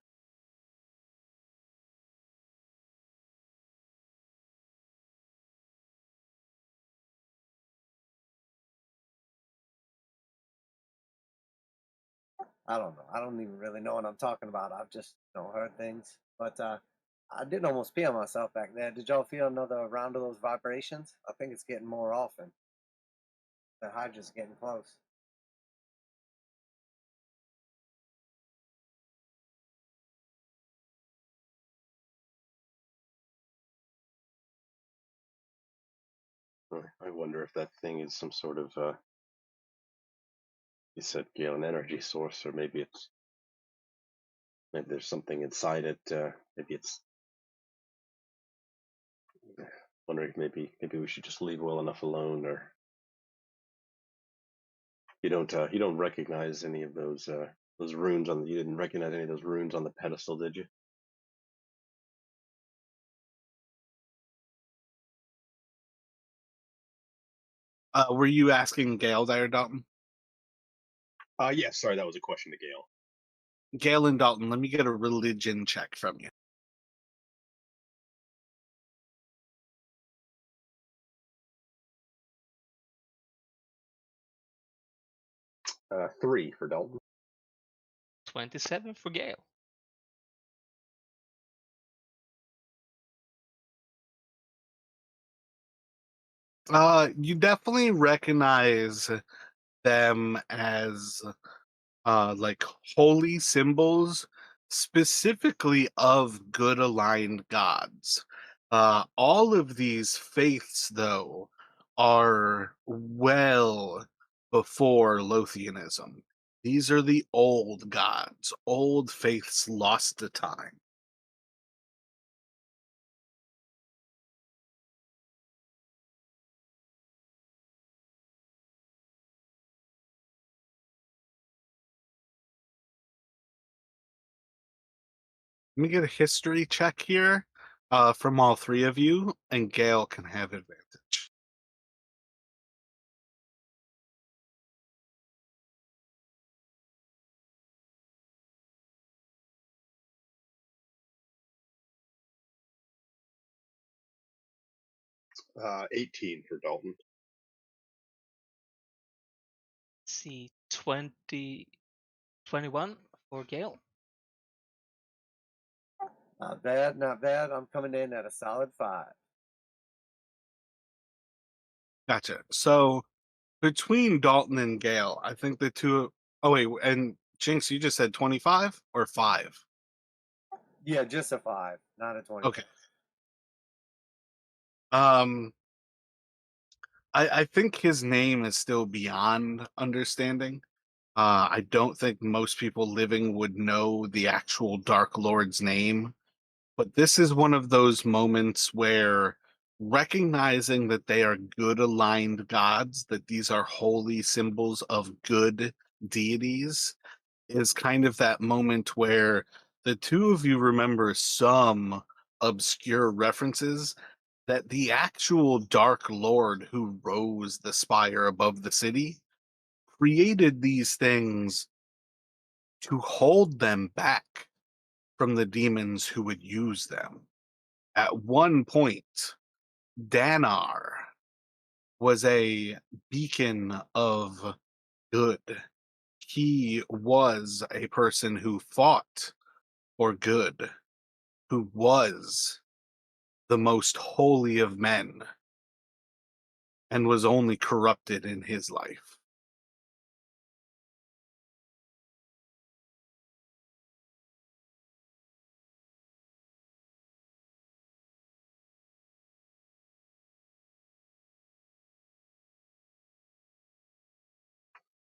I don't know. I don't even really know what I'm talking about. I've just heard things, but I did almost pee on myself back there. Did y'all feel another round of those vibrations? I think it's getting more often. The hydra's getting close. I wonder if that thing is some sort of, you said, an energy source, or maybe there's something inside it. Maybe it's. Wondering if maybe we should just leave well enough alone, or you don't recognize any of those runes on the. You didn't recognize any of those runes on the pedestal, did you? Were you asking Gale there, Dalton? Yeah. Sorry, that was a question to Gale. Gale and Dalton, let me get a religion check from you. 3 for Dalton. 27 for Gale. You definitely recognize them as like holy symbols, specifically of good aligned gods. All of these faiths, though, are well before Lothianism. These are the old gods, old faiths lost to time. Let me get a history check here from all three of you, and Gale can have advantage. 18 for Dalton. Let's see, 21 for Gale. Not bad, not bad. I'm coming in at a solid 5. Gotcha. So between Dalton and Gale, I think the two. Oh wait, and Jinx, you just said 25 or 5? Yeah, just a 5, not a 20. Okay. Um, I think his name is still beyond understanding. I don't think most people living would know the actual Dark Lord's name, But this is one of those moments where recognizing that they are good aligned gods, that these are holy symbols of good deities, is kind of that moment where the two of you remember some obscure references that the actual Dark Lord who rose the spire above the city created these things to hold them back from the demons who would use them. At one point, Danar was a beacon of good. He was a person who fought for good, who was the most holy of men, and was only corrupted in his life.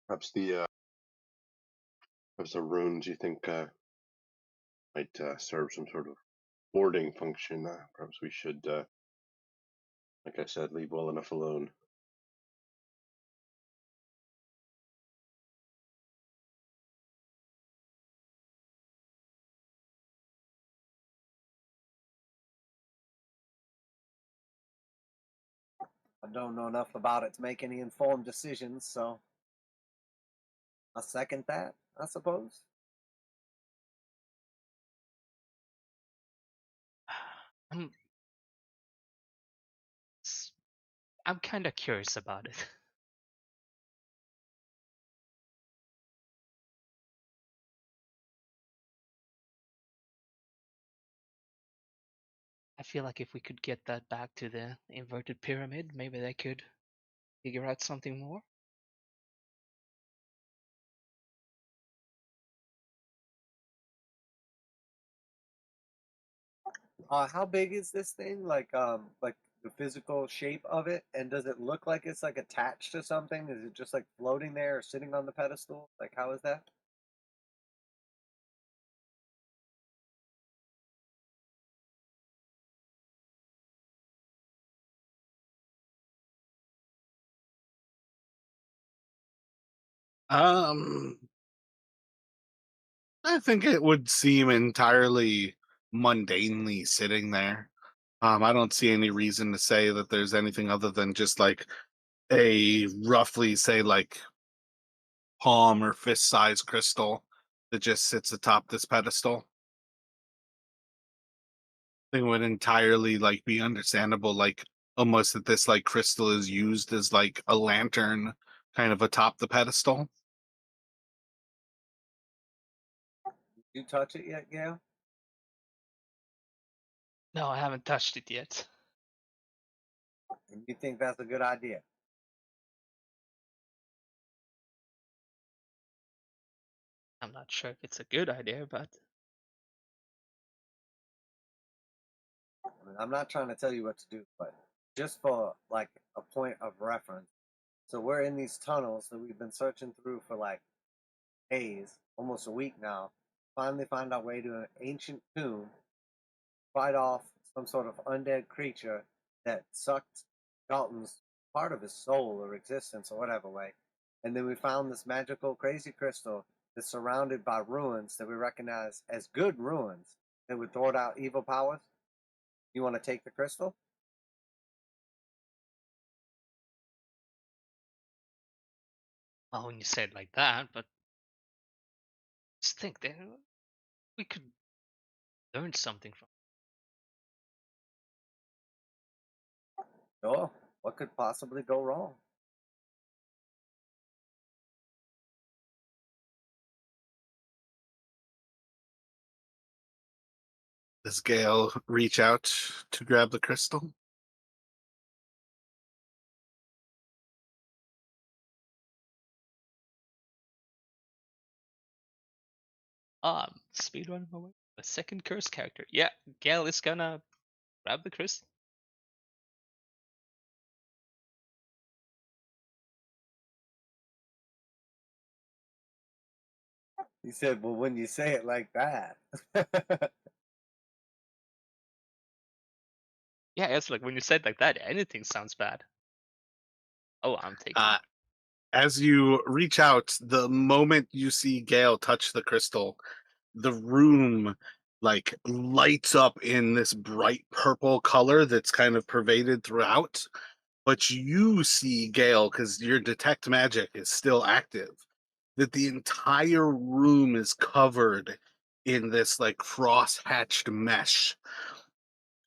Perhaps the runes you think might serve some sort of warding function. Perhaps we should, like I said, leave well enough alone. I don't know enough about it to make any informed decisions, so I second that, I suppose. I'm s- I'm kind of curious about it. I feel like if we could get that back to the inverted pyramid, maybe they could figure out something more. How big is this thing? Like the physical shape of it, and does it look like it's like attached to something? Is it just like floating there or sitting on the pedestal? Like, how is that? Um, I think it would seem entirely mundanely sitting there. I don't see any reason to say that there's anything other than just like a roughly, say, like palm or fist size crystal that just sits atop this pedestal. It would entirely like be understandable, like almost that this like crystal is used as like a lantern kind of atop the pedestal. You touch it yet, Gail? No, I haven't touched it yet. And you think that's a good idea? I'm not sure if it's a good idea, but I mean, I'm not trying to tell you what to do, but just for like a point of reference. So we're in these tunnels that we've been searching through for like days, almost a week now. Finally find our way to an ancient tomb, fight off some sort of undead creature that sucked Dalton's part of his soul or existence or whatever way. And then we found this magical, crazy crystal that's surrounded by ruins that we recognize as good ruins that would thwart out evil powers. You want to take the crystal? well, when you say it like that, but just think that we could learn something from. Sure. What could possibly go wrong? Does Gale reach out to grab the crystal? Speed run away. A second curse character. Yeah, Gale is gonna grab the crystal. He said, well, when you say it like that. Yeah, it's like when you said like that, anything sounds bad. Oh, I'm taking Uh, it. as you reach out, the moment you see Gale touch the crystal, the room like lights up in this bright purple color that's kind of pervaded throughout. But you see, Gale, because your detect magic is still active, that the entire room is covered in this like cross-hatched mesh.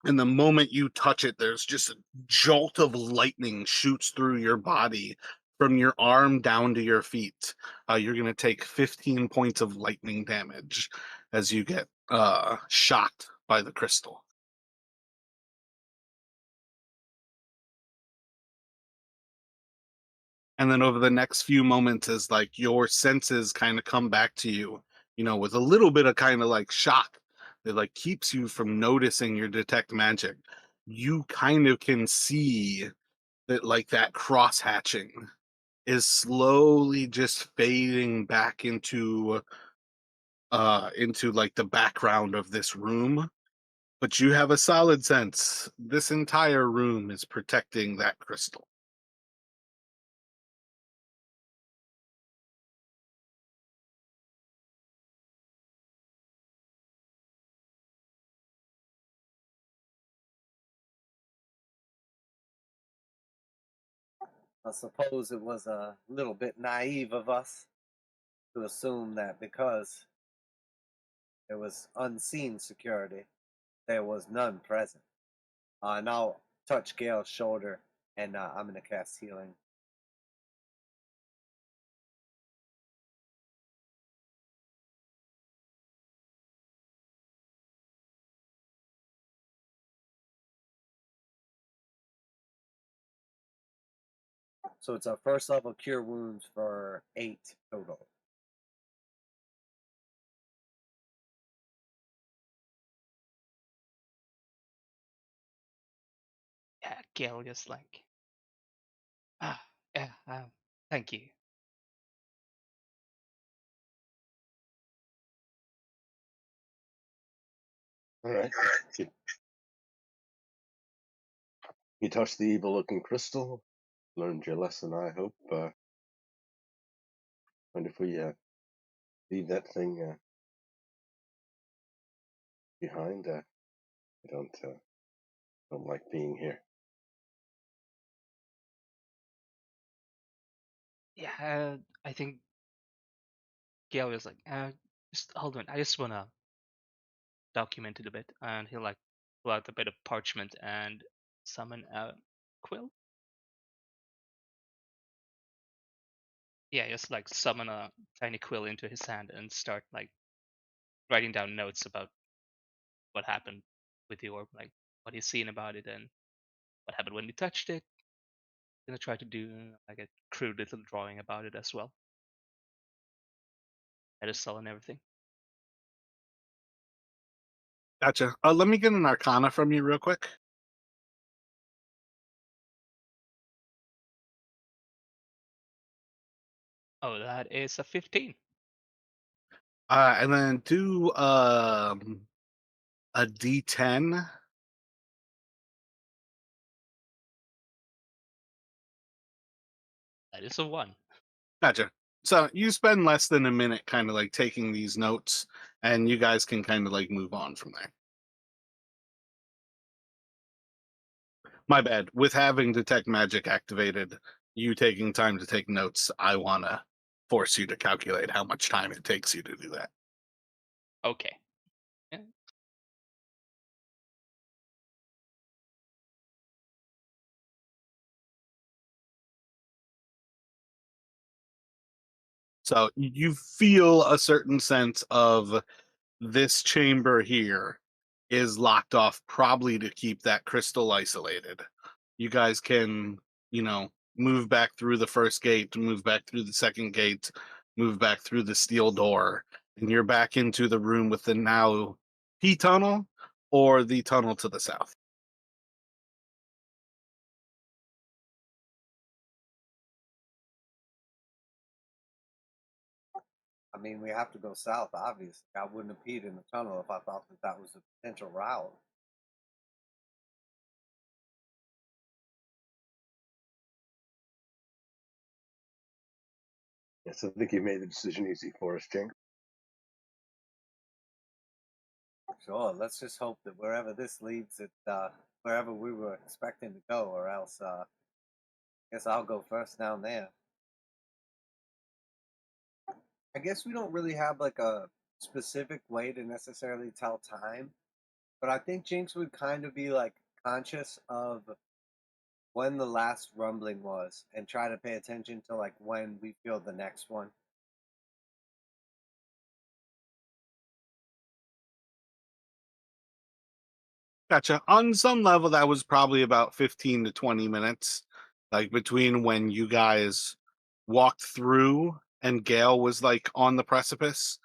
And the moment you touch it, there's just a jolt of lightning shoots through your body from your arm down to your feet. You're going to take 15 points of lightning damage as you get shocked by the crystal. And then over the next few moments, as like your senses kind of come back to you, with a little bit of kind of like shock that like keeps you from noticing your detect magic, you kind of can see that like that cross hatching is slowly just fading back into like the background of this room. But you have a solid sense this entire room is protecting that crystal. I suppose it was a little bit naive of us to assume that because it was unseen security, there was none present. And I'll touch Gale's shoulder, and I'm going to cast healing. So it's a first level cure wounds for 8 total. Yeah, Gale just like, ah, yeah, thank you. All right. You touched the evil-looking crystal. Learned your lesson, I hope. And if we leave that thing behind, I don't like being here. Yeah, I think Gale was like, just hold on, I just wanna document it a bit, and he'll like pull out a bit of parchment and summon a quill. Yeah, just like summon a tiny quill into his hand and start like writing down notes about what happened with the orb, like what he's seen about it and what happened when he touched it. Gonna try to do like a crude little drawing about it as well. Pedestal and everything. Gotcha. Let me get an arcana from you real quick. Oh, that is a 15. And then do a D10. That is a 1. Gotcha. So you spend less than a minute kind of like taking these notes, and you guys can kind of like move on from there. My bad. With having detect magic activated, you taking time to take notes, I want to force you to calculate how much time it takes you to do that. Okay. Yeah. So you feel a certain sense of this chamber here is locked off probably to keep that crystal isolated. You guys can, move back through the first gate, move back through the second gate, move back through the steel door, and you're back into the room with the now P tunnel or the tunnel to the south. I mean, we have to go south, obviously. I wouldn't have peed in the tunnel if I thought that that was a potential route. Yes, I think you made the decision easy for us, Jinx. Sure, let's just hope that wherever this leads, it wherever we were expecting to go, or else guess I'll go first down there. I guess we don't really have like a specific way to necessarily tell time, but I think Jinx would kind of be like conscious of when the last rumbling was and try to pay attention to like when we feel the next one. Gotcha. On some level, that was probably about 15 to 20 minutes, like between when you guys walked through and Gale was like on the precipice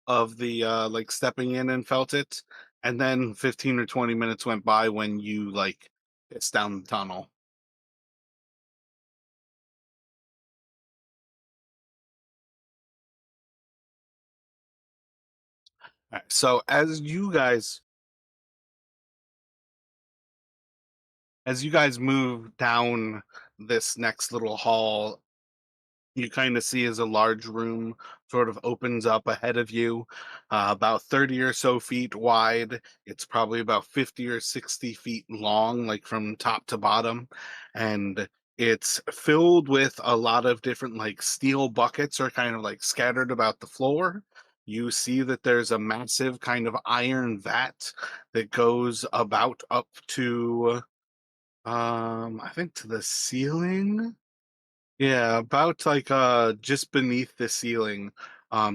of the like stepping in and felt it, and then 15 or 20 minutes went by when you like pissed down the tunnel. Alright, so as you guys move down this next little hall, you kind of see as a large room sort of opens up ahead of you, about 30 or so feet wide. It's probably about 50 or 60 feet long, like from top to bottom. And it's filled with a lot of different like steel buckets are kind of like scattered about the floor. You see that there's a massive kind of iron vat that goes about up to I think to the ceiling. Yeah, about like just beneath the ceiling,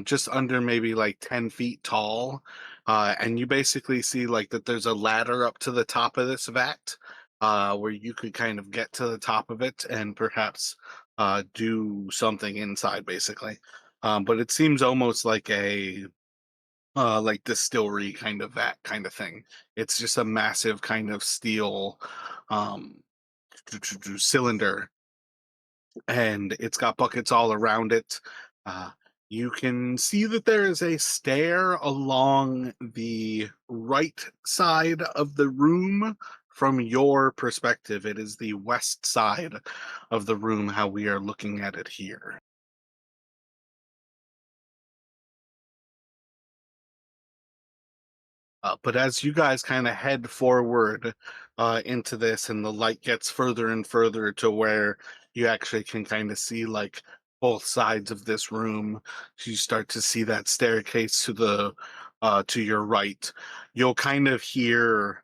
just under maybe like 10 feet tall. And you basically see like that there's a ladder up to the top of this vat, where you could kind of get to the top of it and perhaps do something inside basically. But it seems almost like distillery kind of vat kind of thing. It's just a massive kind of steel um cylinder, and it's got buckets all around it. Uh, you can see that there is a stair along the right side of the room. From your perspective, it is the west side of the room, how we are looking at it here. But as you guys kind of head forward into this, and the light gets further and further to where you actually can kind of see like both sides of this room, you start to see that staircase to the to your right. You'll kind of hear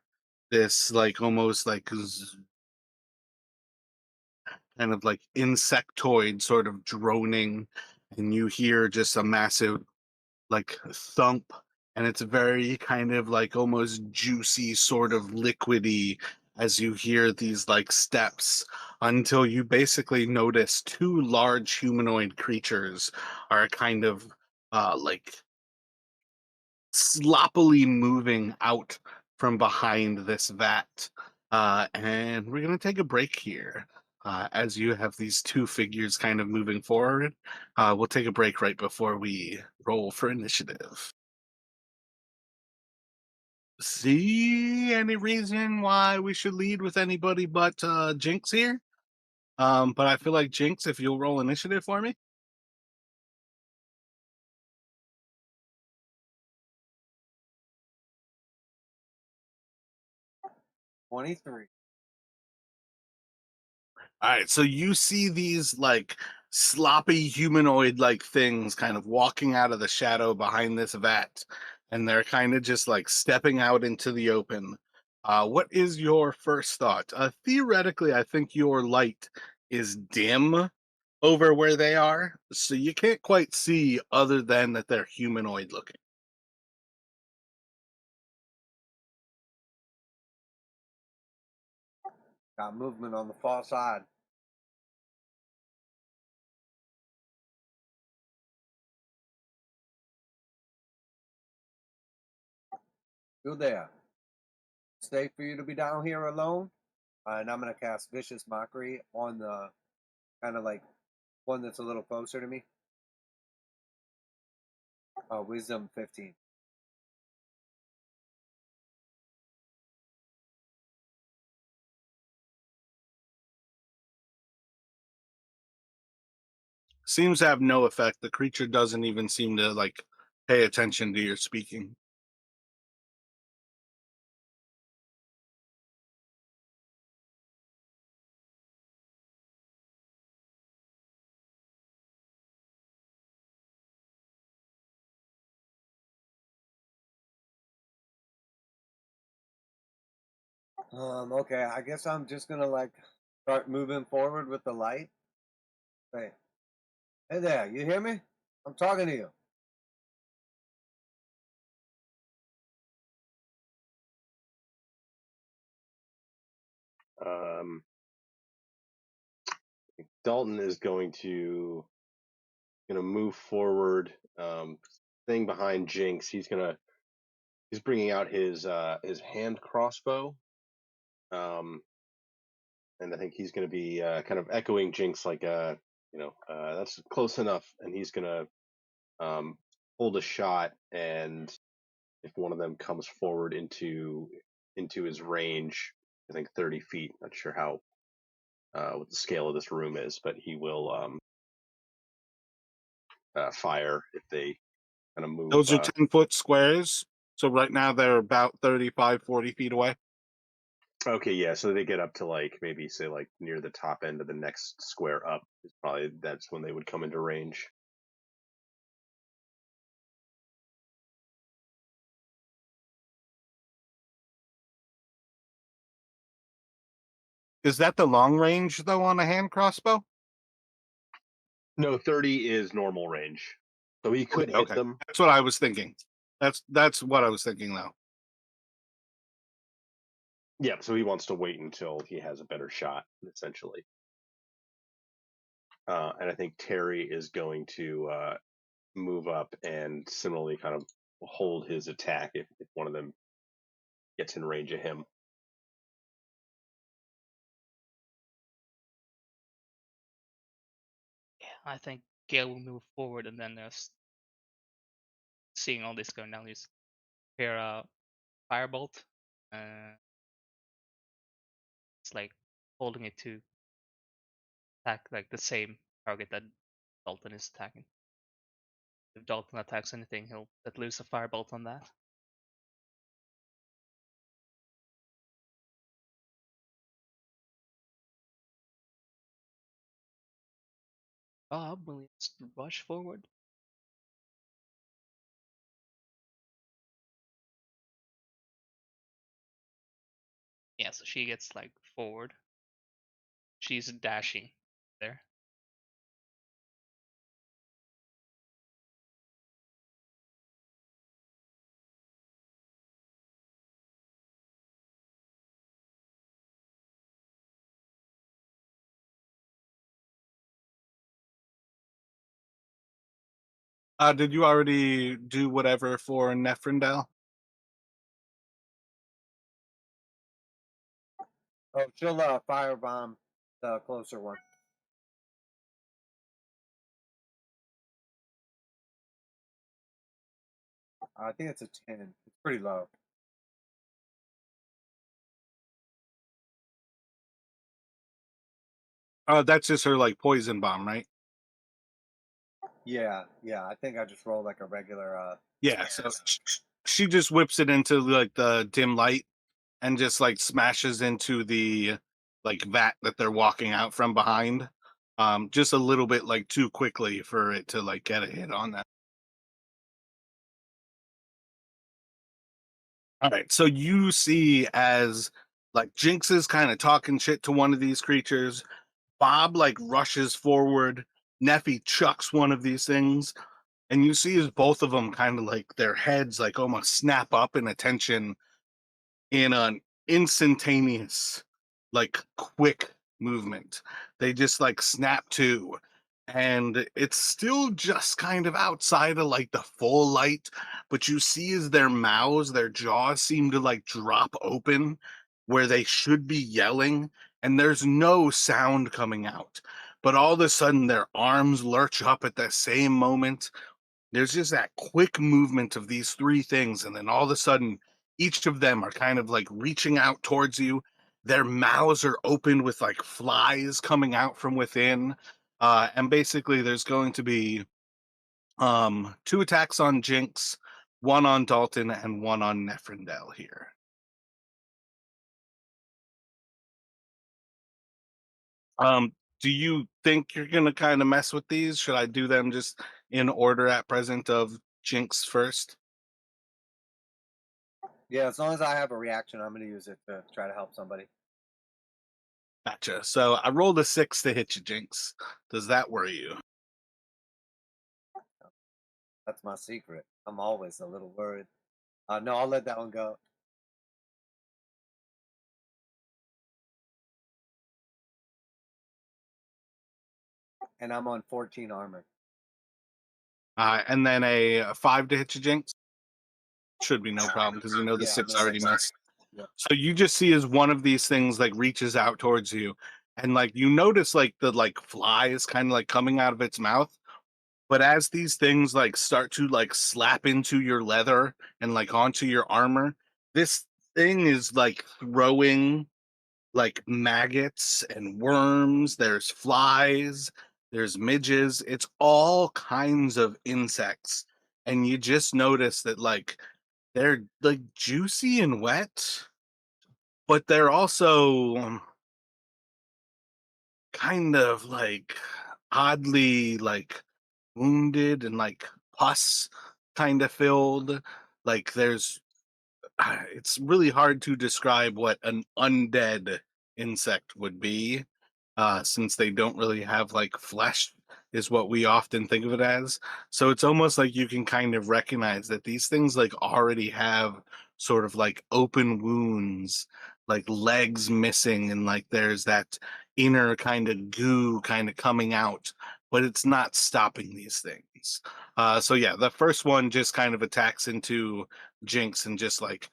this like almost like kind of like insectoid sort of droning, and you hear just a massive like thump, and it's very kind of like almost juicy sort of liquidy as you hear these like steps, until you basically notice two large humanoid creatures are kind of like sloppily moving out from behind this vat. And we're going to take a break here. As you have these two figures kind of moving forward, we'll take a break right before we roll for initiative. See any reason why we should lead with anybody but Jinx here? But I feel like Jinx, if you'll roll initiative for me. 23. All right, so you see these like sloppy humanoid like things kind of walking out of the shadow behind this vat, and they're kind of just like stepping out into the open. What is your first thought? Theoretically, I think your light is dim over where they are, so you can't quite see other than that they're humanoid looking. Got movement on the far side. You there. Safe for you to be down here alone? And I'm gonna cast Vicious Mockery on the kind of like one that's a little closer to me. Wisdom 15. Seems to have no effect. The creature doesn't even seem to like pay attention to your speaking. Okay, I guess I'm just gonna like start moving forward with the light. Hey, hey there, you hear me? I'm talking to you. Um, Dalton is going to move forward, staying behind Jinx. He's bringing out his hand crossbow, um, and I think he's going to be kind of echoing Jinx like that's close enough, and he's going to hold a shot, and if one of them comes forward into his range, I think 30 feet. Not sure how what the scale of this room is, but he will fire if they kind of move. Those are 10-foot squares. So right now they're about 35, 40 feet away. Okay, yeah, so they get up to like maybe say like near the top end of the next square up is probably that's when they would come into range. Is that the long range though on a hand crossbow? No, 30 is normal range. So he could Okay, hit okay. them. That's what I was thinking. That's what I was thinking though. Yeah, so he wants to wait until he has a better shot, essentially. And I think Terry is going to move up and similarly kind of hold his attack if one of them gets in range of him. Yeah, I think Gale will move forward, and then there's seeing all this going down, you hear a firebolt. It's like holding it to attack like the same target that Dalton is attacking. If Dalton attacks anything, he'll let loose a firebolt on that. Bob, will you rush forward? Yeah, so she gets like forward. She's dashing there. Did you already do whatever for Nephrindel? Oh, she'll firebomb the closer one. I think it's a 10. It's pretty low. That's just her like poison bomb, right? Yeah, yeah. I think I just rolled like a regular. Yeah. So she just whips it into like the dim light and just like smashes into the like vat that they're walking out from behind. Just a little bit like too quickly for it to like get a hit on that. All right, so you see as like Jinx is kind of talking shit to one of these creatures. Bob like rushes forward. Neffy chucks one of these things, and you see as both of them kind of like their heads like almost snap up in attention in an instantaneous, like quick movement. They just like snap to, and it's still just kind of outside of like the full light, but you see as their mouths, their jaws seem to like drop open where they should be yelling, and there's no sound coming out. But all of a sudden, their arms lurch up at the same moment. There's just that quick movement of these three things, and then all of a sudden, each of them are kind of like reaching out towards you. Their mouths are open with like flies coming out from within. And basically, there's going to be 2 attacks on Jinx, 1 on Dalton, and 1 on Neferndel here. Do you think you're gonna kind of mess with these? Should I do them just in order at present of Jinx first? Yeah, as long as I have a reaction, I'm gonna use it to try to help somebody. Gotcha. So I rolled a 6 to hit you, Jinx. Does that worry you? That's my secret. I'm always a little worried. No, I'll let that one go. And I'm on 14 armor. And then a 5 to hit you, Jinx. Should be no problem because you know the Yeah, 6 no, already missed. Yep. So you just see as one of these things like reaches out towards you, and like you notice like the like flies kind of like coming out of its mouth. But as these things like start to like slap into your leather and like onto your armor, this thing is like throwing like maggots and worms. There's flies, there's midges, it's all kinds of insects. And you just notice that like they're like juicy and wet, but they're also kind of like oddly like wounded and like pus kind of filled. Like there's it's really hard to describe what an undead insect would be, since they don't really have like flesh, is what we often think of it as. So it's almost like you can kind of recognize that these things like already have sort of like open wounds, like legs missing, and like there's that inner kind of goo kind of coming out, but it's not stopping these things. So yeah, the first one just kind of attacks into Jinx and just like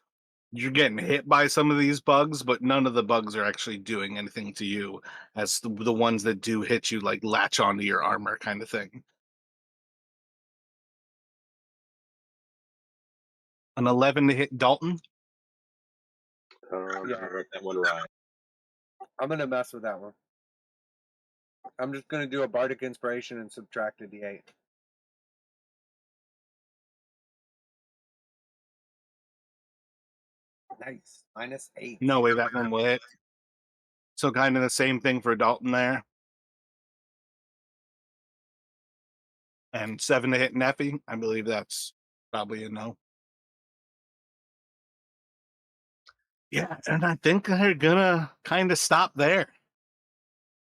you're getting hit by some of these bugs, but none of the bugs are actually doing anything to you, as the ones that do hit you like latch onto your armor kind of thing. An 11 to hit Dalton. Yeah, Let that one ride. I'm gonna mess with that one. I'm just gonna do a bardic inspiration and subtract a d8. Nice. -8. No way that one will hit. So kind of the same thing for Dalton there. And 7 to hit Neffy. I believe that's probably a no. Yeah, and I think they're gonna kind of stop there.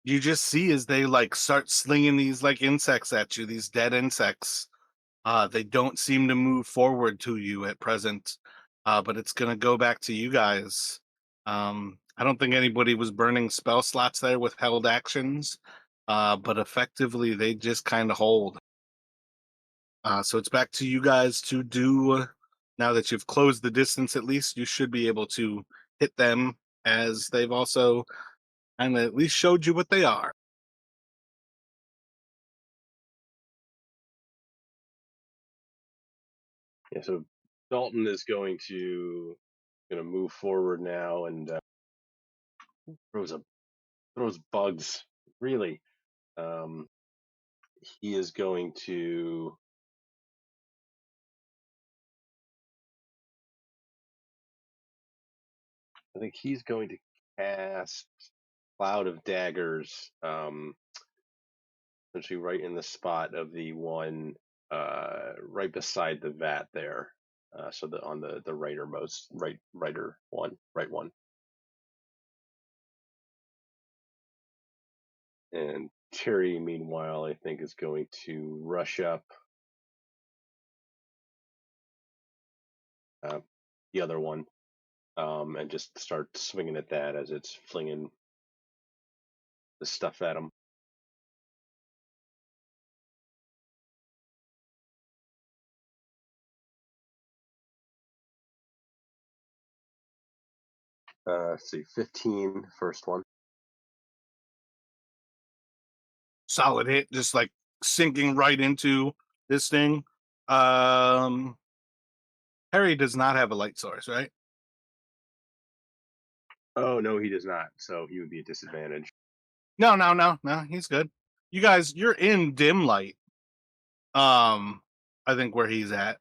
You just see as they like start slinging these like insects at you, these dead insects. They don't seem to move forward to you at present, but it's going to go back to you guys. I don't think anybody was burning spell slots there with held actions, but effectively they just kind of hold. So it's back to you guys to do. Now that you've closed the distance, at least you should be able to hit them, as they've also kind of at least showed you what they are. Yeah, so Dalton is going to move forward now and throws a throws bugs. Really, um, he is going to. I think he's going to cast Cloud of Daggers, essentially right in the spot of the one right beside the vat there. So on the right one. And Terry, meanwhile, I think is going to rush up uh, the other one, and just start swinging at that as it's flinging the stuff at him. Let's see, 15, first one. Solid hit, just like sinking right into this thing. Um, Harry does not have a light source, right? Oh, no, he does not. So he would be at disadvantage. No, no, no, no. He's good. You guys, you're in dim light. I think where he's at,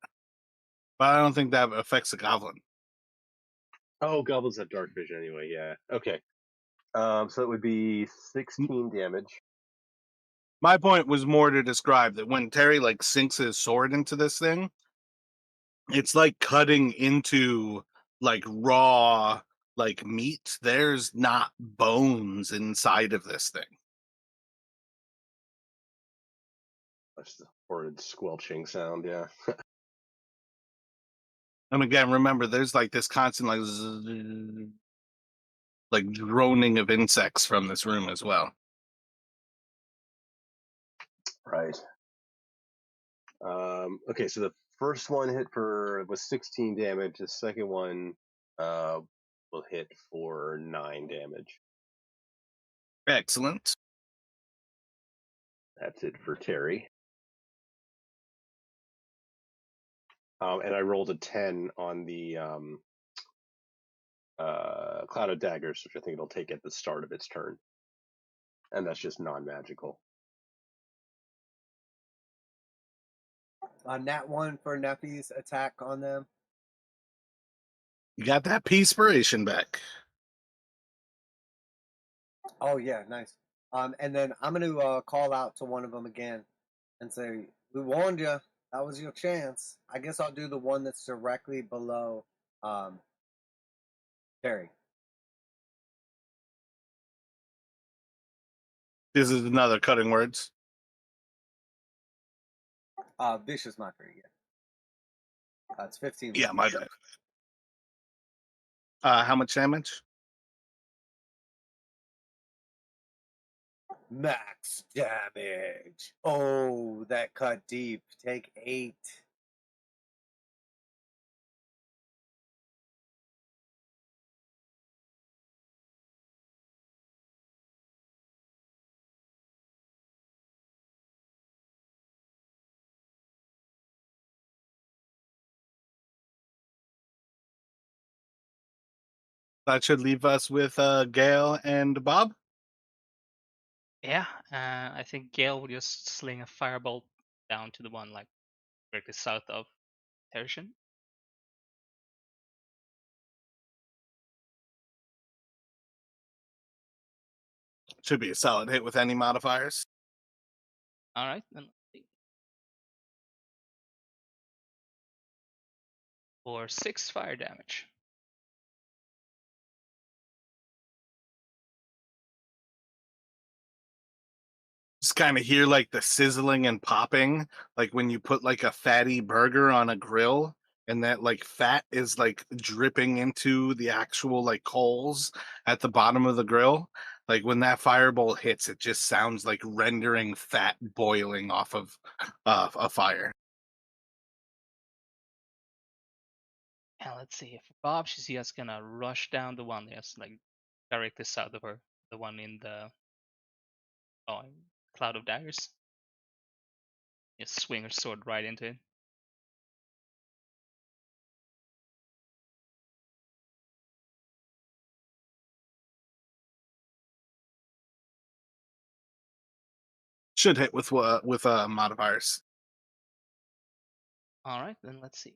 but I don't think that affects the goblin. Oh, goblins have dark vision anyway. Yeah. Okay. So it would be 16 damage. My point was more to describe that when Terry like sinks his sword into this thing, it's like cutting into like raw like meat. There's not bones inside of this thing. That's the horrid squelching sound. Yeah. And again, remember, there's like this constant like like droning of insects from this room as well. Right. Okay, so the first one hit was 16 damage. The second one will hit for 9 damage. Excellent. That's it for Terry. And I rolled a 10 on the Cloud of Daggers, which I think it'll take at the start of its turn. And that's just non-magical. Nat 1 for Neffy's attack on them. You got that Peacepiration back. Oh yeah, nice. And then I'm gonna call out to one of them again and say, "We warned you. That was your chance." I guess I'll do the one that's directly below Terry. This is another cutting words. Vicious mockery. Yeah, it's 15. Yeah, my bad. How much damage? Max damage. Oh, that cut deep. Take 8. That should leave us with Gail and Bob. Yeah, I think Gale will just sling a firebolt down to the one like directly south of Tertian. Should be a solid hit with any modifiers. All right, then let's see. For 6 fire damage. Just kind of hear like the sizzling and popping, like when you put like a fatty burger on a grill and that like fat is like dripping into the actual like coals at the bottom of the grill. Like when that firebolt hits, it just sounds like rendering fat boiling off of a fire. And let's see, for Bob, she's just gonna rush down the one that's like directly south of her, the one in the cloud of daggers. Just swing her sword right into it. Should hit with modifiers. All right, then let's see.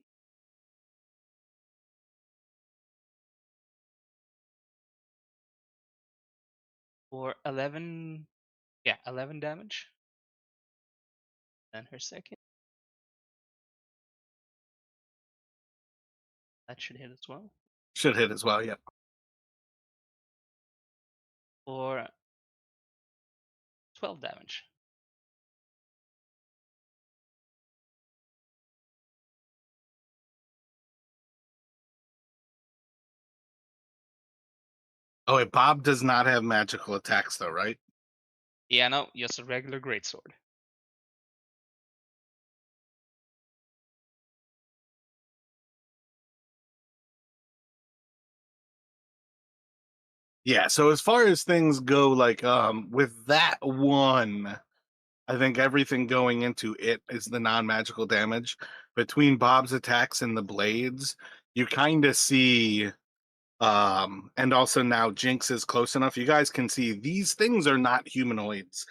For 11, yeah, 11 damage. Then her second. That should hit as well. Should hit as well, yeah. For 12 damage. Oh wait, Bob does not have magical attacks though, right? Yeah, no, just a regular greatsword. Yeah, so as far as things go, like with that one, I think everything going into it is the non-magical damage. Between Bob's attacks and the blades, you kind of see and also now Jinx is close enough. You guys can see these things are not humanoids.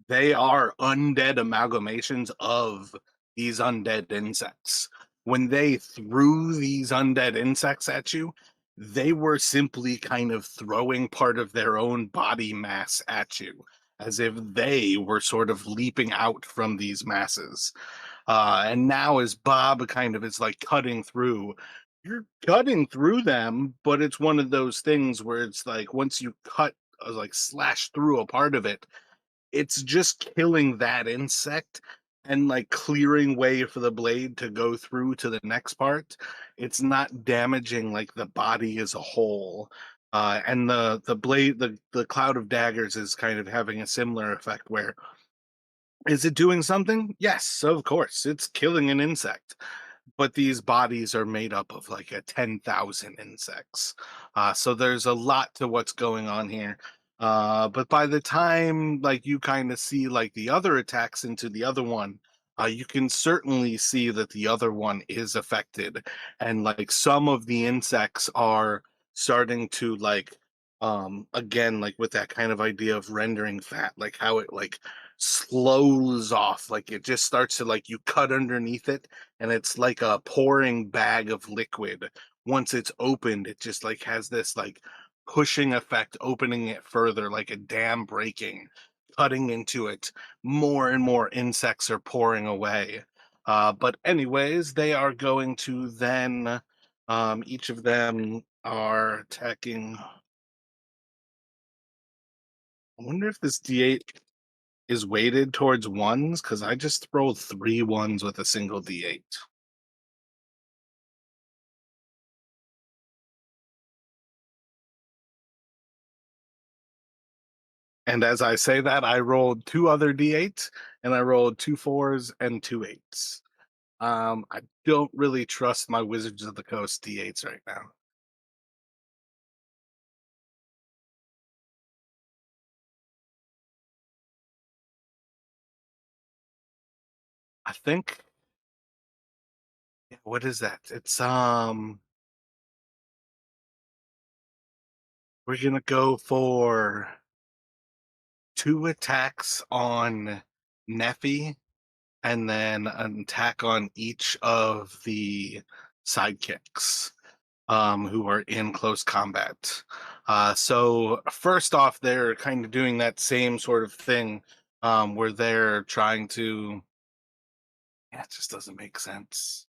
They are undead amalgamations of these undead insects. When they threw these undead insects at you, they were simply kind of throwing part of their own body mass at you, as if they were sort of leaping out from these masses. And now, as Bob kind of is like cutting through, you're cutting through them, but it's one of those things where it's like once you cut, like slash through a part of it, it's just killing that insect and like clearing way for the blade to go through to the next part. It's not damaging like the body as a whole. And the blade, the cloud of daggers is kind of having a similar effect where is it doing something? Yes, of course. It's killing an insect, but these bodies are made up of like a 10,000 insects. So there's a lot to what's going on here. But by the time like you kind of see like the other attacks into the other one, you can certainly see that the other one is affected, and like some of the insects are starting to like again like with that kind of idea of rendering fat, like how it like slows off, like it just starts to like you cut underneath it and it's like a pouring bag of liquid. Once it's opened, it just like has this like pushing effect, opening it further, like a dam breaking, cutting into it. More and more insects are pouring away. But anyways, they are going to then each of them are attacking. I wonder if this D8 is weighted towards ones, because I just rolled 3 1s with a single D8. And as I say that, I rolled 2 other D8s, and I rolled 2 4s and 2 8s. I don't really trust my Wizards of the Coast D8s right now. I think, yeah, what is that? It's we're gonna go for 2 attacks on Neffy, and then an attack on each of the sidekicks who are in close combat. So first off, they're kind of doing that same sort of thing where they're trying to. Yeah, it just doesn't make sense.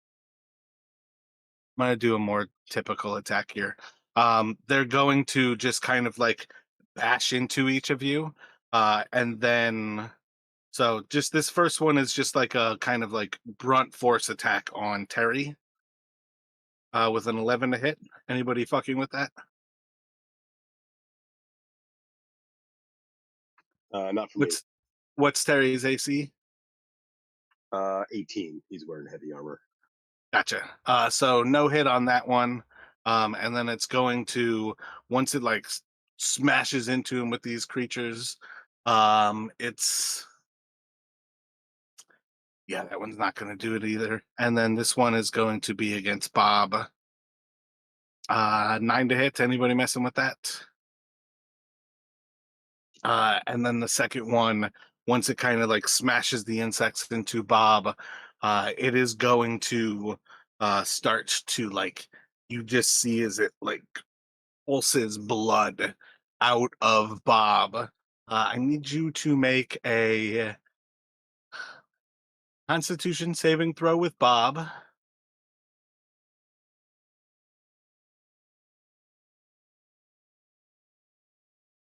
I'm gonna do a more typical attack here. They're going to just kind of like bash into each of you, and then so just this first one is just like a kind of like brunt force attack on Terry with an 11 to hit. Anybody fucking with that? Not for me. What's Terry's AC? 18. He's wearing heavy armor. Gotcha. So no hit on that one. And then it's going to once it like smashes into him with these creatures. It's yeah, that one's not going to do it either. And then this one is going to be against Bob. 9 to hit. Anybody messing with that? And then the second one, once it kind of like smashes the insects into Bob, it is going to start to like you just see as it like pulses blood out of Bob. I need you to make a Constitution saving throw with Bob.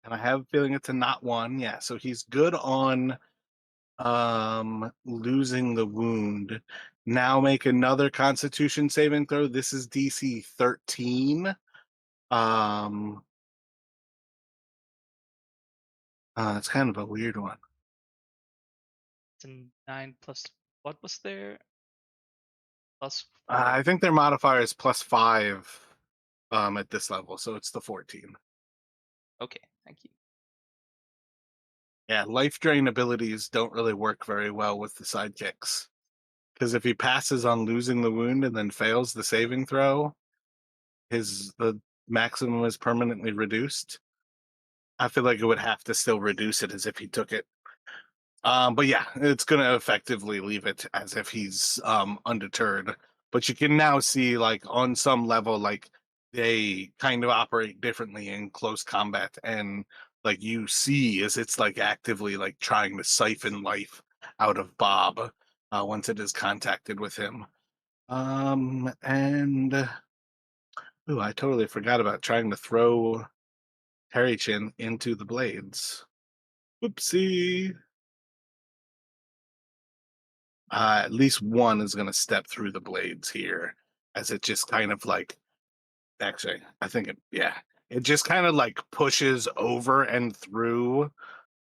And I have a feeling it's a not one. Yeah, so he's good on losing the wound. Now make another Constitution saving throw. This is DC 13. It's kind of a weird one. It's a 9 plus. What was there? Plus I think their modifier is +5 at this level, so it's the 14. Okay, thank you. Yeah, life drain abilities don't really work very well with the sidekicks. Because if he passes on losing the wound and then fails the saving throw, the maximum is permanently reduced. I feel like it would have to still reduce it as if he took it. But yeah, it's gonna effectively leave it as if he's undeterred. But you can now see, like, on some level, like, they kind of operate differently in close combat, and like you see as it's like actively like trying to siphon life out of Bob once it is contacted with him. And ooh, I totally forgot about trying to throw Harry Chin into the blades. Whoopsie. At least one is going to step through the blades here as it just kind of like, actually, I think it, yeah, it just kind of like pushes over and through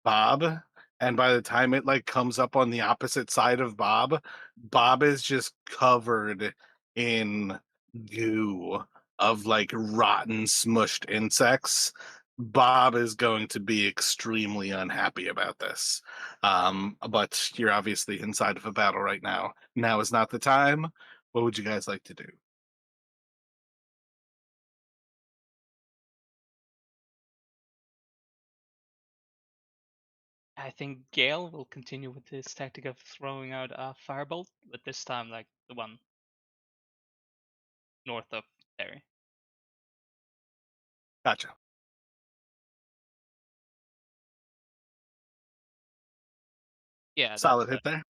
Bob. And by the time it like comes up on the opposite side of Bob, Bob is just covered in goo of like rotten, smushed insects. Bob is going to be extremely unhappy about this. But you're obviously inside of a battle right now. Now is not the time. What would you guys like to do? I think Gale will continue with his tactic of throwing out a firebolt, but this time like the one north of Terry. Gotcha. Yeah, that's Solid hit there.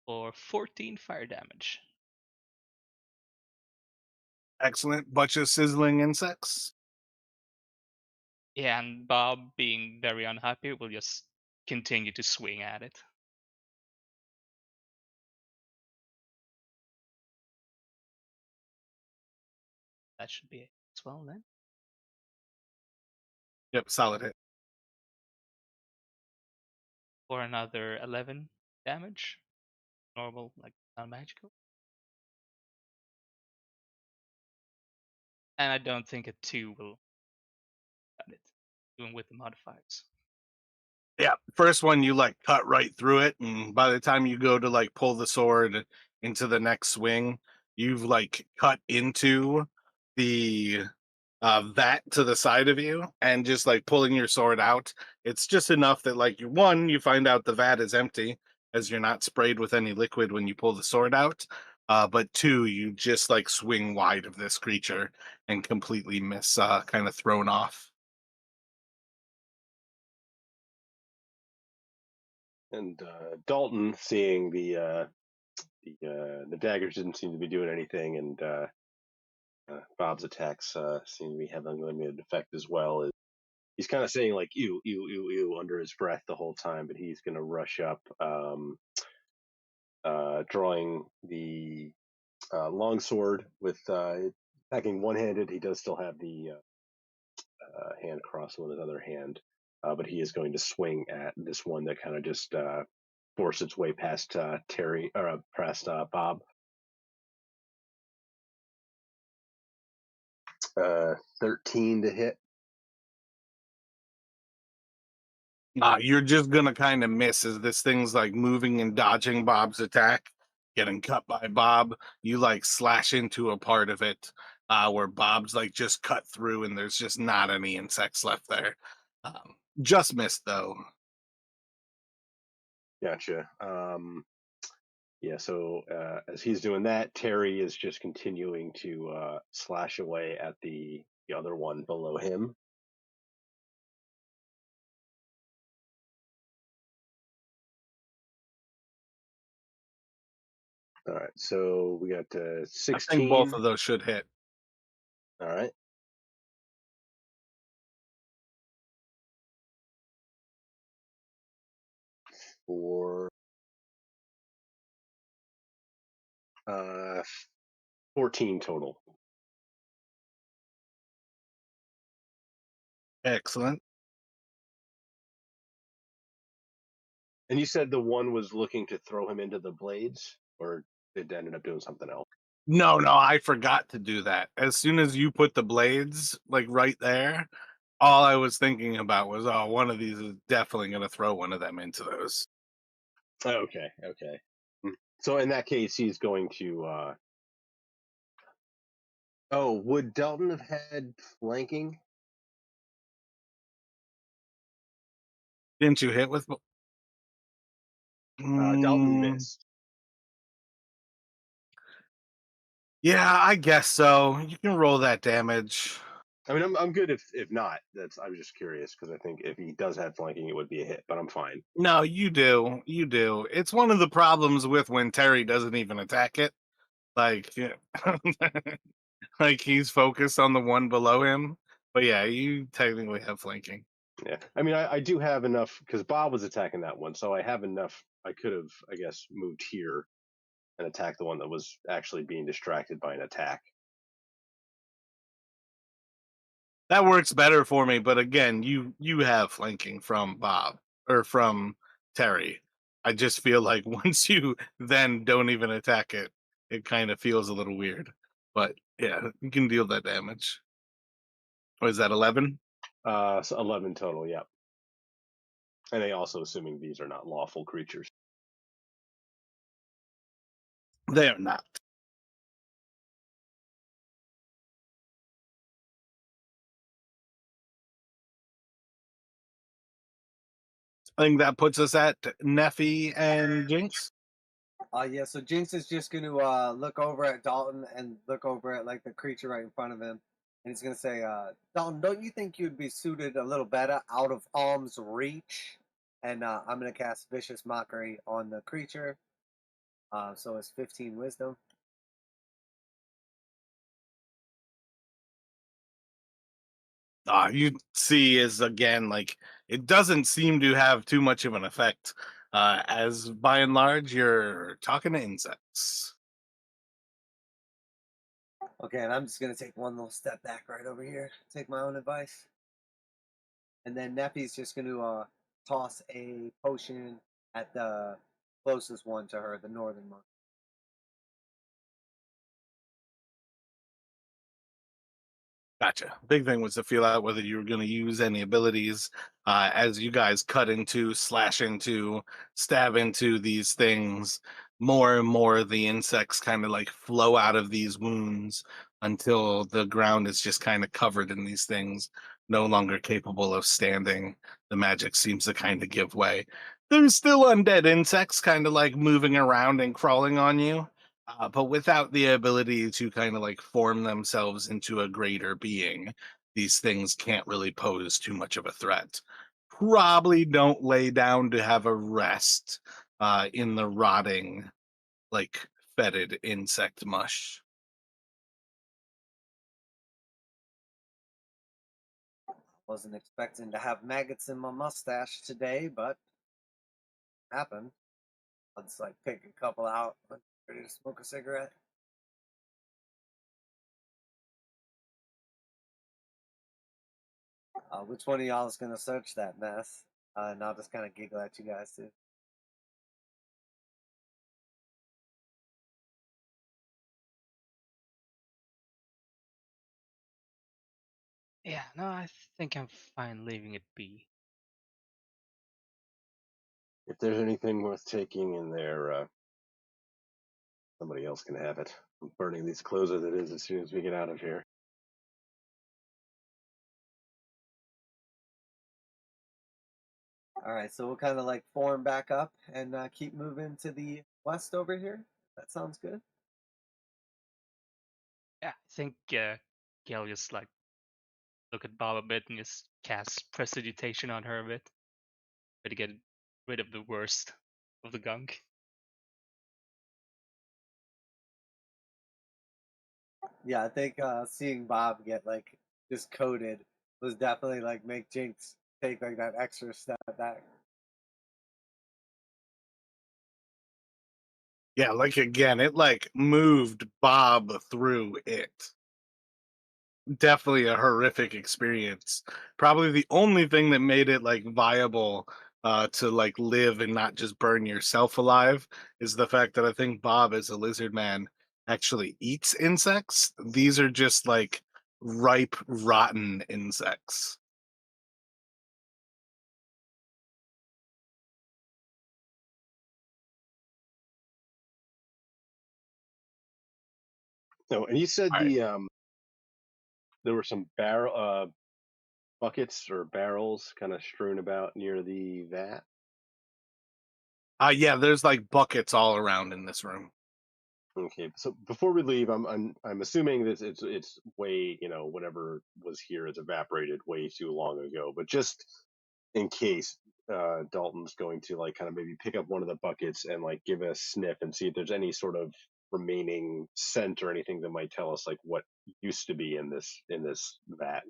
for 14 fire damage. Excellent. Bunch of sizzling insects. Yeah, and Bob, being very unhappy, will just continue to swing at it. That should be it as well then. Yep, solid hit. For another 11 damage. Normal, like non magical. And I don't think a 2 will cut it, even with the modifiers. Yeah, first one you like cut right through it, and by the time you go to like pull the sword into the next swing, you've like cut into the vat to the side of you, and just like pulling your sword out, it's just enough that like you find out the vat is empty as you're not sprayed with any liquid when you pull the sword out. But two, you just like swing wide of this creature and completely miss, kind of thrown off. And Dalton, seeing the daggers didn't seem to be doing anything, and Bob's attacks seem to be having a limited effect as well. He's kind of saying like "ew, ew, ew, ew" under his breath the whole time, but he's going to rush up, drawing the longsword with attacking one-handed. He does still have the hand crossed on his other hand, but he is going to swing at this one that kind of just forced its way past Terry or past Bob. 13 to hit. You're just gonna kind of miss as this thing's like moving and dodging Bob's attack, getting cut by Bob. You like slash into a part of it where Bob's like just cut through, and there's just not any insects left there. Just missed though. Gotcha. Yeah, so as he's doing that, Terry is just continuing to slash away at the other one below him. All right, so we got I think 16. both of those should hit. All right. For 14 total. Excellent. And you said the one was looking to throw him into the blades, or it ended up doing something else? No, no, I forgot to do that. As soon as you put the blades like right there, all I was thinking about was, oh, one of these is definitely gonna throw one of them into those. Okay, okay. So in that case, he's going to Oh, would Dalton have had flanking? Didn't you hit with? Dalton Mm, missed. yeah, I guess so. You can roll that damage. I mean, I'm good if not. I was just curious because I think if he does have flanking, it would be a hit, but I'm fine. No, you do. You do. It's one of the problems with when Terry doesn't even attack it. Like, yeah, like he's focused on the one below him. But yeah, you technically have flanking. Yeah, I mean, I do have enough because Bob was attacking that one, so I have enough. I could have, I guess, moved here and attacked the one that was actually being distracted by an attack. That works better for me, but again, you have flanking from Bob or from Terry. I just feel like once you then don't even attack it, it kind of feels a little weird. But yeah, you can deal that damage. What is that, 11? So 11 total, yeah. And they also assuming these are not lawful creatures. They are not. I think that puts us at Neffy and Jinx. Yeah, so Jinx is just going to look over at Dalton and look over at like the creature right in front of him. And he's going to say, Dalton, don't you think you'd be suited a little better out of arm's reach? And I'm going to cast Vicious Mockery on the creature. So it's 15 wisdom. You see is again like it doesn't seem to have too much of an effect, as by and large you're talking to insects. Okay, and I'm just going to take one little step back right over here, take my own advice. And then Neffy's just going to toss a potion at the closest one to her, the northern one. Gotcha. Big thing was to feel out whether you were going to use any abilities as you guys cut into, slash into, stab into these things. More and more, the insects kind of like flow out of these wounds until the ground is just kind of covered in these things, no longer capable of standing. The magic seems to kind of give way. There's still undead insects kind of like moving around and crawling on you, but without the ability to kind of like form themselves into a greater being, these things can't really pose too much of a threat. Probably don't lay down to have a rest in the rotting, like fetid insect mush. Wasn't expecting to have maggots in my mustache today, but happened. I'll just like pick a couple out, ready to smoke a cigarette. Which one of y'all is gonna search that mess? And I'll just kind of giggle at you guys too. Yeah, no, I think I'm fine leaving it be. If there's anything worth taking in there, somebody else can have it. I'm burning these clothes as it is as soon as we get out of here. All right, so we'll kind of like form back up and keep moving to the west over here. That sounds good. Yeah, I think Gail just like look at Bob a bit and just cast Prestidigitation on her a bit. Try to get rid of the worst of the gunk. Yeah, I think seeing Bob get like just coated was definitely like make Jinx take like that extra step back. Yeah, like again, it like moved Bob through it. Definitely a horrific experience. Probably the only thing that made it like viable to like live and not just burn yourself alive is the fact that I think Bob as a lizard man actually eats insects. These are just like ripe rotten insects. No, and you said All right. there were some buckets or barrels kind of strewn about near the vat. Yeah, there's like buckets all around in this room. Okay, so before we leave, I'm assuming this it's way, whatever was here is evaporated way too long ago. But just in case, Dalton's going to like kind of maybe pick up one of the buckets and like give it a sniff and see if there's any sort of remaining scent or anything that might tell us like what used to be in this vat.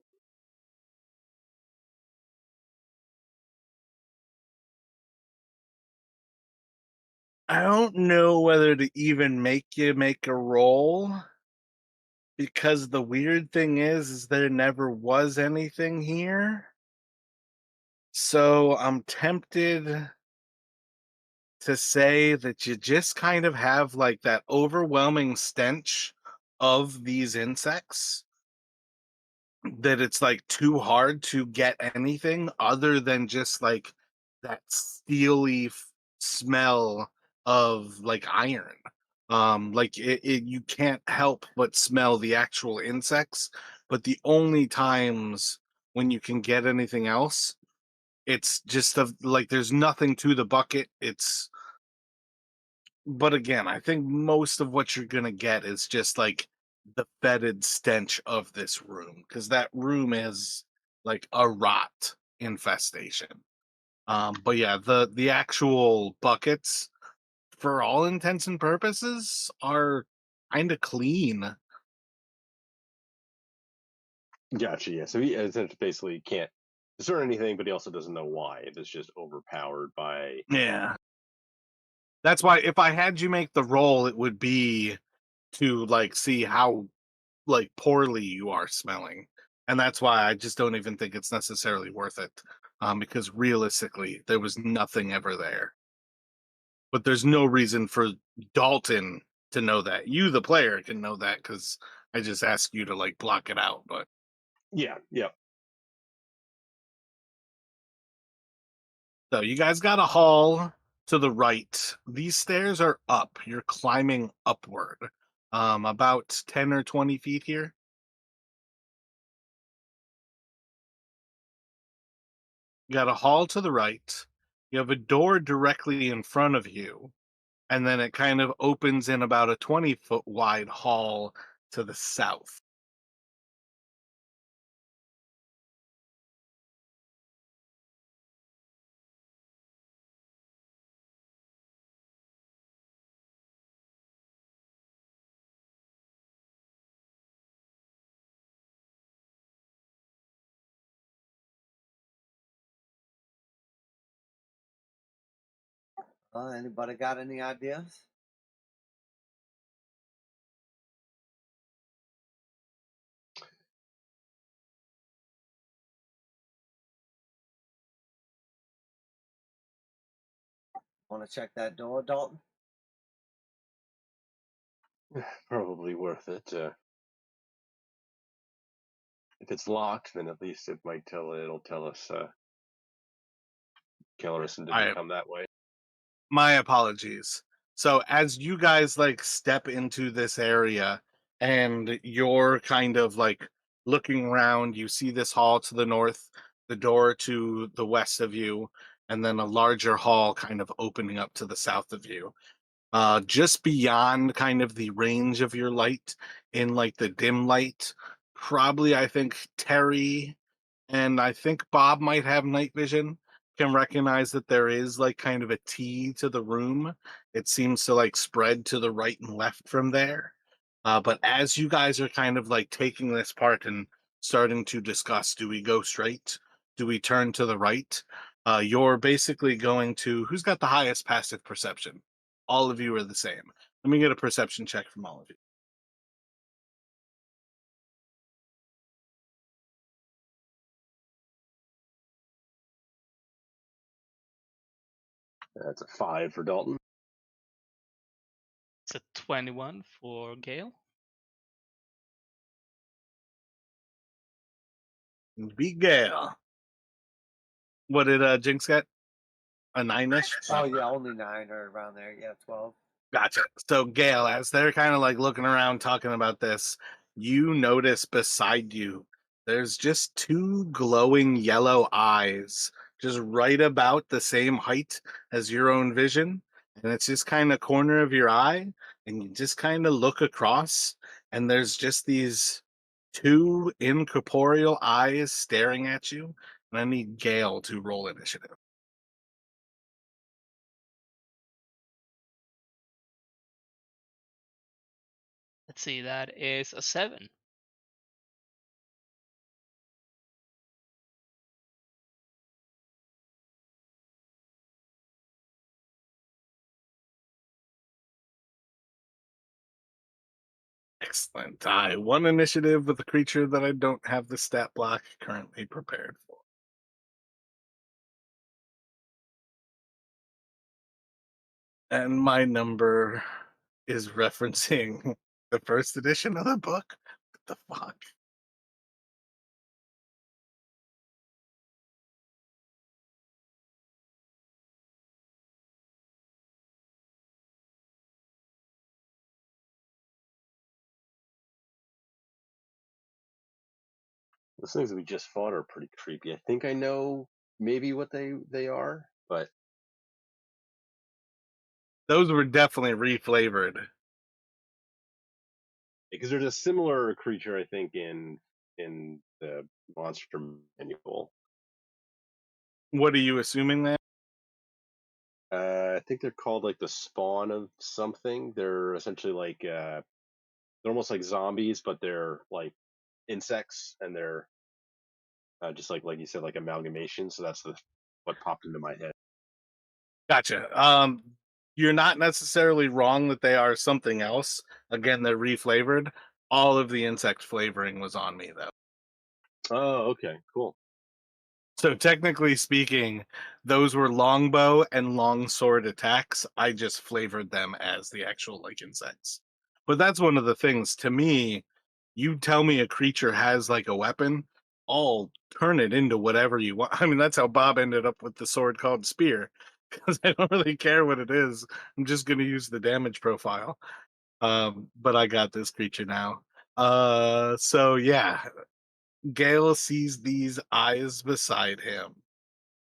I don't know whether to even make you make a roll, because the weird thing is there never was anything here. So I'm tempted to say that you just kind of have like that overwhelming stench of these insects, that it's like too hard to get anything other than just like that steely smell of like iron. Like you can't help but smell the actual insects, but the only times when you can get anything else, it's just like there's nothing to the bucket. But again, I think most of what you're gonna get is just like the fetid stench of this room, because that room is like a rot infestation. But yeah, the actual buckets, for all intents and purposes, are kind of clean. Gotcha. Yeah. So he essentially basically can't discern anything, but he also doesn't know why. It's just overpowered by. Yeah, that's why if I had you make the roll, it would be to like see how like poorly you are smelling, and that's why I just don't even think it's necessarily worth it, because realistically there was nothing ever there. But there's no reason for Dalton to know that. You, the player, can know that because I just ask you to like block it out. But Yeah. Yeah. so you guys got a hall to the right. These stairs are up. You're climbing upward, about 10 or 20 feet here. You got a hall to the right. You have a door directly in front of you, and then it kind of opens in about a 20-foot wide hall to the south. Anybody got any ideas? Want to check that door, Dalton? Probably worth it. If it's locked, then at least it'll tell us Kalerecent didn't I come that way. My apologies. So as you guys like step into this area and you're kind of like looking around, you see this hall to the north, the door to the west of you, and then a larger hall kind of opening up to the south of you. Just beyond kind of the range of your light, in like the dim light, probably I think Terry and I think Bob might have night vision, can recognize that there is like kind of a T to the room. It seems to like spread to the right and left from there. But as you guys are kind of like taking this part and starting to discuss, do we go straight? Do we turn to the right? You're basically going to, who's got the highest passive perception? All of you are the same. Let me get a perception check from all of you. That's a 5 for Dalton. It's a 21 for Gale. Big Gale. What did Jinx get? A 9-ish? Oh yeah, only 9 or around there. Yeah, 12. Gotcha. So Gail, as they're kind of like looking around talking about this, you notice beside you, there's just two glowing yellow eyes, just right about the same height as your own vision. And it's just kind of corner of your eye, and you just kind of look across, and there's just these two incorporeal eyes staring at you. And I need Gale to roll initiative. Let's see, that is a 7. Excellent. I one initiative with a creature that I don't have the stat block currently prepared for. And my number is referencing the first edition of the book. What the fuck? Those things that we just fought are pretty creepy. I think I know maybe what they are, but Those were definitely reflavored. because there's a similar creature I think in the monster manual. What are you assuming there? I think they're called like the spawn of something. They're essentially like they're almost like zombies, but they're like insects, and they're just like you said, like amalgamation. So that's what popped into my head. Gotcha. You're not necessarily wrong that they are something else. Again, they're reflavored. All of the insect flavoring was on me though. Oh, okay, cool. So technically speaking, those were longbow and longsword attacks. I just flavored them as the actual like insects. But that's one of the things to me, you tell me a creature has like a weapon, I'll turn it into whatever you want. I mean, that's how Bob ended up with the sword called spear because I don't really care what it is. I'm just going to use the damage profile. But I got this creature now. So yeah, Gale sees these eyes beside him.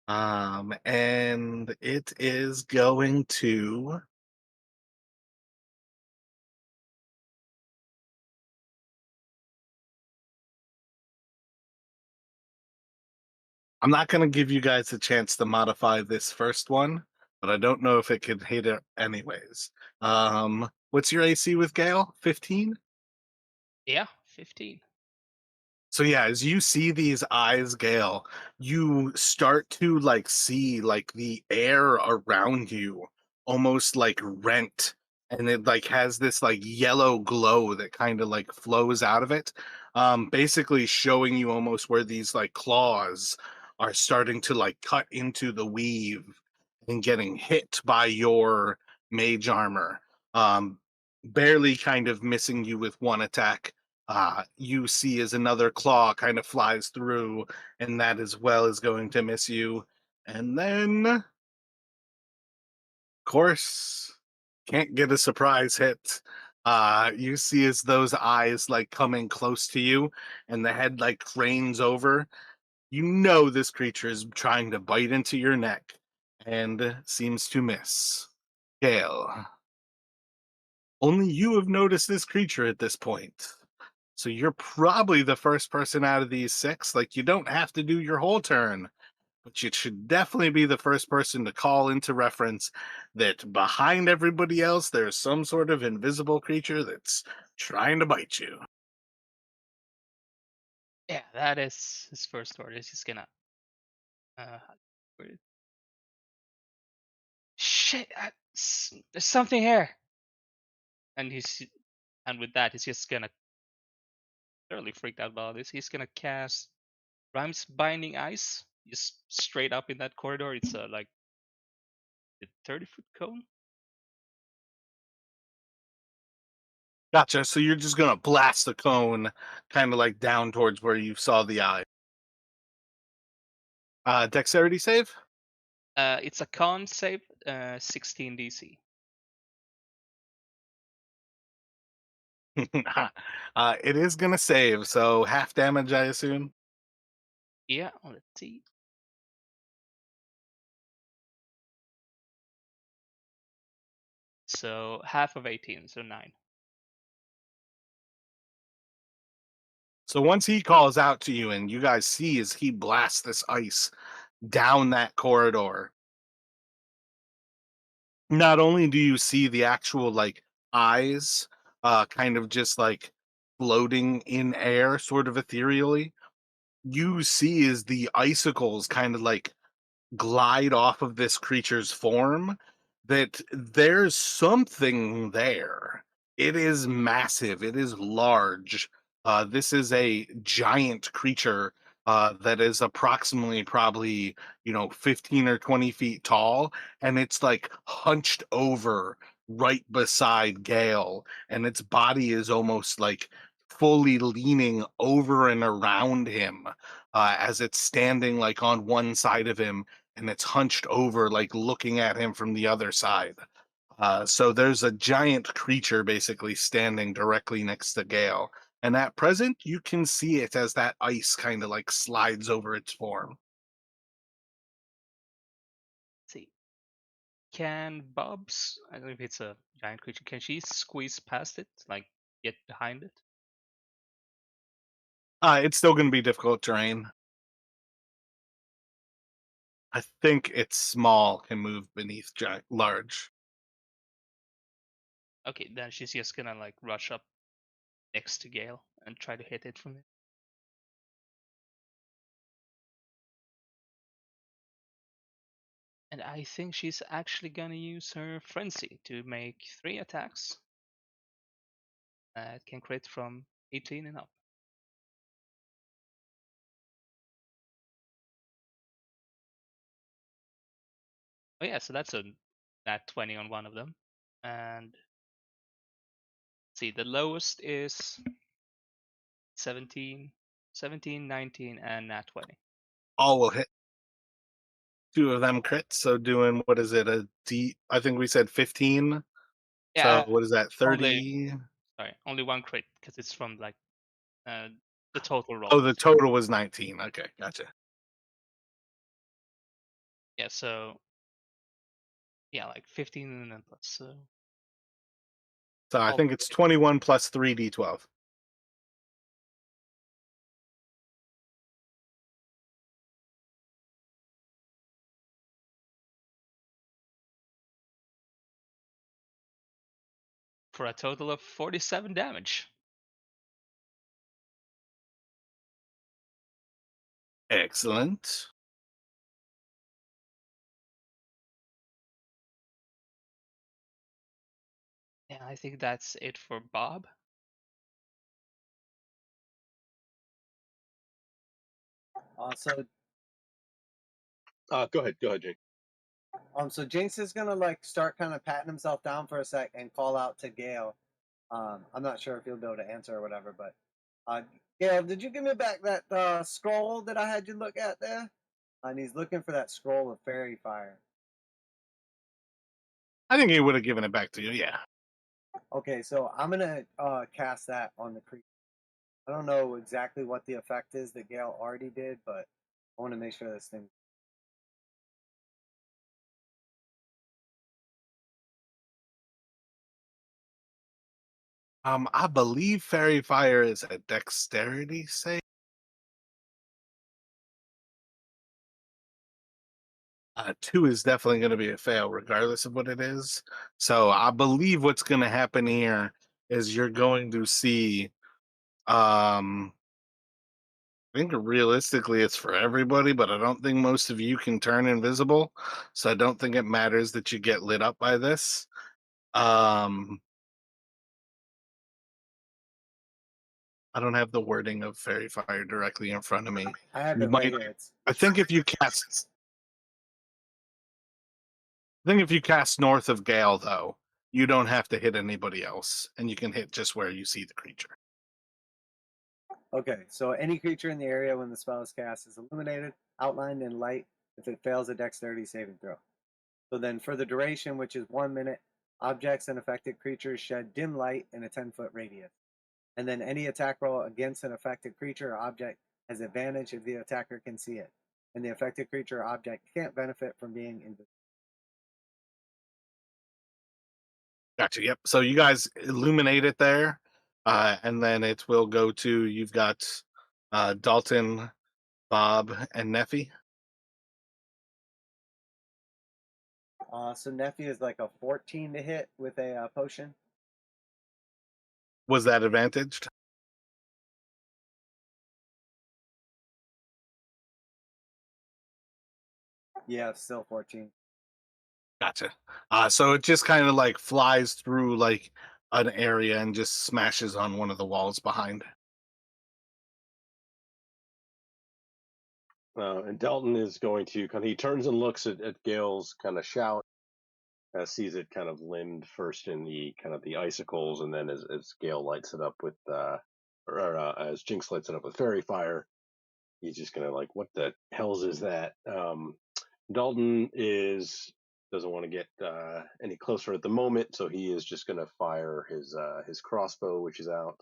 And it is going to. I'm not going to give you guys a chance to modify this first one, but I don't know if it could hit it anyways. What's your AC with Gale? 15? Yeah, 15. So yeah, as you see these eyes, Gale, you start to like see like the air around you almost like rent, and it like has this like yellow glow that kind of like flows out of it. Basically showing you almost where these like claws are starting to like cut into the weave and getting hit by your mage armor. Um, Barely kind of missing you with one attack. You see as another claw kind of flies through, and that as well is going to miss you. And then, of course, can't get a surprise hit. You see as those eyes like coming close to you, and the head like cranes over. You know this creature is trying to bite into your neck, and seems to miss. Gale, only you have noticed this creature at this point. So you're probably the first person out of these six. Like, you don't have to do your whole turn, but you should definitely be the first person to call into reference that behind everybody else, there's some sort of invisible creature that's trying to bite you. Yeah, that is his first order. He's just gonna. Uh, where- Shit! There's something here. And with that, he's just gonna thoroughly freaked out about this. He's gonna cast Rhymes Binding Ice, just straight up in that corridor. It's like a 30-foot cone. Gotcha. So you're just gonna blast the cone kind of like down towards where you saw the eye. Dexterity save? It's a con save, 16 DC. It is gonna save, so half damage, I assume. Yeah, let's see. So half of 18, so 9. So once he calls out to you, and you guys see as he blasts this ice down that corridor, not only do you see the actual like eyes, kind of just like floating in air, sort of ethereally, you see as the icicles kind of like glide off of this creature's form, that there's something there. It is massive. It is large. This is a giant creature that is approximately probably 15 or 20 feet tall, and it's like hunched over right beside Gale, and its body is almost like fully leaning over and around him as it's standing like on one side of him, and it's hunched over, like looking at him from the other side. So there's a giant creature basically standing directly next to Gale. And at present, you can see it as that ice kind of like slides over its form. Let's see. Can Bob's, I don't know if it's a giant creature, can she squeeze past it? Like get behind it? It's still going to be difficult terrain. I think it's small, can move beneath giant, large. Okay, then she's just gonna like rush up next to Gale and try to hit it from there. And I think she's actually gonna use her frenzy to make 3 attacks. It can crit from 18 and up. Oh yeah, so that's a nat 20 on one of them. And see, the lowest is 17, 17, 19, and nat 20. All will hit. Two of them crits. So doing, what is it? A D, I think we said 15. So Yeah, what is that? only 30. only one crit because it's from like uh, the total Oh, roll the is total was 19. Okay, gotcha. yeah. So yeah, like 15 and then plus. So So I all think it's 21 plus 3d12. for a total of 47 damage. Excellent. Yeah, I think that's it for Bob. So Go ahead, Jake. so Jinx is gonna like start kind of patting himself down for a sec and call out to Gale. I'm not sure if he'll be able to answer or whatever, but Gale, did you give me back that scroll that I had you look at there? And he's looking for that scroll of fairy fire. I think he would have given it back to you. Yeah. Okay, so I'm gonna cast that on the creature. I don't know exactly what the effect is that Gale already did, but I want to make sure this thing. I believe fairy fire is a dexterity save. 2 is definitely going to be a fail, regardless of what it is. So I believe what's going to happen here is you're going to see. I think realistically it's for everybody, but I don't think most of you can turn invisible. So I don't think it matters that you get lit up by this. Um, I don't have the wording of fairy fire directly in front of me. I have You it right might. here. It's I think if you cast. I think if you cast north of Gale, though, you don't have to hit anybody else, and you can hit just where you see the creature. okay. So any creature in the area when the spell is cast is illuminated, outlined in light. If it fails a dexterity saving throw. So then, for the duration, which is 1 minute, objects and affected creatures shed dim light in a 10-foot radius. And then any attack roll against an affected creature or object has advantage if the attacker can see it, and the affected creature or object can't benefit from being invisible. Gotcha. Yep. So you guys illuminate it there, and then it will go to you've got Dalton, Bob, and Neffy. So nephew is like a 14 to hit with a potion. Was that advantaged? Yeah, still 14. Gotcha. So it just kind of like flies through like an area and just smashes on one of the walls behind. And Dalton is going to he turns and looks at Gale's kind of shout, sees it kind of limbed first in the kind of the icicles, and then as Gale lights it up with, as Jinx lights it up with fairy fire, he's just gonna like, what the hell's is that? Dalton doesn't want to get any closer at the moment, so he is just gonna fire his crossbow, which is out.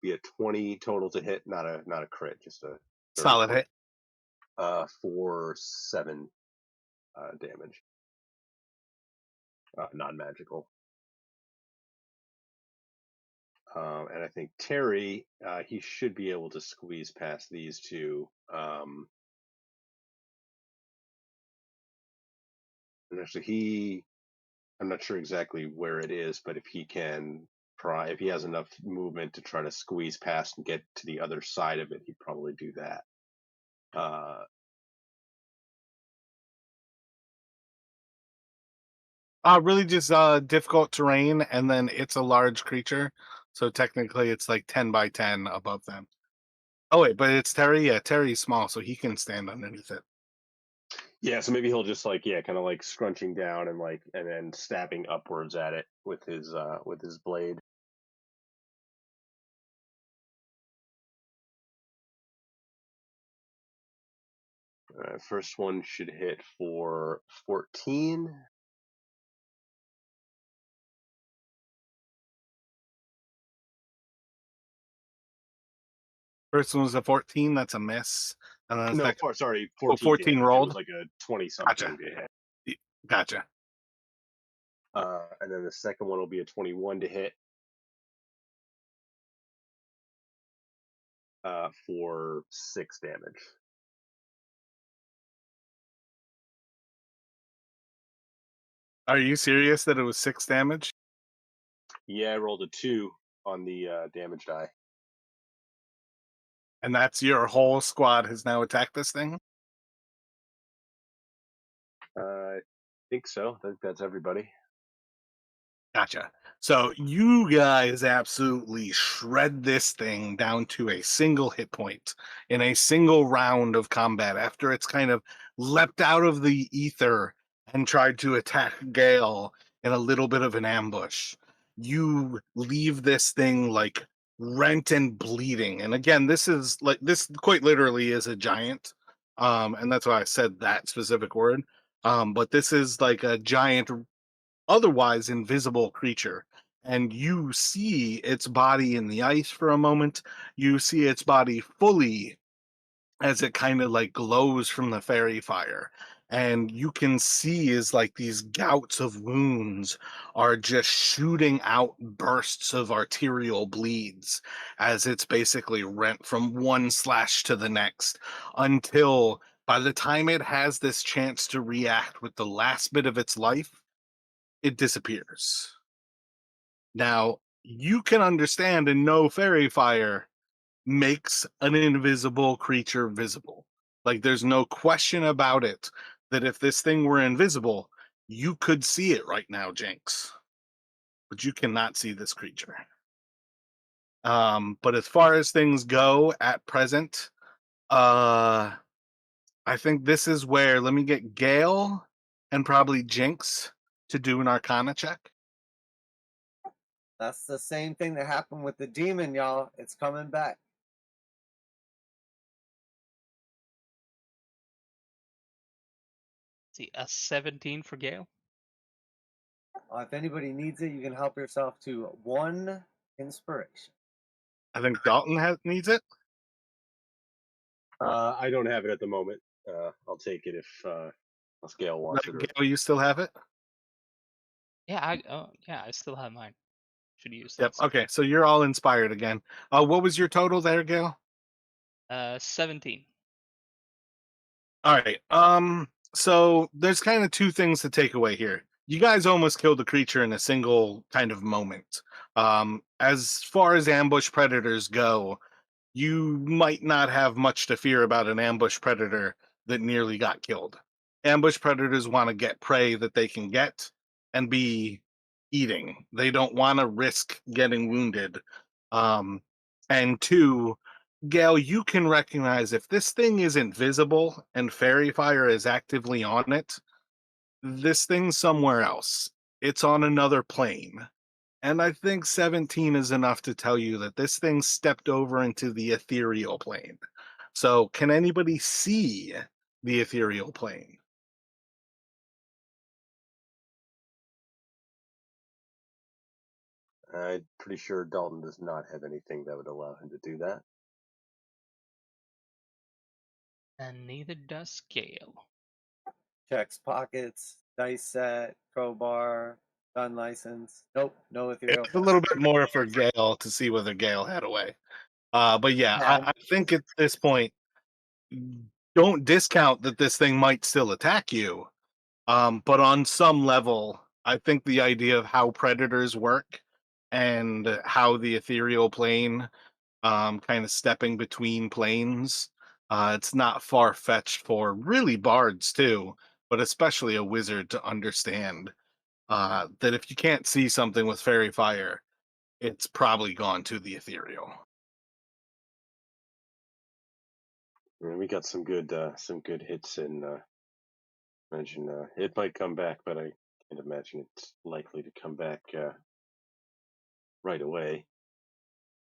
Be a 20 total to hit, not a crit, just a Solid hit. for 7 damage, non-magical. And I think Terry, he should be able to squeeze past these two. And actually, I'm not sure exactly where it is, but if he has enough movement to try to squeeze past and get to the other side of it, he'd probably do that. Really just difficult terrain, and then it's a large creature, so technically it's like 10 by 10 above them. Oh wait, but it's Terry. Yeah, Terry's small, so he can stand underneath it. Yeah, so maybe he'll just kind of like scrunching down and then stabbing upwards at it with his blade. First one should hit for 14. First one was a 14. That's a miss. And then No, sorry, 14. 14 It rolled. was like a 20 something Gotcha. to hit. Gotcha. And then the second one will be a 21 to hit. For 6 damage. Are you serious that it was 6 damage? Yeah, I rolled a 2 on the damage die. And that's your whole squad has now attacked this thing? I think so. I think that's everybody. Gotcha. So you guys absolutely shred this thing down to a single hit point in a single round of combat after it's kind of leapt out of the ether and tried to attack Gale in a little bit of an ambush. You leave this thing like rent and bleeding. And again, this quite literally is a giant. And that's why I said that specific word. But this is like a giant otherwise invisible creature, and you see its body in the ice for a moment. You see its body fully as it kind of like glows from the fairy fire, and you can see is like these gouts of wounds are just shooting out bursts of arterial bleeds as it's basically rent from one slash to the next, until by the time it has this chance to react with the last bit of its life, it disappears. Now, you can understand and know fairy fire makes an invisible creature visible. Like, there's no question about it that if this thing were invisible, you could see it right now, Jinx. But you cannot see this creature. But as far as things go at present, I think this is where let me get Gale and probably Jinx to do an Arcana check. That's the same thing that happened with the demon, y'all. It's coming back. See, a 17 for Gale. If anybody needs it, you can help yourself to 1 inspiration. I think Dalton needs it. I don't have it at the moment. I'll take it if Scale wants it. Or Gail, you still have it? Yeah, I still have mine. Should use Yep. that soon. Okay, so you're all inspired again. What was your total there, Gail? 17. All right. So there's kind of two things to take away here. You guys almost killed the creature in a single kind of moment. As far as ambush predators go, you might not have much to fear about an ambush predator that nearly got killed. Ambush predators want to get prey that they can get and be eating. They don't want to risk getting wounded. And two, Gail, you can recognize if this thing isn't visible and fairy fire is actively on it, this thing's somewhere else. It's on another plane. And I think 17 is enough to tell you that this thing stepped over into the ethereal plane. So, can anybody see the ethereal plane? I'm pretty sure Dalton does not have anything that would allow him to do that. And neither does Gale. Checks pockets, dice set, crowbar, gun license. Nope, no ethereal. It's a little bit more for Gale to see whether Gale had a way. But yeah, Yeah, I think at this point, don't discount that this thing might still attack you. But on some level, I think the idea of how predators work and how the ethereal plane kind of stepping between planes, it's not far fetched for really bards too, but especially a wizard to understand that if you can't see something with fairy fire, it's probably gone to the ethereal. We got some good hits in. Imagine it might come back, but I can't imagine it's likely to come back right away.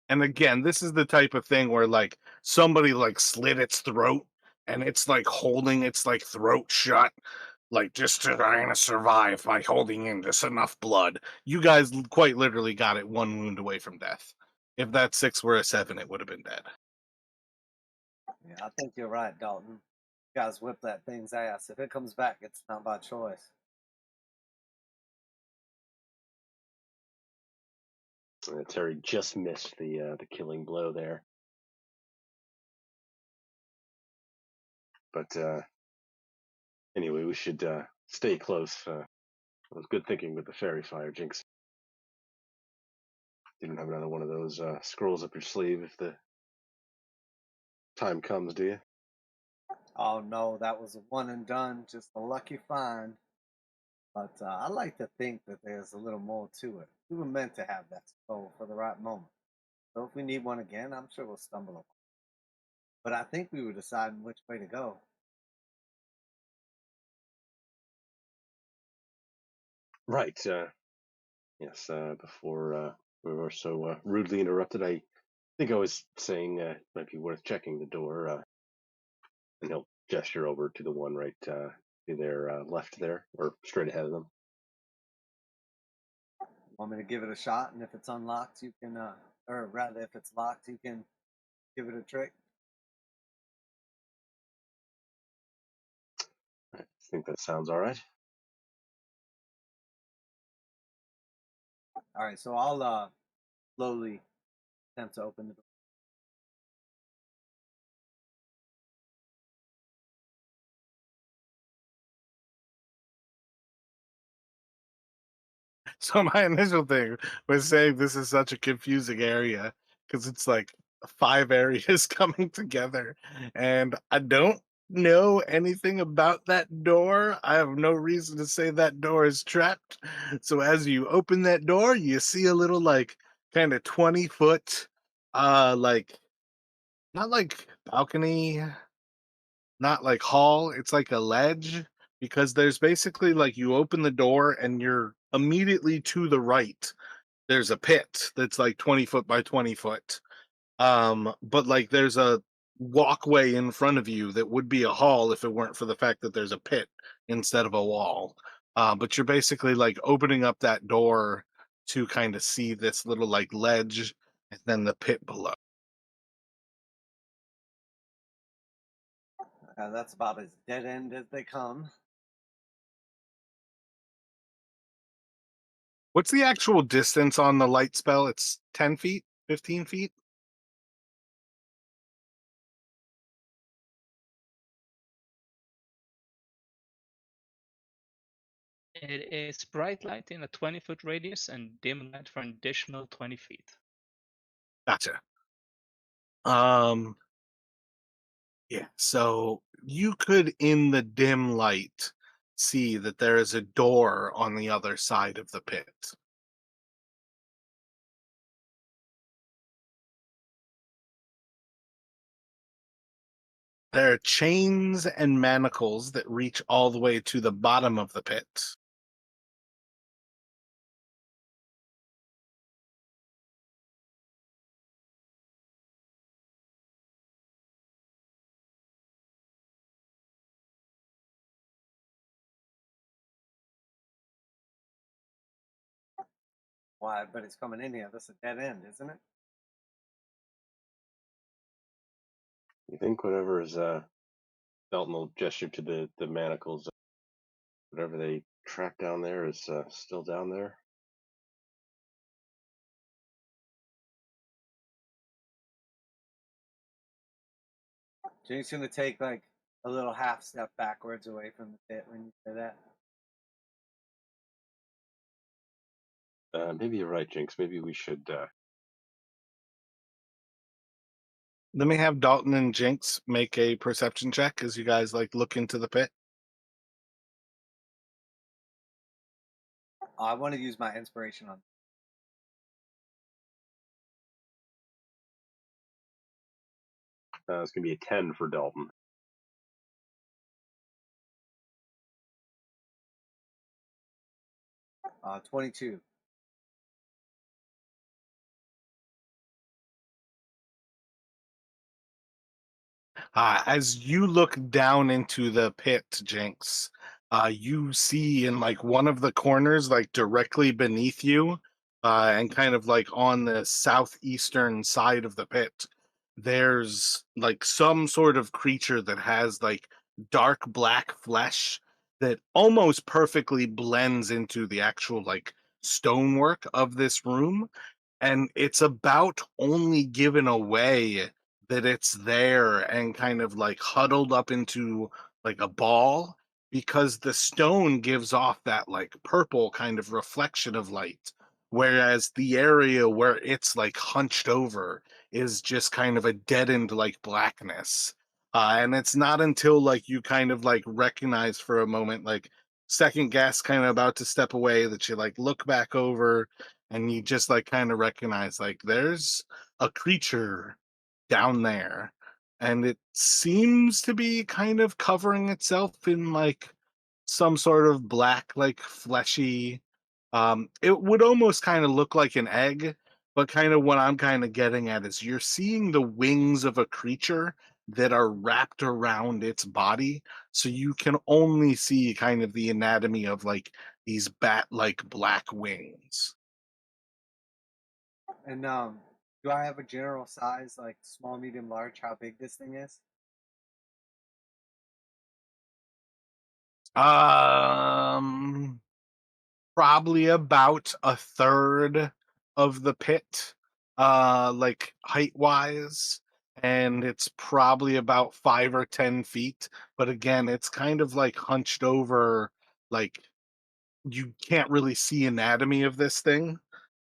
And again, this is the type of thing where like somebody like slit its throat and it's like holding its like throat shut, like just trying to survive by holding in just enough blood. You guys quite literally got it one wound away from death. If that 6 were a 7, it would have been dead. yeah, I think you're right, Dalton. You guys whip that thing's ass. If it comes back, it's not by choice. Terry just missed the killing blow there. But anyway, we should stay close. It was good thinking with the fairy fire, Jinx. You don't have another one of those scrolls up your sleeve if the time comes, do you? Oh no, that was a one and done, just a lucky find. But I like to think that there's a little more to it. We were meant to have that scroll for the right moment. So if we need one again, I'm sure we'll stumble upon it. But I think we were deciding which way to go. Right. Yes. Before we were so rudely interrupted, I think I was saying it might be worth checking the door, and he'll gesture over to the one right to their left there, or straight ahead of them. Want me to give it a shot, and if it's unlocked, you can, or rather, if it's locked, you can give it a trick. I think that sounds all right. All right, so I'll slowly attempt to open the door. So my initial thing was saying this is such a confusing area because it's like 5 areas coming together, and I don't know anything about that door. I have no reason to say that door is trapped. So as you open that door, you see a little like kind of 20-foot like not like balcony, not like hall, it's like a ledge because there's basically like you open the door and you're immediately to the right. There's a pit that's like 20 foot by 20 foot. But like there's a walkway in front of you that would be a hall if it weren't for the fact that there's a pit instead of a wall. But you're basically like opening up that door to kind of see this little like ledge and then the pit below. That's about as dead end as they come. What's the actual distance on the light spell? It's 10 feet, 15 feet? It is bright light in a 20-foot radius and dim light for an additional 20 feet. Gotcha. Um, yeah, so you could, in the dim light, see that there is a door on the other side of the pit. There are chains and manacles that reach all the way to the bottom of the pit. Why? But it's coming in here. That's a dead end, isn't it? You think whatever is Dalton will gesture to the manacles, whatever they track down there is still down there? Jake's gonna take like a little half step backwards away from the pit when you say that. Maybe you're right, Jinx. Maybe we should. Let me have Dalton and Jinx make a perception check as you guys like look into the pit. I want to use my inspiration on. It's gonna be a 10 for Dalton. 22. As you look down into the pit, Jinx, you see in like one of the corners, like directly beneath you, and kind of like on the southeastern side of the pit, there's like some sort of creature that has like dark black flesh that almost perfectly blends into the actual like stonework of this room, and it's about only given away that it's there and kind of like huddled up into like a ball because the stone gives off that like purple kind of reflection of light, whereas the area where it's like hunched over is just kind of a deadened like blackness. And it's not until like you kind of like recognize for a moment, like second guess kind of about to step away, that you like look back over and you just like kind of recognize like there's a creature down there, and it seems to be kind of covering itself in like some sort of black like fleshy, it would almost kind of look like an egg, but kind of what I'm kind of getting at is you're seeing the wings of a creature that are wrapped around its body, so you can only see kind of the anatomy of like these bat like black wings. And do I have a general size, like small, medium, large, how big this thing is? Um, Probably about a third of the pit, like height wise, and it's probably about 5 or 10 feet. But again, it's kind of like hunched over, like you can't really see anatomy of this thing.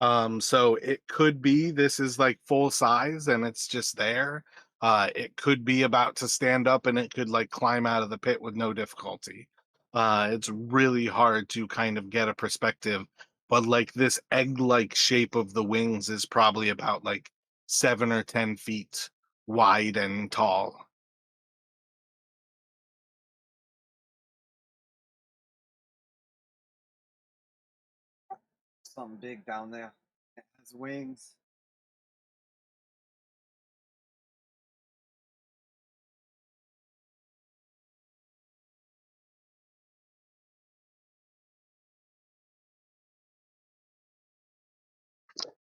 So it could be this is like full size and it's just there. It could be about to stand up and it could like climb out of the pit with no difficulty. It's really hard to kind of get a perspective, but like this egg-like shape of the wings is probably about like 7 or 10 feet wide and tall. Something big down there. It has wings.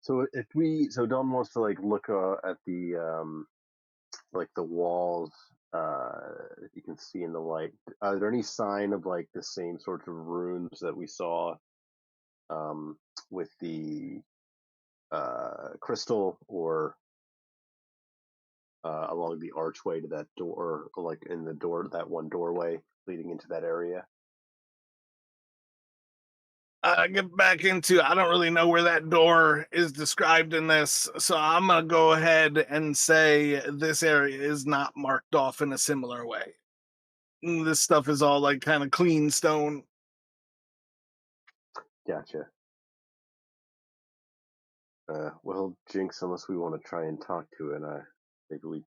So Don wants to like look at the like the walls you can see in the light. Are there any sign of like the same sorts of runes that we saw um, with the crystal, or along the archway to that door, or like in the door, that one doorway leading into that area? Get back into. I don't really know where that door is described in this, so I'm gonna go ahead and say this area is not marked off in a similar way. This stuff is all like kind of clean stone. Gotcha. Well, Jinx, unless we want to try and talk to it, maybe we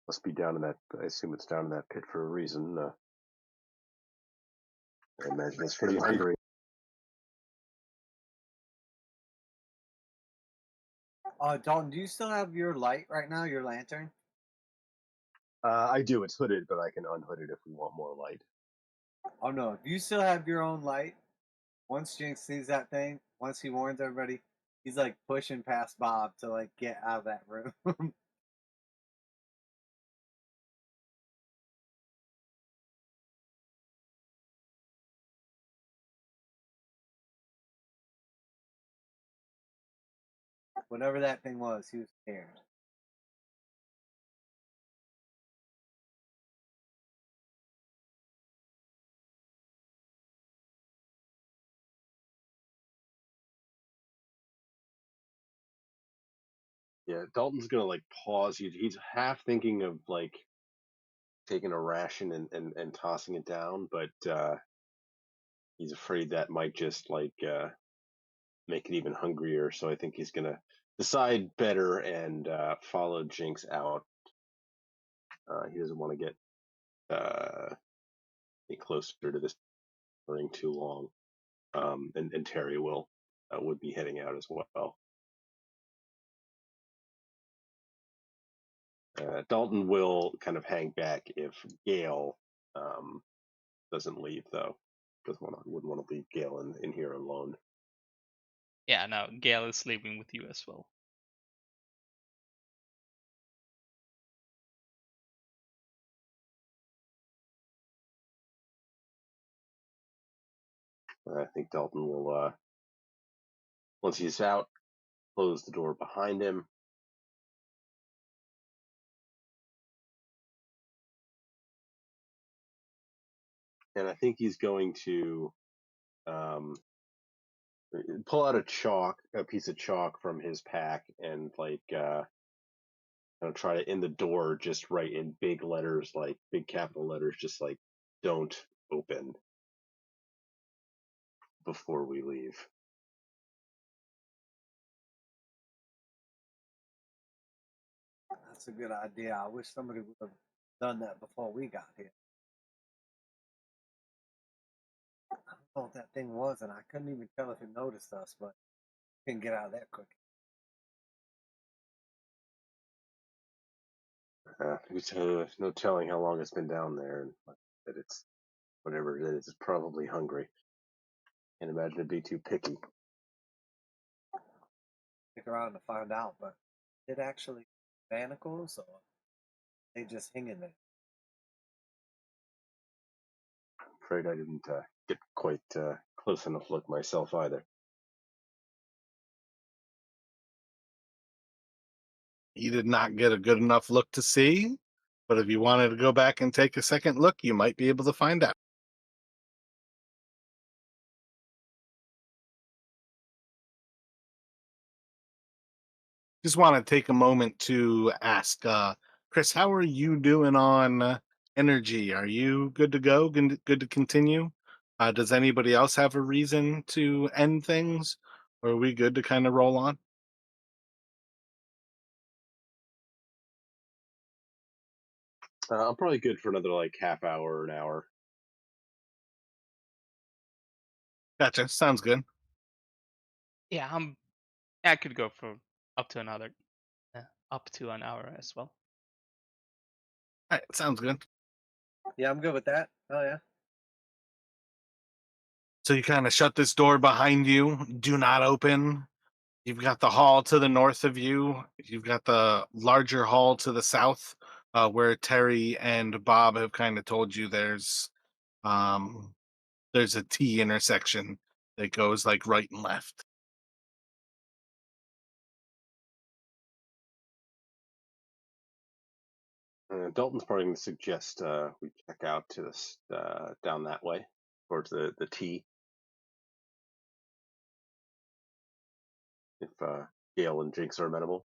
must be down in that. I assume it's down in that pit for a reason. I imagine it's pretty hungry. Dalton, do you still have your light right now? Your lantern? I do. It's hooded, but I can unhood it if we want more light. Oh no, do you still have your own light? Once Jinx sees that thing, once he warns everybody, he's like pushing past Bob to like get out of that room. Whatever that thing was, he was scared. Yeah, Dalton's gonna like pause. He's half thinking of like taking a ration and tossing it down, but he's afraid that might just like make it even hungrier. So I think he's gonna decide better and follow Jinx out. He doesn't want to get any closer to this ring too long. And Terry would be heading out as well. Dalton will kind of hang back if Gale doesn't leave, though. Wouldn't want to leave Gale in here alone. Yeah, no, Gale is sleeping with you as well. I think Dalton will, once he's out, close the door behind him. And I think he's going to pull out a piece of chalk from his pack, and like try to, in the door, just write in big letters, like big capital letters, just like "Don't open" before we leave. That's a good idea. I wish somebody would have done that before we got here. I don't know what that thing was, and I couldn't even tell if it noticed us, but we can get out of there quick. There's no telling how long it's been down there, and that it's whatever it is, it's probably hungry. Can't imagine it'd be too picky. Stick around to find out, but it actually manacles, or they just hanging there. Afraid I didn't get quite close enough look myself either. You did not get a good enough look to see, but if you wanted to go back and take a second look, you might be able to find out. Just want to take a moment to ask, Chris, how are you doing on energy? Are you good to go? Good to continue? Does anybody else have a reason to end things? Or are we good to kind of roll on? I'm probably good for another like half hour or an hour. Gotcha. Sounds good. Yeah, I could go for up to another, up to an hour as well. All right, sounds good. Yeah, I'm good with that. Oh yeah. So you kind of shut this door behind you, do not open. You've got the hall to the north of you. You've got the larger hall to the south, where Terry and Bob have kind of told you um, there's a T intersection that goes like right and left. Dalton's probably going to suggest we check out to this down that way towards the T. If Gale and Jinx are amenable.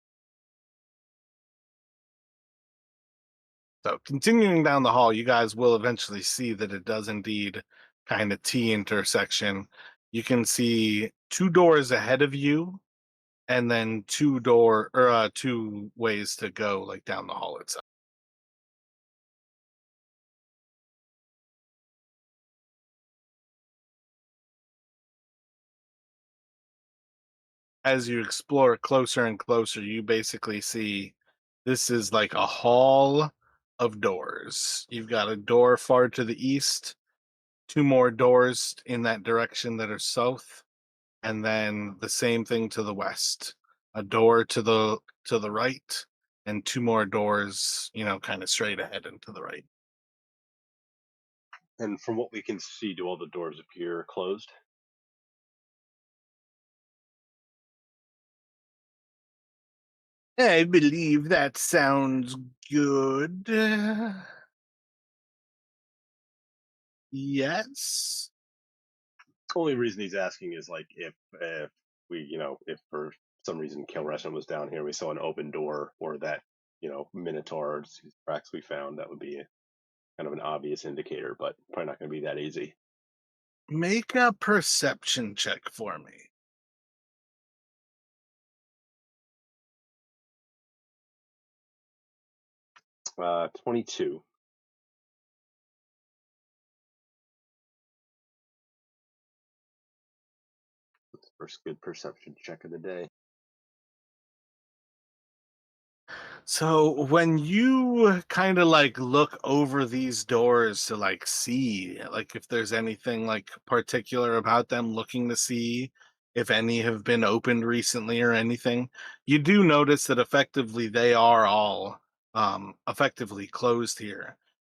So continuing down the hall, you guys will eventually see that it does indeed kind of T intersection. You can see two doors ahead of you, and then two ways to go, like down the hall itself. As you explore closer and closer, you basically see this is like a hall of doors. You've got a door far to the east, two more doors in that direction that are south, and then the same thing to the west. A door to the right, and two more doors, kind of straight ahead and to the right. And from what we can see, do all the doors appear closed? I believe that sounds good. Yes. Only reason he's asking is like if we if for some reason Kalerecent was down here, we saw an open door or that Minotaur tracks we found, that would be kind of an obvious indicator, but probably not going to be that easy. Make a perception check for me. 22. First good perception check of the day. So when you kind of like look over these doors to like see like if there's anything like particular about them, looking to see if any have been opened recently or anything, you do notice that effectively they are all effectively closed here.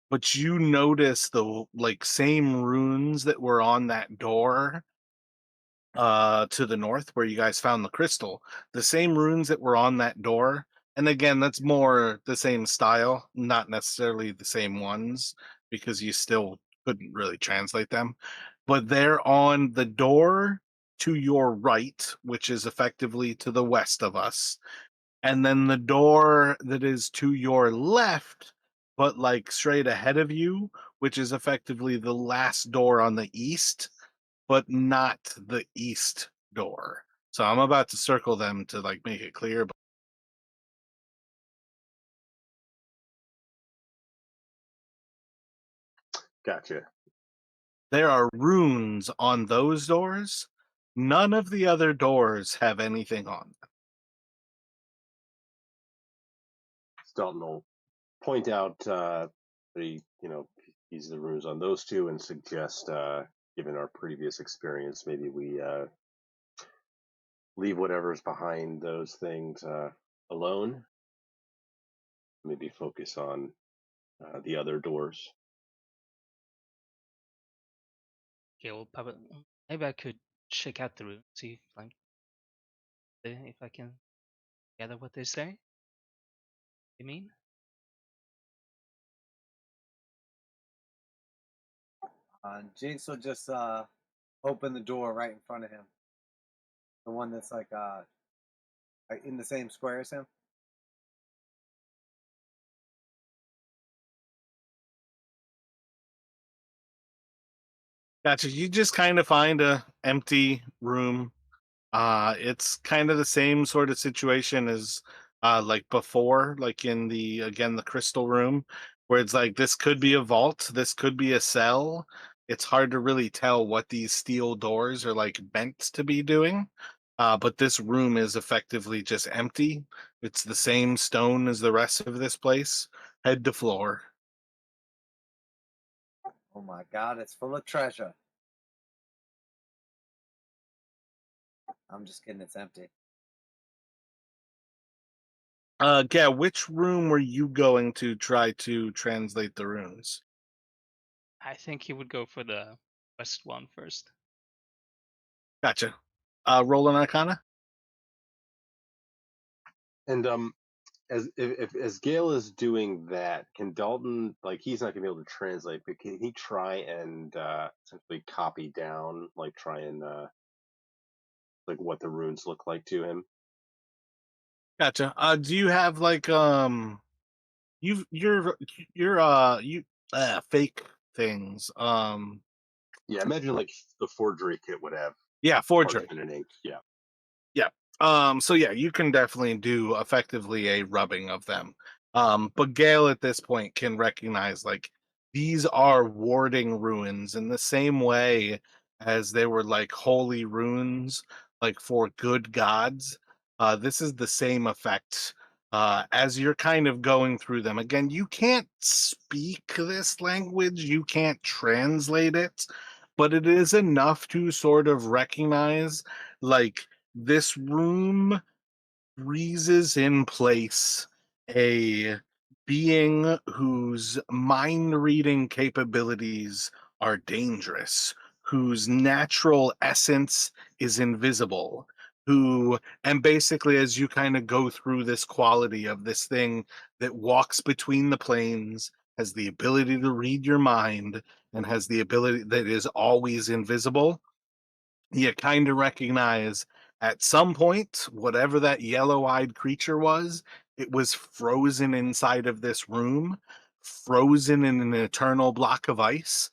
But you notice the like same runes that were on that door to the north where you guys found the crystal, the same runes that were on that door. And again, that's more the same style, not necessarily the same ones, because you still couldn't really translate them, but they're on the door to your right, which is effectively to the west of us, and then the door that is to your left, but like straight ahead of you, which is effectively the last door on the east, but not the east door. So I'm about to circle them to like make it clear. But Gotcha. there are runes on those doors. None of the other doors have anything on them. Dalton will point out the use the runes on those two and suggest, given our previous experience, maybe we leave whatever's behind those things alone. Maybe focus on the other doors. Okay, well, probably maybe I could check out the room, see if I can gather what they say. You mean? Jinx will just open the door right in front of him. The one that's like in the same square as him. Gotcha. You just kind of find a empty room. It's kind of the same sort of situation as like before, like in the crystal room, where it's like this could be a vault, this could be a cell. It's hard to really tell what these steel doors are like meant to be doing. But this room is effectively just empty. It's the same stone as the rest of this place, head to floor. Oh my god, it's full of treasure. I'm just kidding, it's empty. Yeah, which room were you going to try to translate the runes? I think he would go for the west one first. Gotcha. Roll an Arcana. And as if as Gale is doing that, can Dalton, like, he's not gonna be able to translate, but can he try and essentially copy down, like try and like what the runes look like to him? Gotcha. Do you have like you've you're you fake things? Yeah, imagine like the forgery kit would have Yeah, forgery. parchment and ink. Yeah. Yeah. So yeah, you can definitely do effectively a rubbing of them. But Gale at this point can recognize like these are warding ruins in the same way as they were like holy runes, like for good gods. This is the same effect as you're kind of going through them. Again, you can't speak this language, you can't translate it, but it is enough to sort of recognize like this room freezes in place a being whose mind reading capabilities are dangerous, whose natural essence is invisible, who, and basically, as you kind of go through this quality of this thing that walks between the planes, has the ability to read your mind, and has the ability that is always invisible, you kind of recognize at some point, whatever that yellow eyed creature was, it was frozen inside of this room, frozen in an eternal block of ice.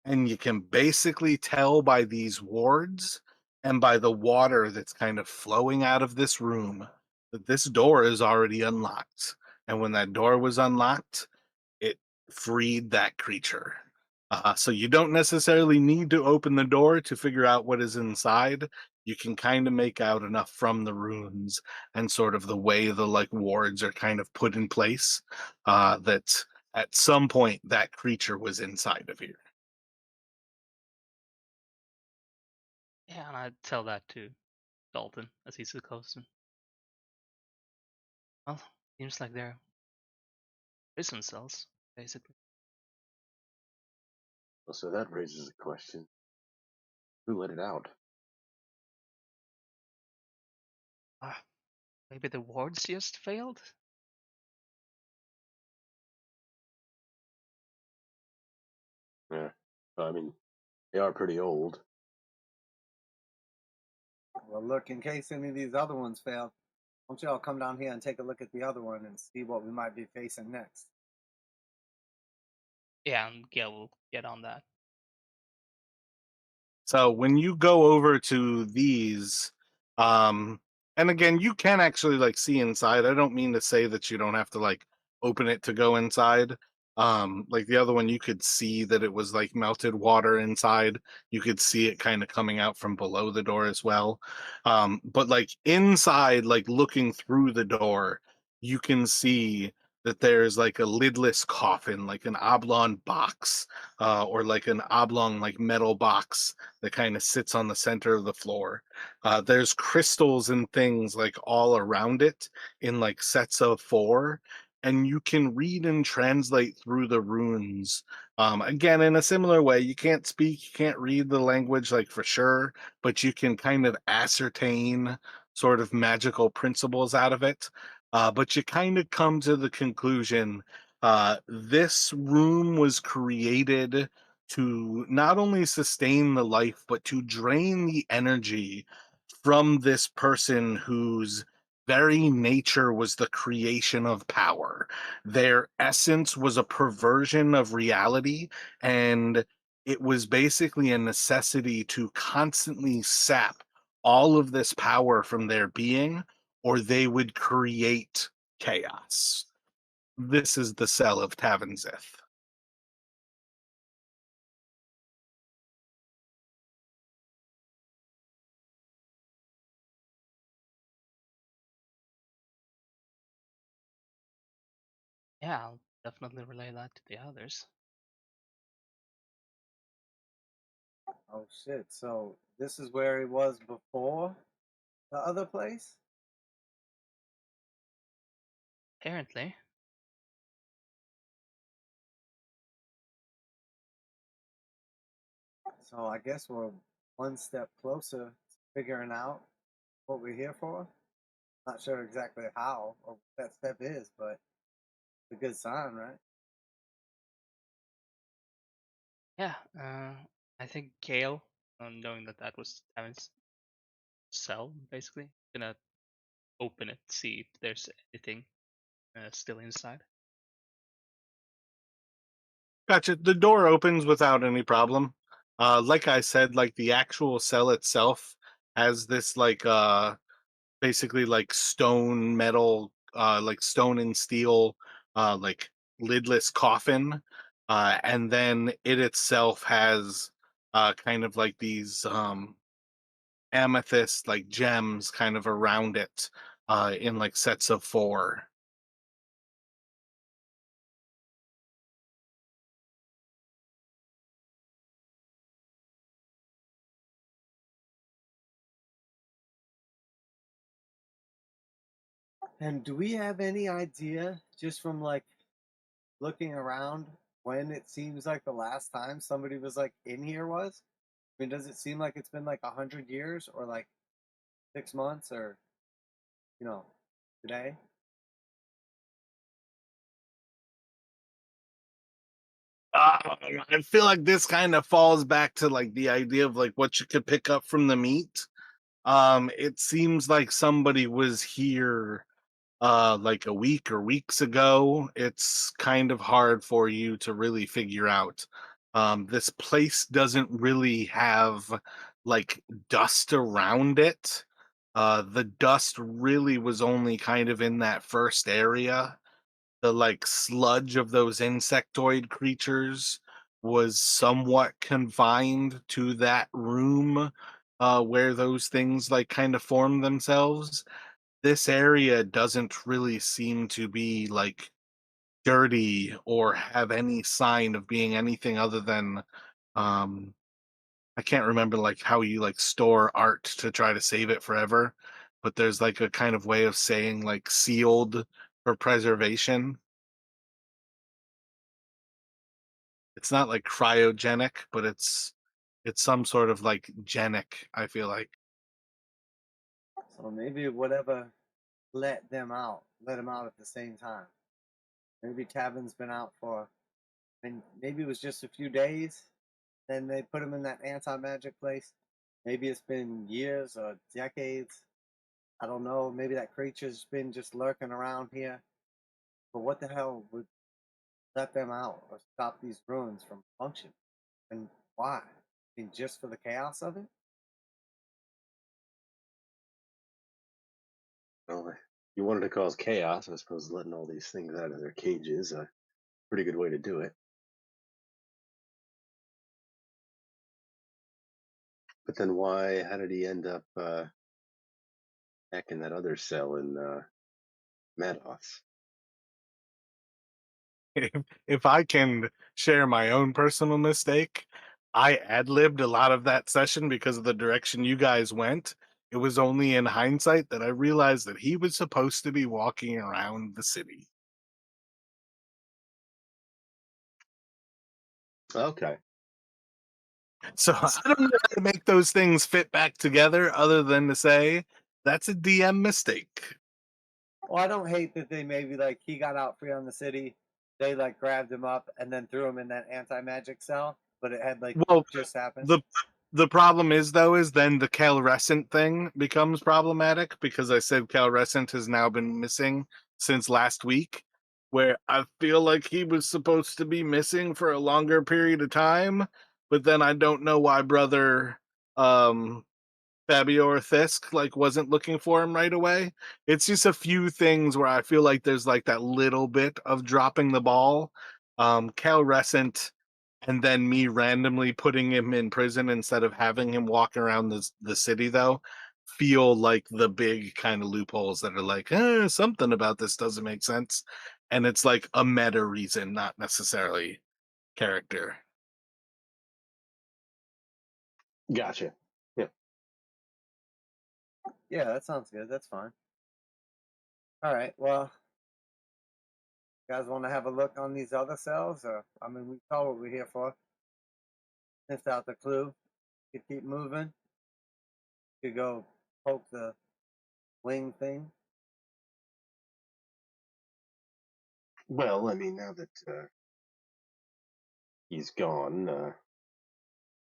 And you can basically tell by these wards and by the water that's kind of flowing out of this room that this door is already unlocked. And when that door was unlocked, it freed that creature. So you don't necessarily need to open the door to figure out what is inside. You can kind of make out enough from the runes and sort of the way the like wards are kind of put in place that at some point that creature was inside of here. Yeah, and I'd tell that to Dalton as he's close to him. Well, seems like they're prison cells, basically. Well, so that raises a question: who let it out? Ah, maybe the wards just failed? Yeah. I mean, they are pretty old. Well, look, in case any of these other ones fail, why don't y'all come down here and take a look at the other one and see what we might be facing next? Yeah, and Gale will get on that. So when you go over to these, um, and again, you can actually like see inside. I don't mean to say that you don't have to like open it to go inside. Like the other one, you could see that it was like melted water inside. You could see it kind of coming out from below the door as well. But like inside, like looking through the door, you can see that there's like a lidless coffin, like an oblong box, or like an oblong like metal box that kind of sits on the center of the floor. There's crystals and things like all around it in like sets of four, and you can read and translate through the runes. Again, in a similar way, you can't speak, you can't read the language like for sure, but you can kind of ascertain sort of magical principles out of it. But you kind of come to the conclusion this room was created to not only sustain the life, but to drain the energy from this person whose very nature was the creation of power. Their essence was a perversion of reality, and it was basically a necessity to constantly sap all of this power from their being, or they would create chaos. This is the cell of Tavanzith. Yeah, I'll definitely relay that to the others. Oh shit! So this is where he was before the other place. Apparently. So I guess we're one step closer to figuring out what we're here for. Not sure exactly how or what that step is, but it's a good sign, right? Yeah, I think Gale, knowing that that was Tavin's cell, basically, gonna open it, see if there's anything still inside. Gotcha. The door opens without any problem. Like I said, like the actual cell itself has this basically like stone metal, like stone and steel, like lidless coffin, and then it itself has kind of like these amethyst like gems kind of around it, in like sets of four. And do we have any idea, just from like looking around, when it seems like the last time somebody was like in here was? I mean, does it seem like it's been like 100 years or like 6 months or you know today? I feel like this kind of falls back to like the idea of like what you could pick up from the meat. It seems like somebody was here like a week or weeks ago. It's kind of hard for you to really figure out. This place doesn't really have like dust around it. The dust really was only kind of in that first area. The like sludge of those insectoid creatures was somewhat confined to that room, where those things like kind of form themselves. This area doesn't really seem to be like dirty or have any sign of being anything other than um I can't remember like how you like store art to try to save it forever, but there's like a kind of way of saying like sealed for preservation. It's not like cryogenic, but it's some sort of like genic, I feel like. So maybe whatever let them out at the same time. Maybe Tavin's been out for, and maybe it was just a few days. Then they put him in that anti magic place. Maybe it's been years or decades. I don't know. Maybe that creature's been just lurking around here. But what the hell would let them out or stop these ruins from functioning? And why? I mean, just for the chaos of it? Well, if you wanted to cause chaos, I suppose letting all these things out of their cages a pretty good way to do it. But then why? How did he end up back in that other cell in Madoff's? If I can share my own personal mistake, I ad-libbed a lot of that session because of the direction you guys went. It was only in hindsight that I realized that he was supposed to be walking around the city. Okay. So I don't know how to make those things fit back together other than to say that's a DM mistake. Well, I don't hate that they maybe like he got out free on the city. They like grabbed him up and then threw him in that anti magic cell, but it had like Well, just happened. the the problem is though is then the Kalerecent thing becomes problematic because I said Kalerecent has now been missing since last week, where I feel like he was supposed to be missing for a longer period of time, but then I don't know why brother um Fabiator Thisk like wasn't looking for him right away. It's just a few things where I feel like there's like that little bit of dropping the ball. Kalerecent and then me randomly putting him in prison instead of having him walk around the city though feel like the big kind of loopholes that are like something about this doesn't make sense, and it's like a meta reason, not necessarily character. Gotcha. Yeah. Yeah, that sounds good. That's fine. All right. Well, You guys want to have a look on these other cells? Or I mean, we saw what we're here for. Sniffed out the clue. Could keep moving. Could go poke the wing thing. Well, I mean, now that he's gone, I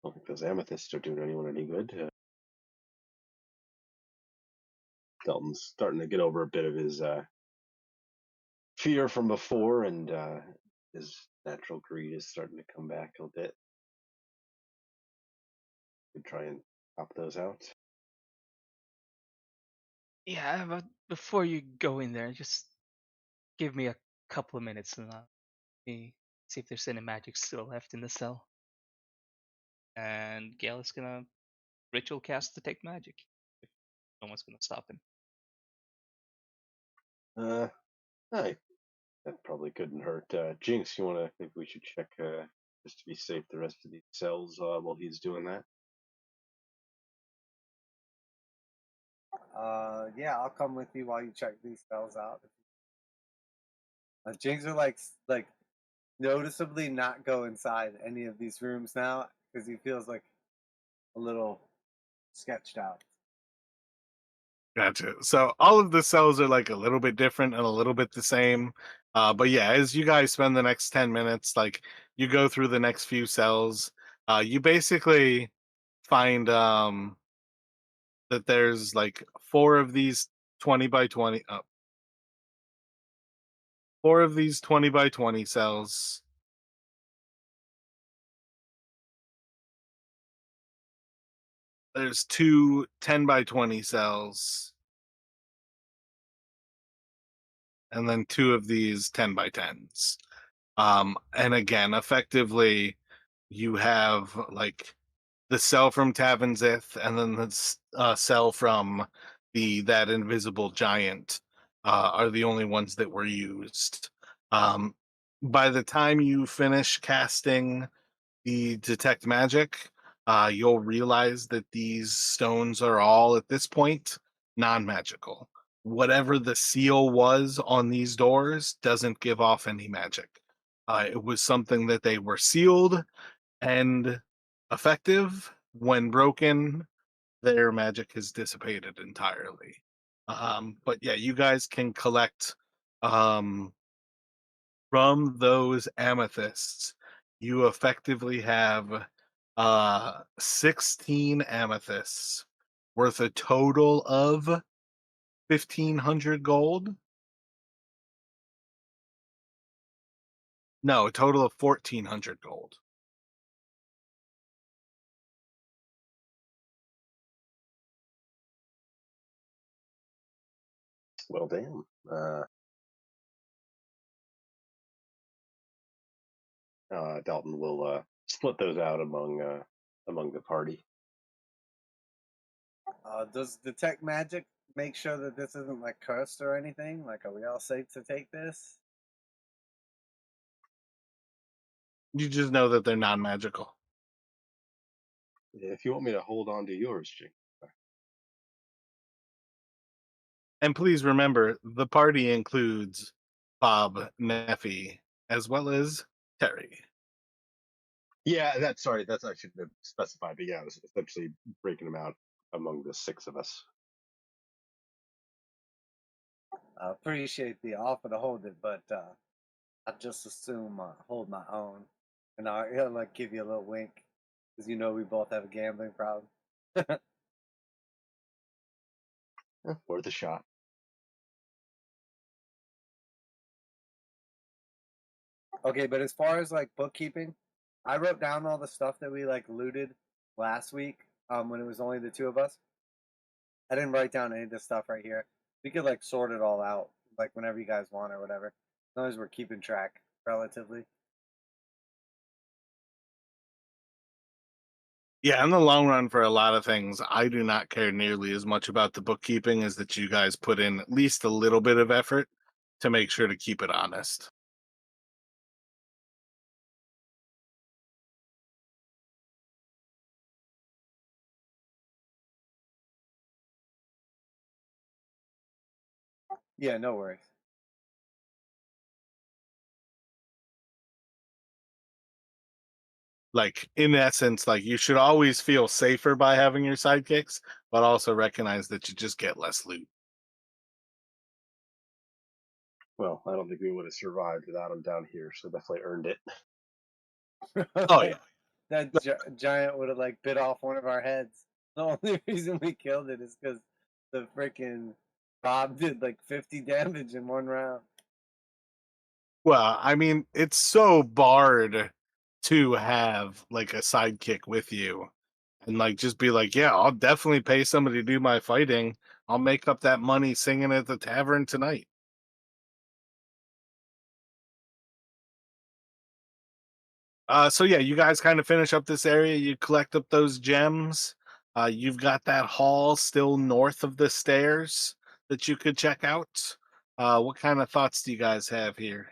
don't think those amethysts are doing anyone any good. Dalton's starting to get over a bit of his fear from before, and his natural greed is starting to come back a bit. Could try and pop those out. Yeah, but before you go in there, just give me a couple of minutes and me see if there's any magic still left in the cell. And Gale is gonna ritual cast detect magic. If no one's gonna stop him. Hey, that probably couldn't hurt. Jinx, you wanna? Maybe we should check just to be safe the rest of these cells while he's doing that. Yeah, I'll come with you while you check these spells out. Jinx are like noticeably not go inside any of these rooms now because he feels like a little sketched out. Gotcha. So all of the cells are like a little bit different and a little bit the same. But yeah, as you guys spend the next 10 minutes, like you go through the next few cells, you basically find that there's like four of these 20 by 20, four of these 20 by 20 cells. There's two 10 by 20 cells, and then two of these 10 by 10s. And again, effectively, you have like the cell from Tavanzith, and then the cell from that invisible giant are the only ones that were used. Um, by the time you finish casting the detect magic, you'll realize that these stones are all at this point non-magical. Whatever the seal was on these doors doesn't give off any magic. It was something that they were sealed and effective. When broken, their magic has dissipated entirely. But yeah, you guys can collect from those amethysts. You effectively have 16 amethysts worth a total of 1,500 gold. No, a total of 1,400 gold. Well, damn. Dalton will split those out among the party. Does detect magic make sure that this isn't like cursed or anything? Like, are we all safe to take this? You just know that they're non-magical. If you want me to hold on to yours, Jinx. And please remember, the party includes Bob, Neffy, as well as Terry. Yeah, that's I should have specified, but yeah, I was essentially breaking them out among the six of us. I appreciate the offer to hold it, but I just assume hold my own, and he'll like give you a little wink because you know we both have a gambling problem. Worth a shot. Okay, but as far as like bookkeeping, I wrote down all the stuff that we like looted last week when it was only the two of us. I didn't write down any of this stuff right here. We could like sort it all out like whenever you guys want or whatever. As long as we're keeping track relatively. Yeah, in the long run, for a lot of things, I do not care nearly as much about the bookkeeping as that you guys put in at least a little bit of effort to make sure to keep it honest. Yeah, no worries. like in essence, like you should always feel safer by having your sidekicks, but also recognize that you just get less loot. Well, I don't think we would have survived without him down here, so definitely earned it. Oh yeah. That giant would have like bit off one of our heads. The only reason we killed it is because the freaking Bob did like 50 damage in one round. Well, I mean, it's so barred to have like a sidekick with you and like just be like, yeah, I'll definitely pay somebody to do my fighting. I'll make up that money singing at the tavern tonight. So yeah, you guys kind of finish up this area. You collect up those gems. You've got that hall still north of the stairs that you could check out. What kind of thoughts do you guys have here?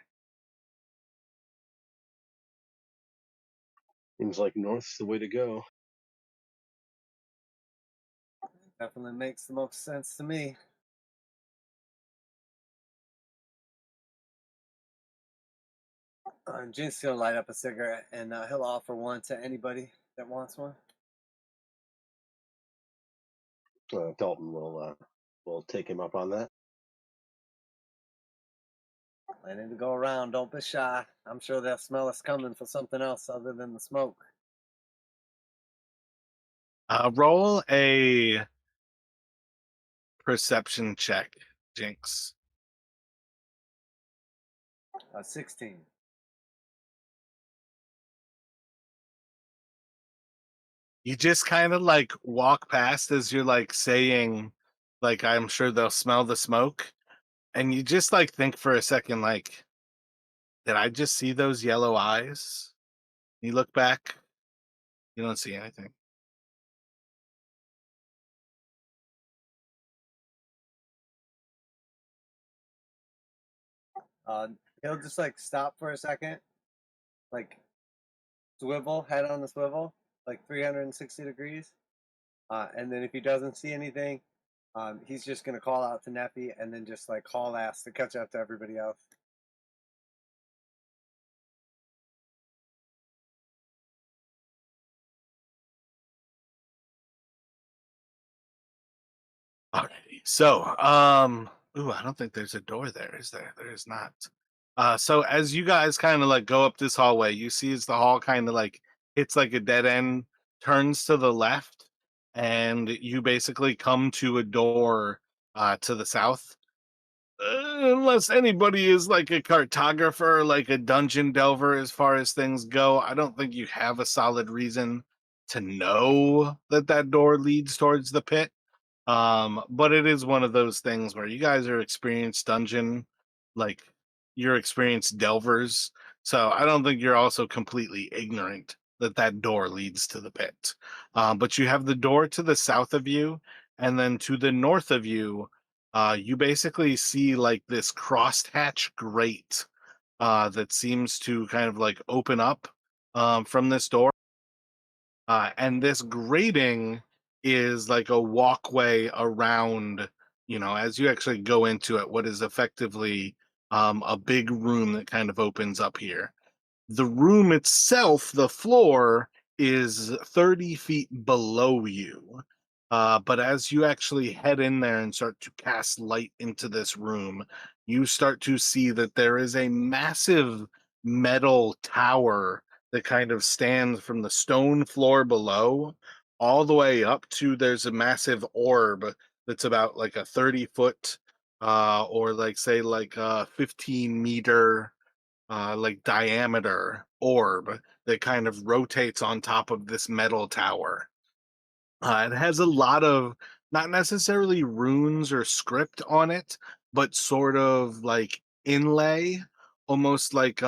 Seems like North's the way to go. Definitely makes the most sense to me. Jin's gonna light up a cigarette and he'll offer one to anybody that wants one. Dalton will take him up on that. Planning to go around. Don't be shy. I'm sure they'll smell us coming for something else other than the smoke. Roll a perception check, Jinx. 16. You just kind of like walk past as you're like saying, like, I'm sure they'll smell the smoke. And you just like think for a second, like, did I just see those yellow eyes? You look back, you don't see anything. He'll just like stop for a second, like swivel, head on the swivel, like 360 degrees. And then if he doesn't see anything, he's just gonna call out to Neffy and then just like haul ass to catch up to everybody else. Alrighty. So, ooh, I don't think there's a door there, is there? There is not. So as you guys kind of like go up this hallway, you see as the hall kind of like hits like a dead end, turns to the left, and you basically come to a door to the south. Unless anybody is like a cartographer, like a dungeon delver, as far as things go, I don't think you have a solid reason to know that that door leads towards the pit. But it is one of those things where you guys are experienced dungeon, like you're experienced delvers. So I don't think you're also completely ignorant that that door leads to the pit. But you have the door to the south of you, and then to the north of you, you basically see like this crosshatch grate that seems to kind of like open up from this door. And this grating is like a walkway around, as you actually go into it, what is effectively a big room that kind of opens up here. The room itself, the floor, is 30 feet below you. But as you actually head in there and start to cast light into this room, you start to see that there is a massive metal tower that kind of stands from the stone floor below all the way up to there's a massive orb that's about like a 30-foot or like say like a 15-meter like diameter orb that kind of rotates on top of this metal tower. It has a lot of not necessarily runes or script on it, but sort of like inlay, almost like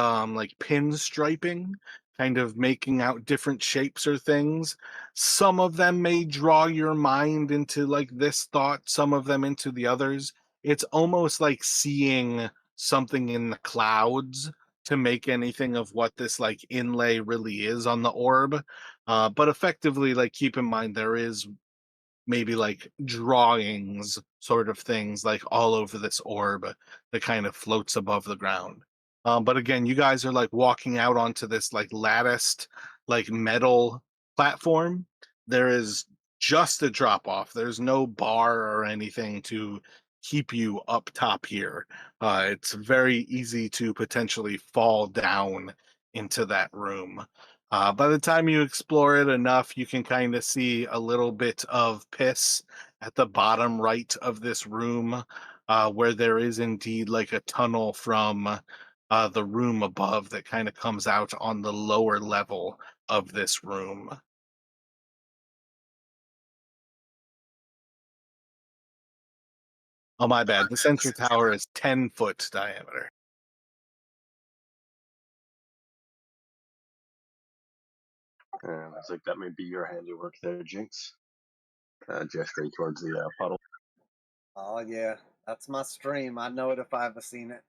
pin striping, kind of making out different shapes or things. Some of them may draw your mind into like this thought, some of them into the others. It's almost like seeing something in the clouds to make anything of what this like inlay really is on the orb. But effectively, like keep in mind there is maybe like drawings sort of things like all over this orb that kind of floats above the ground. But again, you guys are like walking out onto this like latticed like metal platform. There is just a drop off. There's no bar or anything to keep you up top here. It's very easy to potentially fall down into that room. By the time you explore it enough, you can kind of see a little bit of piss at the bottom right of this room, where there is indeed like a tunnel from the room above that kind of comes out on the lower level of this room. Oh, my bad. The sensor tower is 10-foot diameter. Looks like that may be your handiwork there, Jinx. Gesturing towards the puddle. Oh yeah, that's my stream. I know it if I ever seen it.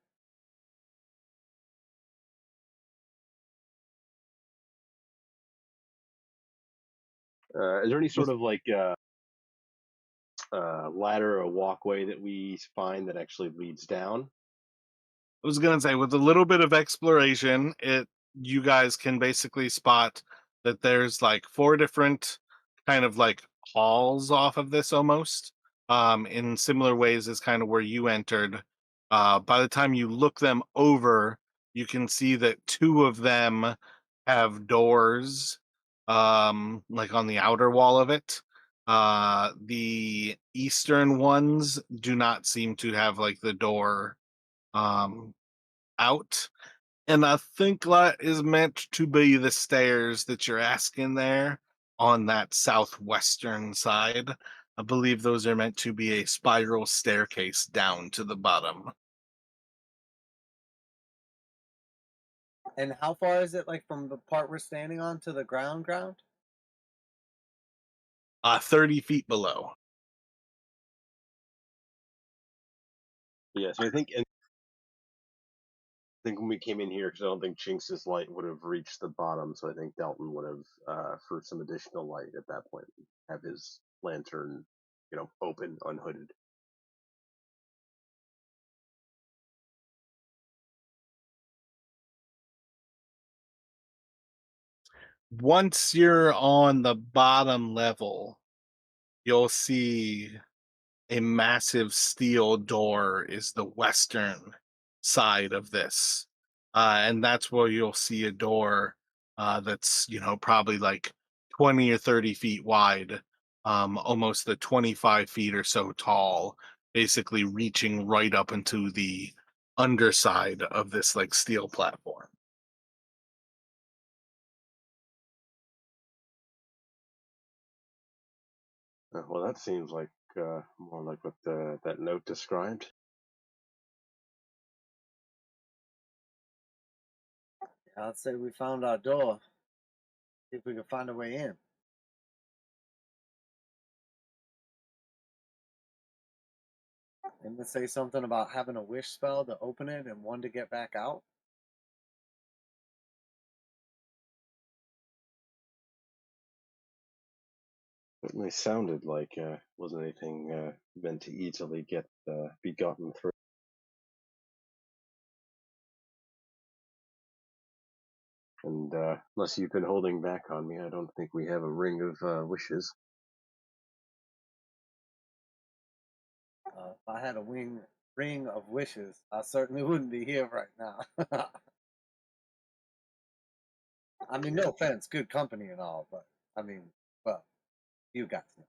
Is there any sort of like ladder or walkway that we find that actually leads down? I was gonna say, with a little bit of exploration, you guys can basically spot that there's like four different kind of like halls off of this almost, in similar ways as kind of where you entered. By the time you look them over, you can see that two of them have doors, like on the outer wall of it. The eastern ones do not seem to have like the door um out, and I think that is meant to be the stairs that you're asking there on that southwestern side. I believe those are meant to be a spiral staircase down to the bottom. And how far is it, like, from the part we're standing on to the ground? Ground? 30 feet below. Yeah, so I think when we came in here, because I don't think Jinx's light would have reached the bottom, so I think Dalton would have, for some additional light at that point, have his lantern, open, unhooded. Once you're on the bottom level, you'll see a massive steel door is the western side of this, and that's where you'll see a door that's probably like 20 or 30 feet wide, almost the 25 feet or so tall, basically reaching right up into the underside of this like steel platform. Well, that seems like more like what that note described. I'd say we found our door. See if we can find a way in. Didn't it say something about having a wish spell to open it and one to get back out? Certainly sounded like wasn't anything meant to easily be gotten through. And unless you've been holding back on me, I don't think we have a ring of wishes. If I had a ring of wishes, I certainly wouldn't be here right now. I mean, no offense, good company and all, but I mean, well, you guys know.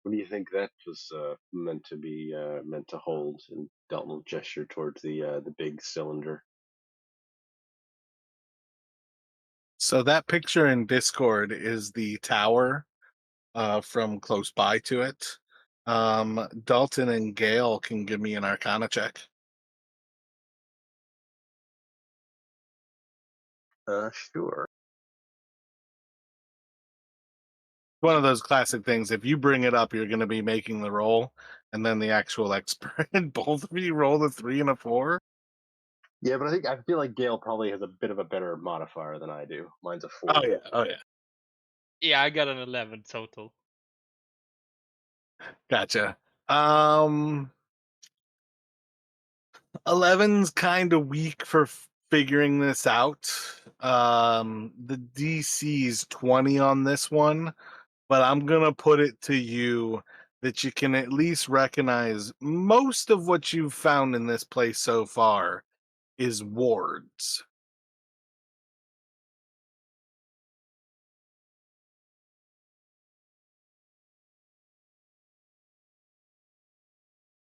What do you think that was meant to be meant to hold? And Dalton will gesture towards the big cylinder. So that picture in Discord is the tower from close by to it. Dalton and Gale can give me an Arcana check. Sure. One of those classic things. If you bring it up, you're going to be making the roll, and then the actual expert. Both of you roll a 3 and a 4. Yeah, but I feel like Gale probably has a bit of a better modifier than I do. Mine's a 4. Oh yeah, oh yeah. Yeah, I got an 11 total. Gotcha. 11's kind of weak for figuring this out. The DC's 20 on this one, but I'm gonna put it to you that you can at least recognize most of what you've found in this place so far is wards.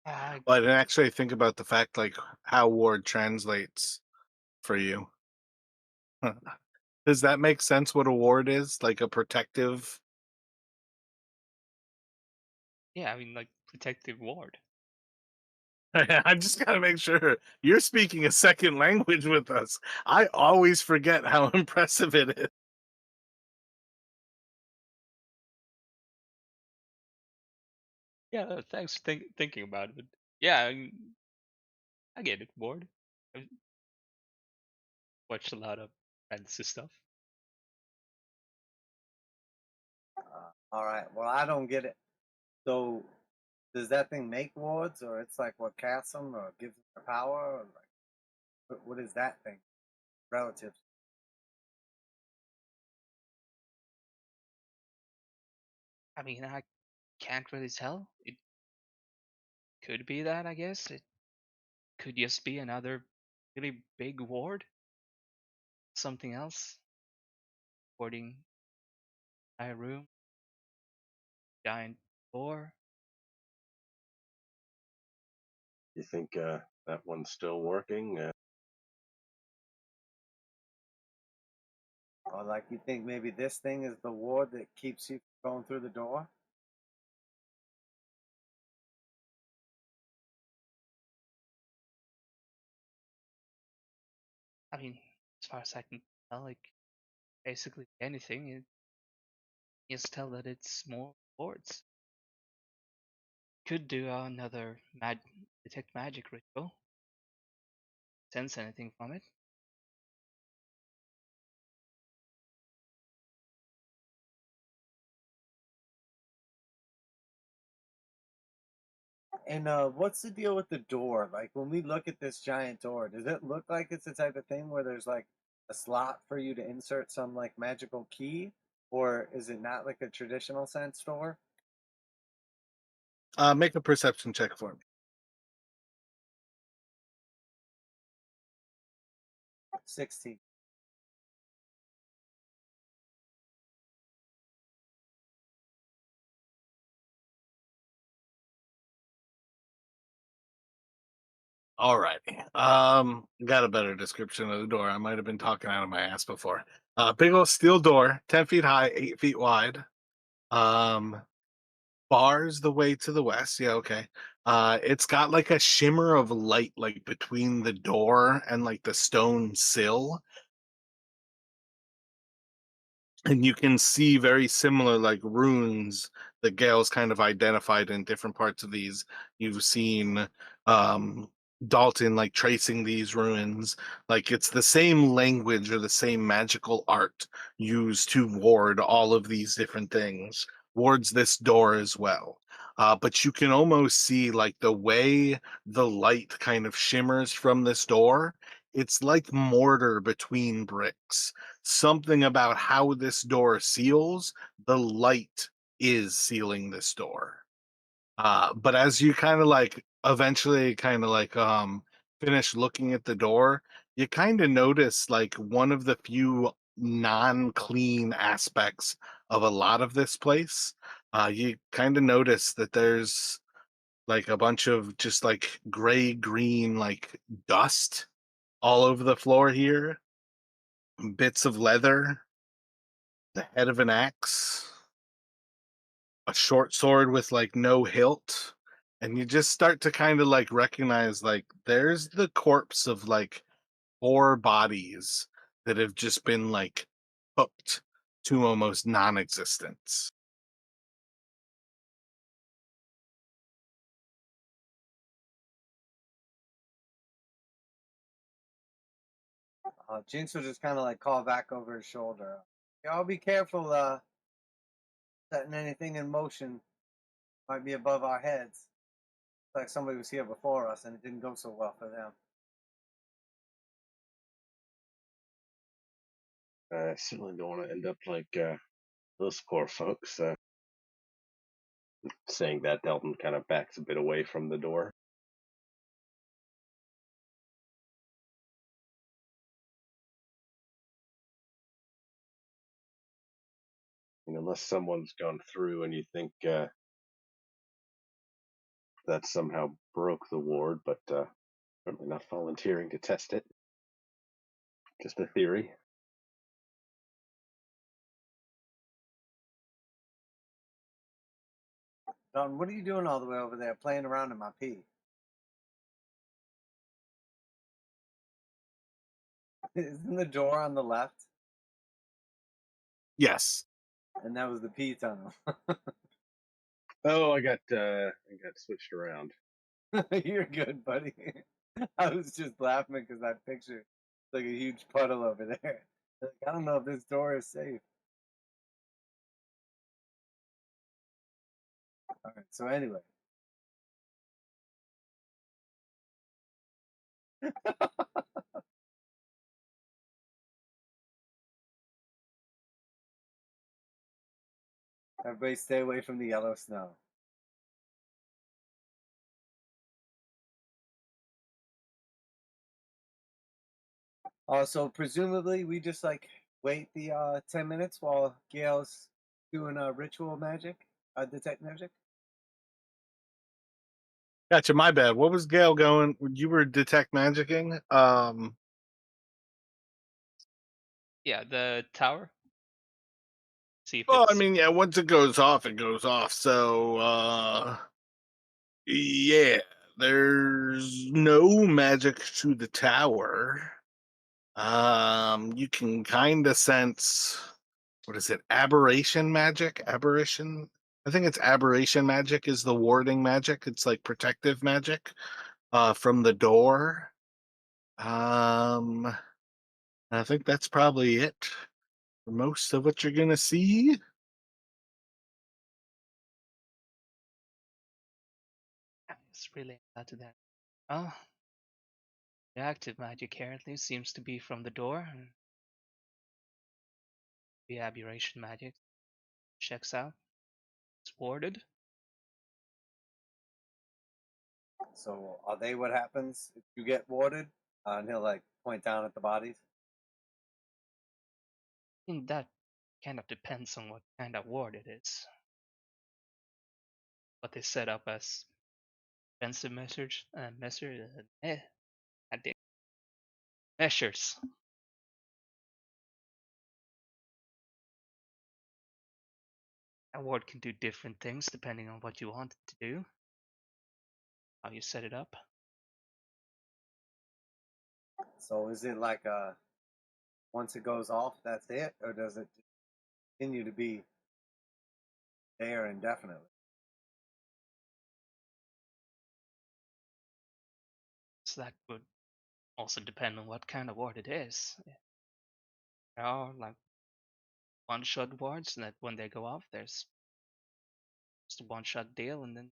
Uh, But actually think about the fact like how ward translates for you. Does that make sense what a ward is? Like a protective. yeah, I mean, like protective ward. I just gotta make sure you're speaking a second language with us. I always forget how impressive it is. Yeah, thanks for thinking about it. But yeah, I get it. Ward. I've watched a lot of fantasy stuff. All right. Well, I don't get it. So, does that thing make wards, or it's like what casts them, or gives them their power, or like what is that thing relative? I mean, I can't really tell. It could be that, I guess. It could just be another really big ward. Something else. Warding my room. Giant door. You think that one's still working? Or like you think maybe this thing is the ward that keeps you going through the door? I mean, as far as I can tell, like basically anything. You just tell that it's more wards. Could do another detect magic ritual. Sense anything from it. And what's the deal with the door? Like when we look at this giant door, does it look like it's the type of thing where there's like a slot for you to insert some like magical key, or is it not like a traditional sense door? Make a perception check for me. 16. All right. Got a better description of the door. I might have been talking out of my ass before. Big old steel door, 10 feet high, 8 feet wide. Um, bars the way to the west. Yeah, okay. It's got like a shimmer of light like between the door and like the stone sill. And you can see very similar like runes that Gail's kind of identified in different parts of these. You've seen um Dalton like tracing these ruins. Like it's the same language or the same magical art used to ward all of these different things, wards this door as well. But you can almost see like the way the light kind of shimmers from this door. It's like mortar between bricks. Something about how this door seals, the light is sealing this door. But as you kind of like eventually kind of like finish looking at the door, you kind of notice like one of the few non-clean aspects of a lot of this place. You kind of notice that there's like a bunch of just like gray green like dust all over the floor here, bits of leather, the head of an axe, a short sword with like no hilt, and you just start to kind of like recognize like there's the corpse of like four bodies that have just been like cooked to almost non-existence. Jinx will just kind of like call back over his shoulder. Y'all be careful setting anything in motion. Might be above our heads. Like somebody was here before us and it didn't go so well for them. I certainly don't want to end up like those poor folks. Saying that, Delton kind of backs a bit away from the door. Unless someone's gone through and you think that somehow broke the ward, but certainly not volunteering to test it. Just a theory. Don, what are you doing all the way over there playing around in my pee? Isn't the door on the left? Yes. And that was the pee tunnel. Oh, I got switched around. You're good, buddy. I was just laughing because that picture, like a huge puddle over there. Like, I don't know if this door is safe. All right. So anyway, everybody stay away from the yellow snow. So presumably we just like wait the 10 minutes while Gail's doing ritual magic, detect magic. Gotcha. My bad. What was Gail going? You were detect magicking. Yeah, the tower. See if Well, I it's mean, yeah. Once it goes off, it goes off. So, yeah. There's no magic to the tower. You can kind of sense, what is it? Aberration magic? Aberration? I think it's aberration magic is the warding magic. It's like protective magic from the door. I think that's probably it for most of what you're gonna see. it's really not to that. Oh, the active magic here at least seems to be from the door, and the aberration magic checks out. It's warded. So are they what happens if you get warded? And he'll like point down at the bodies. I mean, that kind of depends on what kind of ward it is. What they set up as defensive measures. A ward can do different things depending on what you want it to do, how you set it up. So is it like once it goes off, that's it, or does it continue to be there indefinitely? So that would also depend on what kind of ward it is. There are like one-shot wards that when they go off, there's just a one-shot deal, and then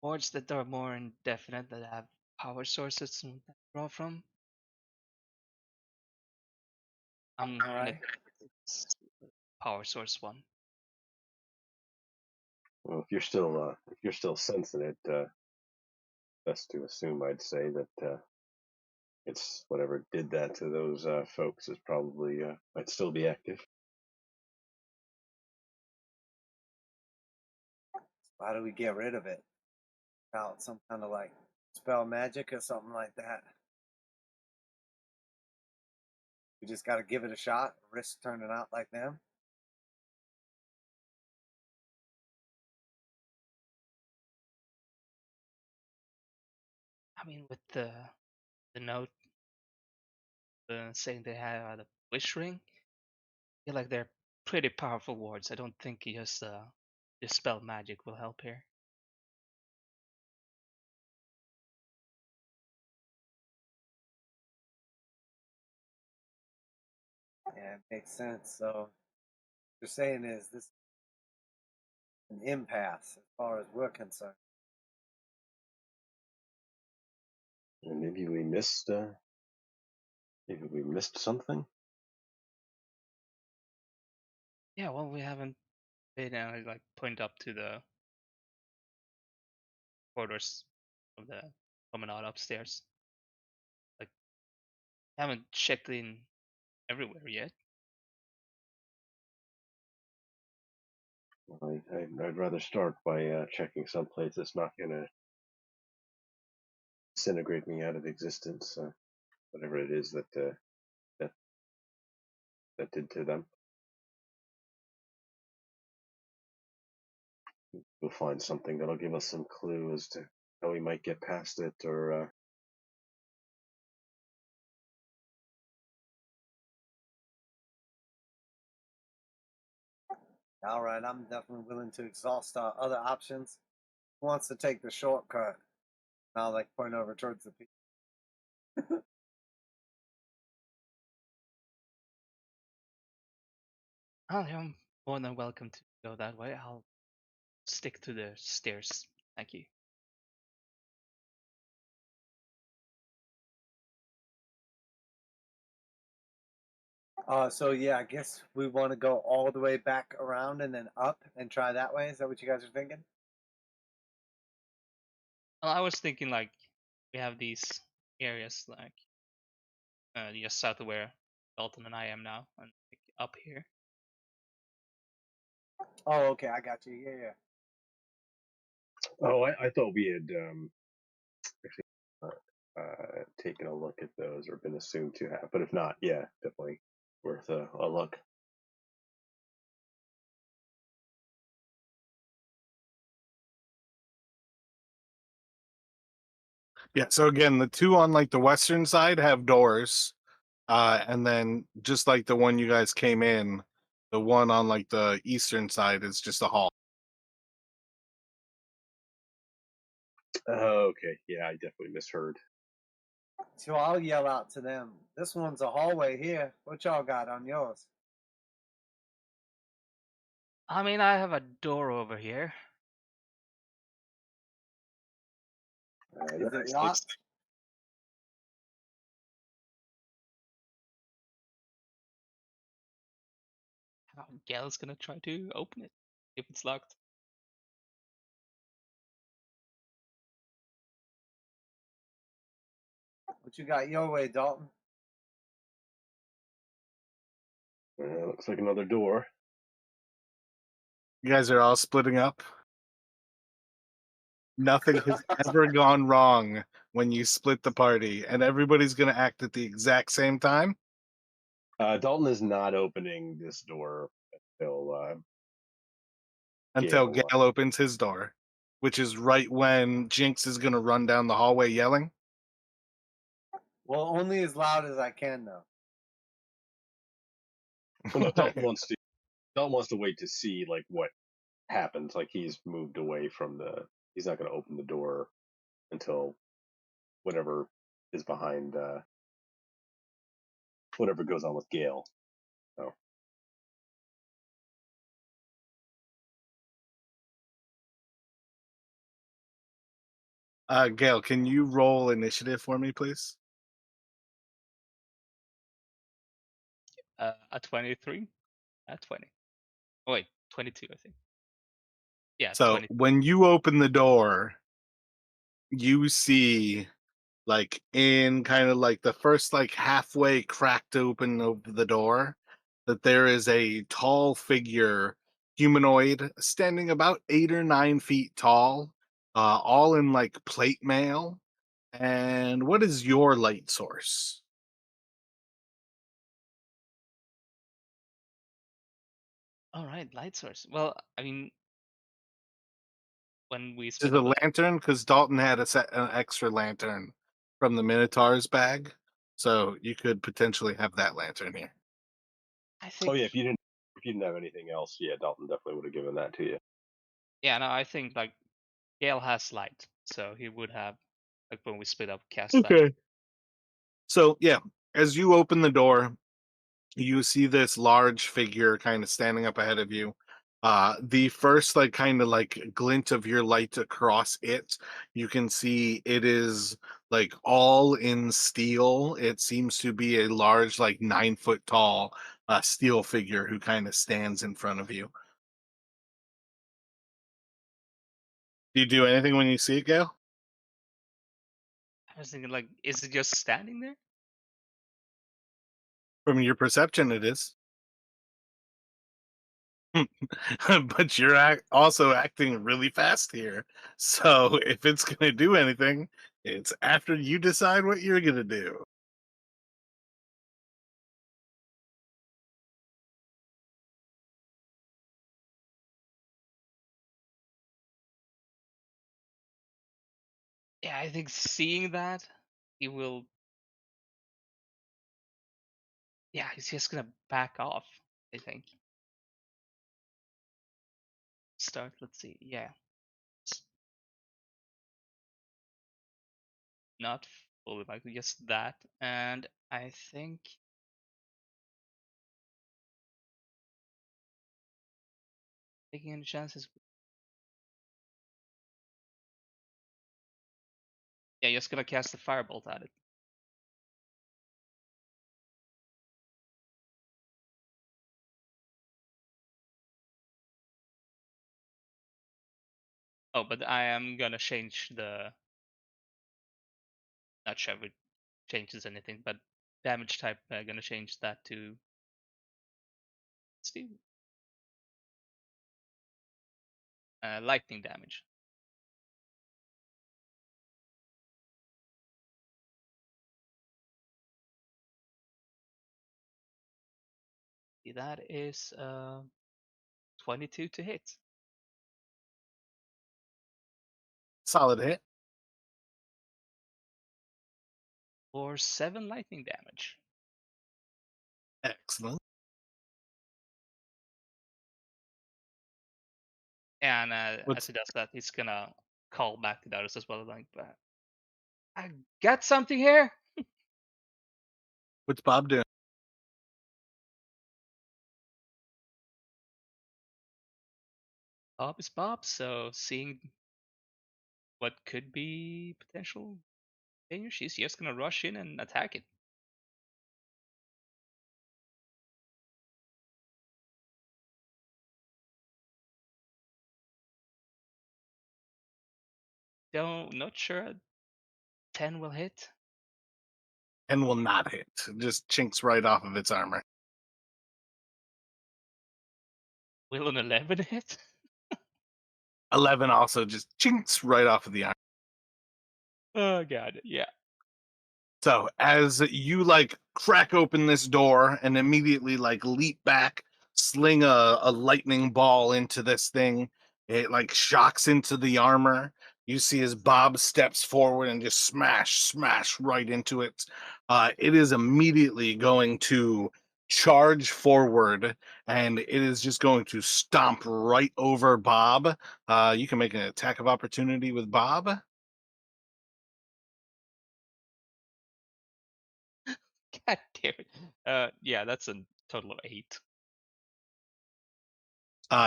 wards that are more indefinite that have power sources to draw from. I'm All gonna right. guess power source one. Well, if you're still sensing it, best to assume, I'd say, that it's whatever did that to those folks is probably might still be active. How do we get rid of it? Out some kind of like spell magic or something like that. We just got to give it a shot, risk turning out like them. I mean, with the note saying they have a wish ring, I feel like they're pretty powerful wards. I don't think just dispel magic will help here. Yeah, it makes sense. So what you're saying is this an impasse as far as we're concerned. And maybe we missed Maybe we missed something. Yeah, well, we haven't been like point up to the quarters of the promenade upstairs. Like, haven't checked in everywhere yet. I'd rather start by checking someplace that's not gonna disintegrate me out of existence, whatever it is that that did to them. We'll find something that'll give us some clue as to how we might get past it, or All right, I'm definitely willing to exhaust our other options. Who wants to take the shortcut? And I'll like point over towards the people. Oh, you're more than welcome to go that way. I'll stick to the stairs. Thank you. So yeah, I guess we want to go all the way back around and then up and try that way. Is that what you guys are thinking? Well, I was thinking like we have these areas like just south of where Dalton and I am now, and like, up here. Oh, okay, I got you. Yeah, yeah. oh, I thought we had taken a look at those or been assumed to have, but if not, yeah, definitely worth a look. Yeah, so again, the two on like the western side have doors. And then just like the one you guys came in, the one on like the eastern side is just a hall. Okay, yeah, I definitely misheard. So I'll yell out to them. This one's a hallway here. What y'all got on yours? I mean, I have a door over here. Is it Actually, locked? Gal's gonna try to open it if it's locked. What you got your way, Dalton? looks like another door. You guys are all splitting up. Nothing has ever gone wrong when you split the party, and everybody's going to act at the exact same time Dalton is not opening this door until until Gale. Gale opens his door, which is right when Jinx is going to run down the hallway yelling. Well, only as loud as I can, though. Well, no, Dalton wants to wait to see like what happens. Like he's moved away from the. He's not going to open the door until whatever is behind. Whatever goes on with Gale. So. Gale, can you roll initiative for me, please? A 23? A 20. Oh, wait, 22, I think. Yeah, So 20. when you open the door, you see like in kind of like the first like halfway cracked open of the door that there is a tall figure, humanoid, standing about 8 or 9 feet tall, all in like plate mail. And what is your light source? All right, light source. Well, I mean, when we Is split it a up the lantern? Because Dalton had an extra lantern from the Minotaur's bag, so you could potentially have that lantern here. I Oh think, yeah, if you didn't have anything else, yeah, Dalton definitely would have given that to you. yeah, no, I think like Gale has light, so he would have, like when we split up, cast that. Okay. So yeah, as you open the door, you see this large figure kind of standing up ahead of you. The first like kind of like glint of your light across it, you can see it is like all in steel. It seems to be a large, like 9 foot tall steel figure who kind of stands in front of you. Do you do anything when you see it, Gail? I was thinking, like, is it just standing there? From your perception, it is. But you're also acting really fast here. So if it's going to do anything, it's after you decide what you're going to do. Yeah, I think seeing that, he will. Yeah, he's just gonna back off. I think. Start. Let's see. Yeah, s- not fully likely, just that, and I think taking any chances. Yeah, just gonna cast the firebolt at it. Oh, but I am gonna change the. Not sure if it changes anything, but damage type. Gonna change that to. Steve. Lightning damage. That is 22 to hit. Solid hit. For 7 lightning damage. Excellent. And as What's he does that, he's gonna call back to the others as well, like, I got something here. what's Bob doing? Bob is Bob, so seeing what could be potential danger, she's just gonna rush in and attack it. Not sure 10 will hit. And will not hit. Just chinks right off of its armor. Will an 11 hit? 11 also just chinks right off of the armor. Oh god, yeah. So as you like crack open this door and immediately like leap back, sling a lightning ball into this thing, it like shocks into the armor. You see as Bob steps forward and just smash right into it. It is immediately going to charge forward and it is just going to stomp right over Bob. You can make an attack of opportunity with Bob. God damn it. Yeah, that's a total of 8.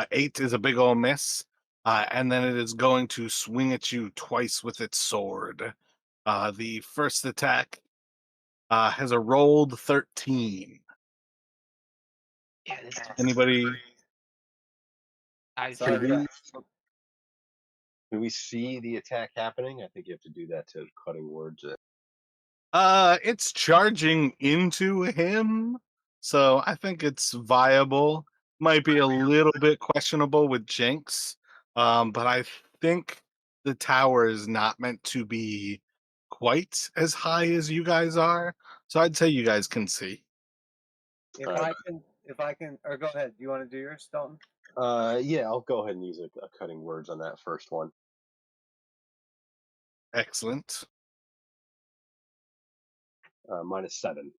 8 is a big ol' miss. And then it is going to swing at you twice with its sword. The first attack has a rolled 13. Yeah, this is. Anybody? I Sorry, Can think. go we ahead. can we see the attack happening? I think you have to do that to cutting words. It's charging into him, so I think it's viable. Might be a little bit questionable with Jinx, but I think the tower is not meant to be quite as high as you guys are. So I'd say you guys can see. If All right. if I can, or go ahead. Do you want to do yours, Dalton? Yeah, I'll go ahead and use a cutting words on that first one. Excellent. -7.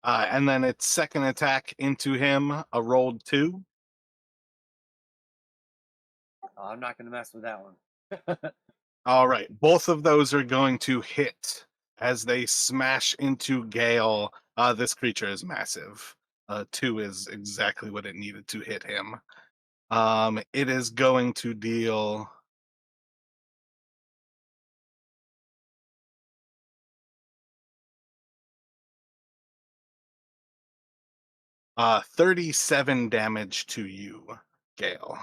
And then its second attack into him, a rolled 2. Oh, I'm not going to mess with that one. All right, both of those are going to hit as they smash into Gale. This creature is massive. 2 is exactly what it needed to hit him. It is going to deal 37 damage to you, Gale.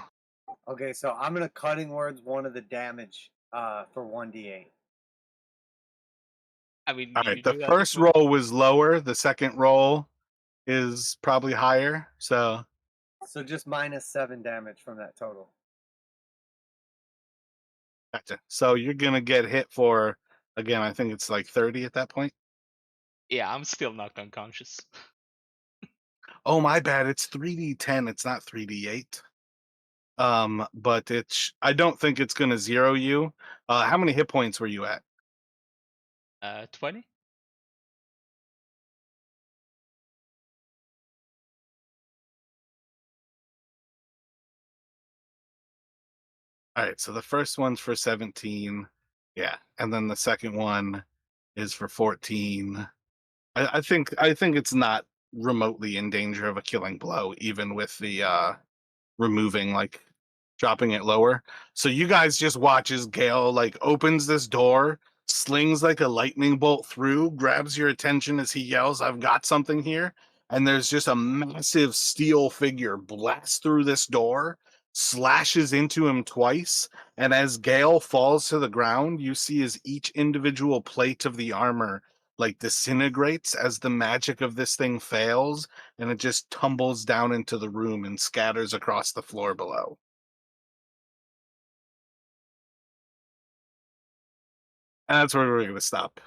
Okay, so I'm gonna cutting words one of the damage for 1d8. I mean, All you right, the do that as first well. roll was lower, the second roll is probably higher. So, So just -7 damage from that total. gotcha. So you're gonna get hit for again. I think it's like 30 at that point. Yeah, I'm still knocked unconscious. Oh, my bad. It's 3d10. It's not 3d8. But it's. I don't think it's gonna zero you. How many hit points were you at? 20. All right. So the first one's for 17. Yeah, and then the second one is for 14. I think it's not remotely in danger of a killing blow, even with the removing like dropping it lower. So you guys just watch as Gale like opens this door, slings like a lightning bolt through, grabs your attention as he yells, "I've got something here." And there's just a massive steel figure blasts through this door, slashes into him twice, and as Gale falls to the ground, you see as each individual plate of the armor like disintegrates as the magic of this thing fails, and it just tumbles down into the room and scatters across the floor below. And that's where we're going to stop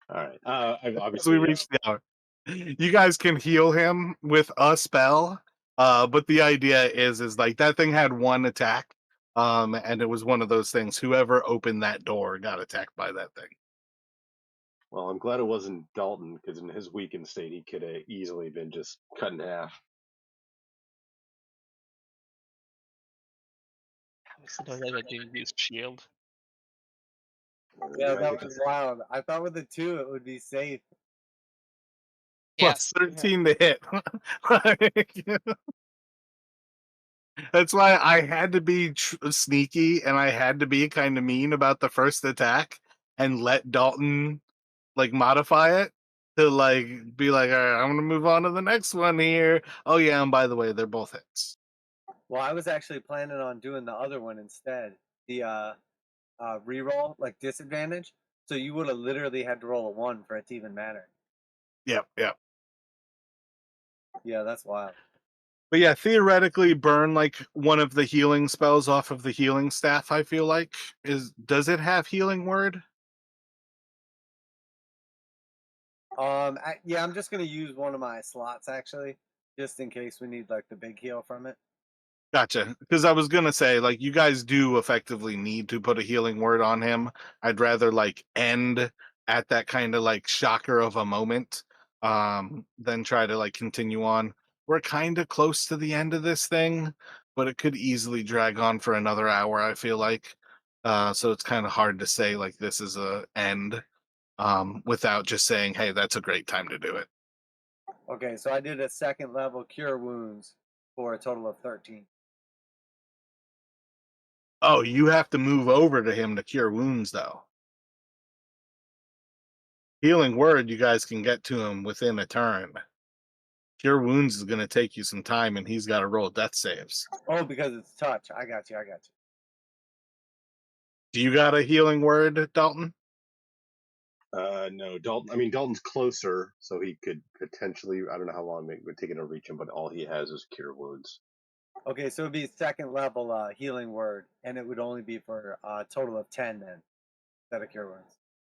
All right. I've as we obviously, reach the hour. You guys can heal him with a spell, but the idea is like that thing had one attack, and it was one of those things. Whoever opened that door got attacked by that thing. well, I'm glad it wasn't Dalton because in his weakened state, he could have easily been just cut in half. I was know that I didn't use shield. Yeah, You might that get was wild. I thought with the 2 it would be safe. Plus Yes. 13 to hit. Like, that's why I had to be sneaky and I had to be kind of mean about the first attack and let Dalton like modify it to like be like, all right, I'm gonna move on to the next one here. Oh yeah, and by the way, they're both hits. Well, I was actually planning on doing the other one instead. The reroll, like disadvantage. So you would have literally had to roll a 1 for it to even matter. Yep, yep. Yeah, that's wild. But yeah, theoretically, burn like one of the healing spells off of the healing staff. I feel like does it have healing word? Yeah, I'm just gonna use one of my slots actually, just in case we need like the big heal from it. Gotcha. Because I was gonna say, like, you guys do effectively need to put a healing word on him. I'd rather like end at that kind of like shocker of a moment, than try to like continue on. We're kind of close to the end of this thing, but it could easily drag on for another hour, I feel like. So it's kind of hard to say like this is a end, without just saying, hey, that's a great time to do it. Okay, so I did a second level cure wounds for a total of 13. Oh, you have to move over to him to cure wounds though. Healing word, you guys can get to him within a turn. Cure wounds is going to take you some time, and he's got to roll death saves. Oh, because it's touch. I got you. I got you. Do you got a healing word, Dalton? No, Dalton. I mean, Dalton's closer, so he could potentially. I don't know how long it would take it to reach him, but all he has is cure wounds. Okay, so it'd be second level healing word, and it would only be for a total of 10 then, instead of cure wounds.